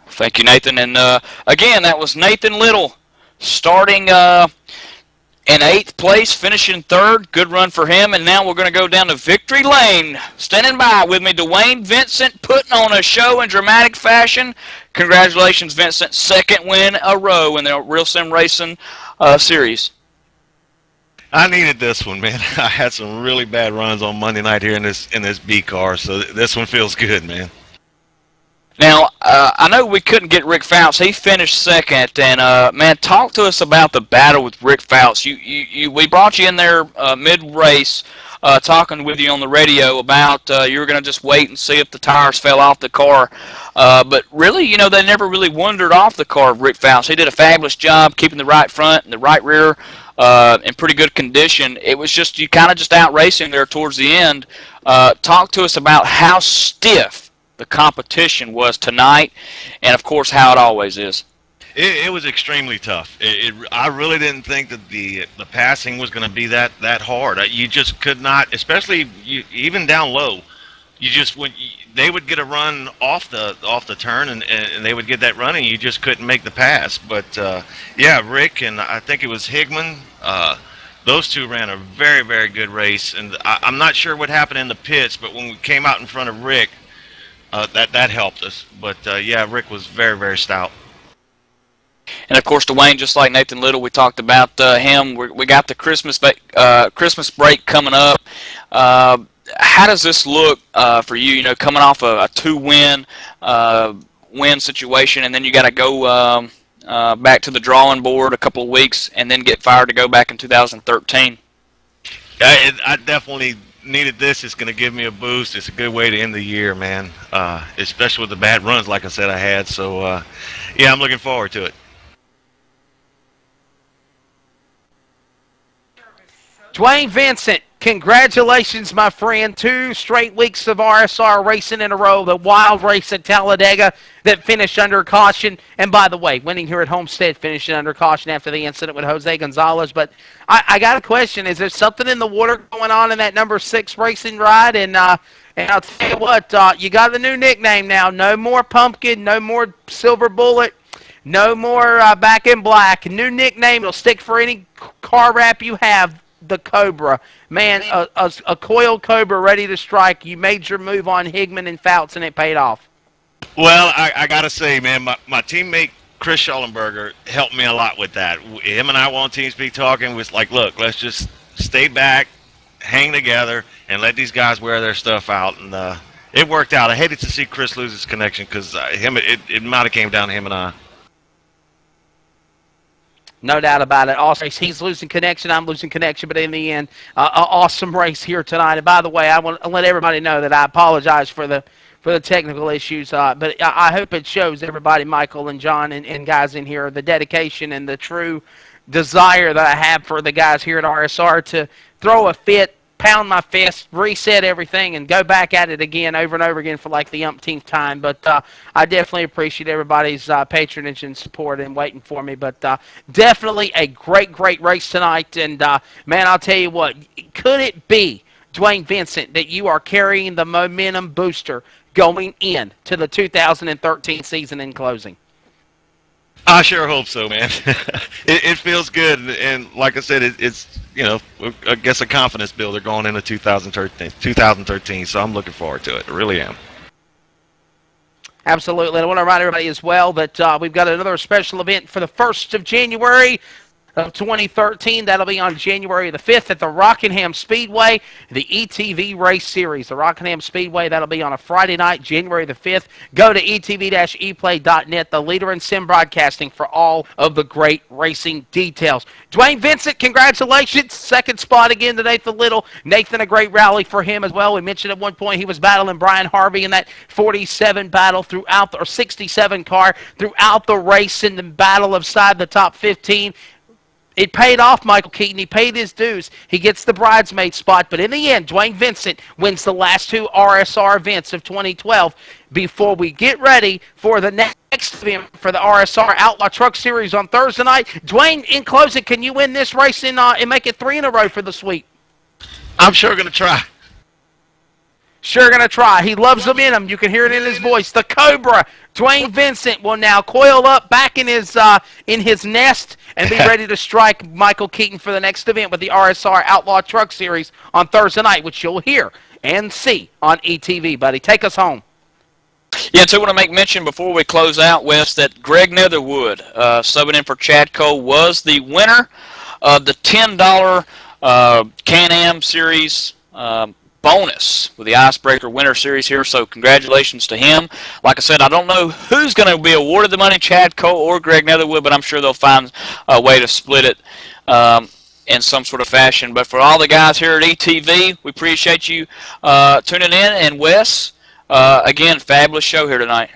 Thank you, Nathan. And, again, that was Nathan Little starting in 8th place, finishing 3rd. Good run for him. And now we're going to go down to victory lane. Standing by with me, Dwayne Vincent, putting on a show in dramatic fashion. Congratulations, Vincent. 2nd win a row in the Real Sim Racing series. I needed this one, man. I had some really bad runs on Monday night here in this B car, so this one feels good, man. Now, I know we couldn't get Rick Fouts. He finished 2nd, and man, talk to us about the battle with Rick Fouts. We brought you in there mid-race, talking with you on the radio about you were going to just wait and see if the tires fell off the car. But really, you know, they never really wandered off the car of Rick Fouts. He did a fabulous job keeping the right front and the right rear in pretty good condition. It was just you kind of just out racing there towards the end. Talk to us about how stiff the competition was tonight, and of course how it always is. It was extremely tough. I really didn't think that the passing was going to be that hard. You just could not, especially even down low. You just they would get a run off the turn, and they would get that run, and you just couldn't make the pass. But yeah, Rick and I think it was Higman those two ran a very, very good race, and I'm not sure what happened in the pits, but when we came out in front of Rick, that helped us. But yeah, Rick was very, very stout. And of course, Dwayne, just like Nathan Little, we talked about him. We got the Christmas break coming up. How does this look for you? You know, coming off a 2-win win situation, and then you got to go back to the drawing board a couple of weeks, and then get fired to go back in 2013. I definitely needed this. It's going to give me a boost. It's a good way to end the year, man. Especially with the bad runs, like I said, I had. So, yeah, I'm looking forward to it. Dwayne Vincent, congratulations, my friend. 2 straight weeks of RSR racing in a row. The wild race at Talladega that finished under caution. And by the way, winning here at Homestead, finishing under caution after the incident with Jose Gonzalez. But I got a question. Is there something in the water going on in that number 6 racing ride? And I'll tell you what, you got a new nickname now. No more Pumpkin, no more Silver Bullet, no more Back in Black. New nickname. It'll stick for any car wrap you have. The Cobra. Man, a coiled Cobra ready to strike. You made your move on Higman and Fouts, and it paid off. Well, I got to say, man, my teammate Chris Schollenberger helped me a lot with that. Him and I were on TeamSpeak talking. Was like, look, let's just stay back, hang together, and let these guys wear their stuff out. And it worked out. I hated to see Chris lose his connection because it might have came down to him and I. No doubt about it. Also, he's losing connection. I'm losing connection. But in the end, an awesome race here tonight. And by the way, I want to let everybody know that I apologize for the technical issues. But I hope it shows everybody, Michael and John and guys in here, the dedication and the true desire that I have for the guys here at RSR to throw a fit, pound my fist, reset everything, and go back at it again over and over again for like the umpteenth time. But I definitely appreciate everybody's patronage and support and waiting for me. But definitely a great race tonight. And, man, I'll tell you what, could it be, Dwayne Vincent, that you are carrying the momentum booster going into the 2013 season in closing? I sure hope so, man. It feels good, and like I said, it's I guess a confidence builder going into 2013. So I'm looking forward to it. I really am. Absolutely. And I want to remind everybody as well that we've got another special event for the 1st of January of 2013. That'll be on January the 5th at the Rockingham Speedway, the ETV Race Series. The Rockingham Speedway, that'll be on a Friday night, January the 5th. Go to etv-eplay.net, the leader in sim broadcasting, for all of the great racing details. Dwayne Vincent, congratulations. 2nd spot again to Nathan Little. Nathan, a great rally for him as well. We mentioned at one point he was battling Brian Harvey in that 47 battle throughout, or 67 car throughout the race in the battle of side the top 15. It paid off, Michael Keaton. He paid his dues. He gets the bridesmaid spot. But in the end, Dwayne Vincent wins the last 2 RSR events of 2012 before we get ready for the next event for the RSR Outlaw Truck Series on Thursday night. Dwayne, in closing, can you win this race and make it 3 in a row for the sweep? I'm sure going to try. Sure going to try. He loves them in him. You can hear it in his voice. The Cobra, Dwayne Vincent, will now coil up back in his nest and be ready to strike Michael Keaton for the next event with the RSR Outlaw Truck Series on Thursday night, which you'll hear and see on ETV, buddy. Take us home. Yeah, so I want to make mention before we close out, Wes, that Greg Netherwood, subbing in for Chad Cole, was the winner of the $10 Can-Am Series bonus with the Icebreaker Winter Series here, so congratulations to him. Like I said, I don't know who's going to be awarded the money, Chad Cole or Greg Netherwood, but I'm sure they'll find a way to split it in some sort of fashion. But for all the guys here at ETV, we appreciate you tuning in. And Wes, again, fabulous show here tonight.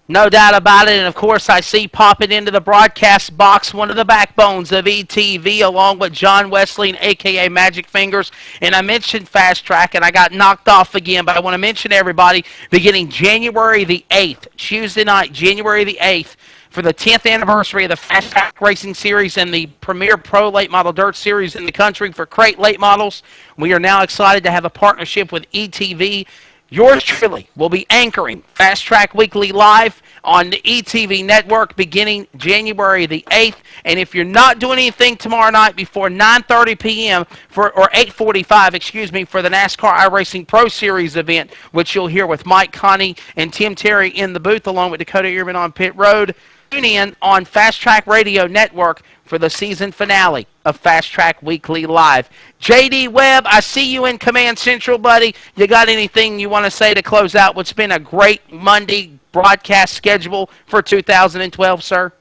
No doubt about it, and of course I see popping into the broadcast box one of the backbones of ETV along with John Wesley, a.k.a. Magic Fingers. And I mentioned Fast Track, and I got knocked off again, but I want to mention everybody, beginning January the 8th, Tuesday night, January the 8th, for the 10th anniversary of the Fast Track Racing Series and the premier pro late model dirt series in the country for crate late models. We are now excited to have a partnership with ETV. Yours truly will be anchoring Fast Track Weekly Live on the ETV network beginning January the 8th. And if you're not doing anything tomorrow night before 9:30 p.m. or 8:45, excuse me, for the NASCAR iRacing Pro Series event, which you'll hear with Mike Connie and Tim Terry in the booth along with Dakota Ehrman on pit road, tune in on Fast Track Radio Network for the season finale of Fast Track Weekly Live. JD Webb, I see you in Command Central, buddy. You got anything you want to say to close out what's been a great Monday broadcast schedule for 2012, sir?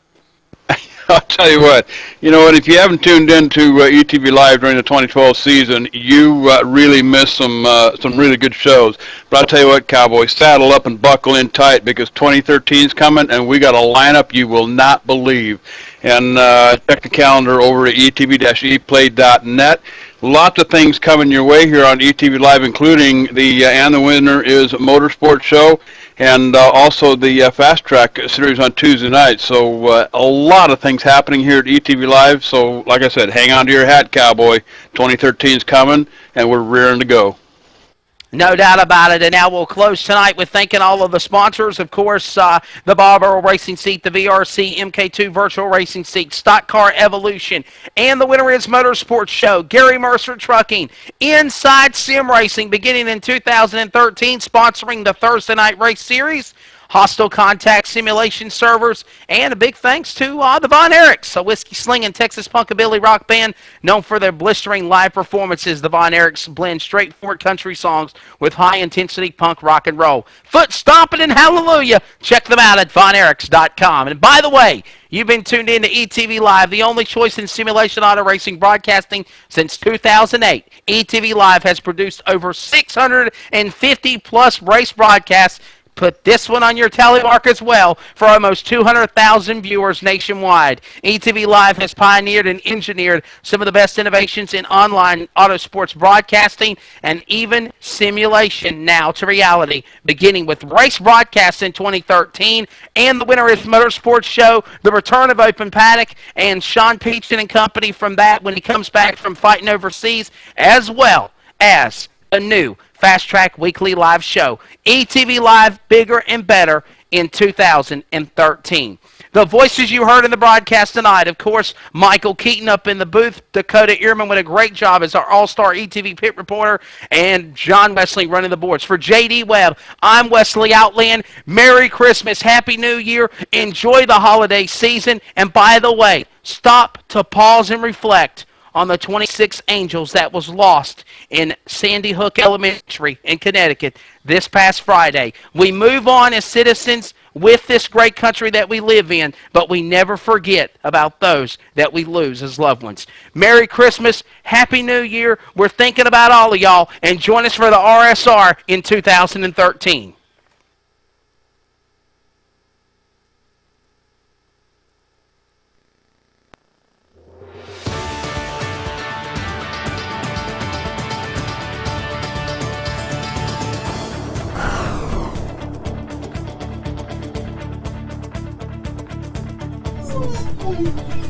I'll tell you what, if you haven't tuned into ETV Live during the 2012 season, you really missed some really good shows. But I'll tell you what, Cowboys, saddle up and buckle in tight because 2013 is coming, and we got a lineup you will not believe. And check the calendar over at etv-eplay.net. Lots of things coming your way here on ETV Live, including the And the Winner is Motorsports show, and also the Fast Track series on Tuesday night. So a lot of things happening here at ETV Live. So like I said, hang on to your hat, Cowboy. 2013 is coming, and we're rearing to go. No doubt about it. And now we'll close tonight with thanking all of the sponsors. Of course, the Barbaro Racing Seat, the VRC MK2 Virtual Racing Seat, Stock Car Evolution, and the Winter is Motorsports Show, Gary Mercer Trucking, Inside Sim Racing, beginning in 2013, sponsoring the Thursday Night Race Series, Hostile Contact Simulation Servers, and a big thanks to the Von Erichs, a whiskey-slinging Texas punkabilly rock band known for their blistering live performances. The Von Erichs blend straightforward country songs with high-intensity punk rock and roll. Foot stomping and hallelujah. Check them out at vonerichs.com. And by the way, you've been tuned in to ETV Live, the only choice in simulation auto racing broadcasting since 2008. ETV Live has produced over 650-plus race broadcasts. Put this one on your tally mark as well for almost 200,000 viewers nationwide. ETV Live has pioneered and engineered some of the best innovations in online auto sports broadcasting and even simulation now to reality, beginning with race broadcasts in 2013 and the Winter is Motorsports Show, the return of Open Paddock, and Sean Peachton and company from that when he comes back from fighting overseas, as well as a new Fast Track Weekly Live show. ETV Live, bigger and better in 2013. The voices you heard in the broadcast tonight, of course, Michael Keaton up in the booth, Dakota Ehrman with a great job as our all-star ETV pit reporter, and John Wesley running the boards. For JD Webb, I'm Wesley Outland. Merry Christmas, Happy New Year, enjoy the holiday season, and by the way, stop to pause and reflect on the 26 angels that was lost in Sandy Hook Elementary in Connecticut this past Friday. We move on as citizens with this great country that we live in, but we never forget about those that we lose as loved ones. Merry Christmas, Happy New Year. We're thinking about all of y'all, and join us for the RSR in 2013. Thank you.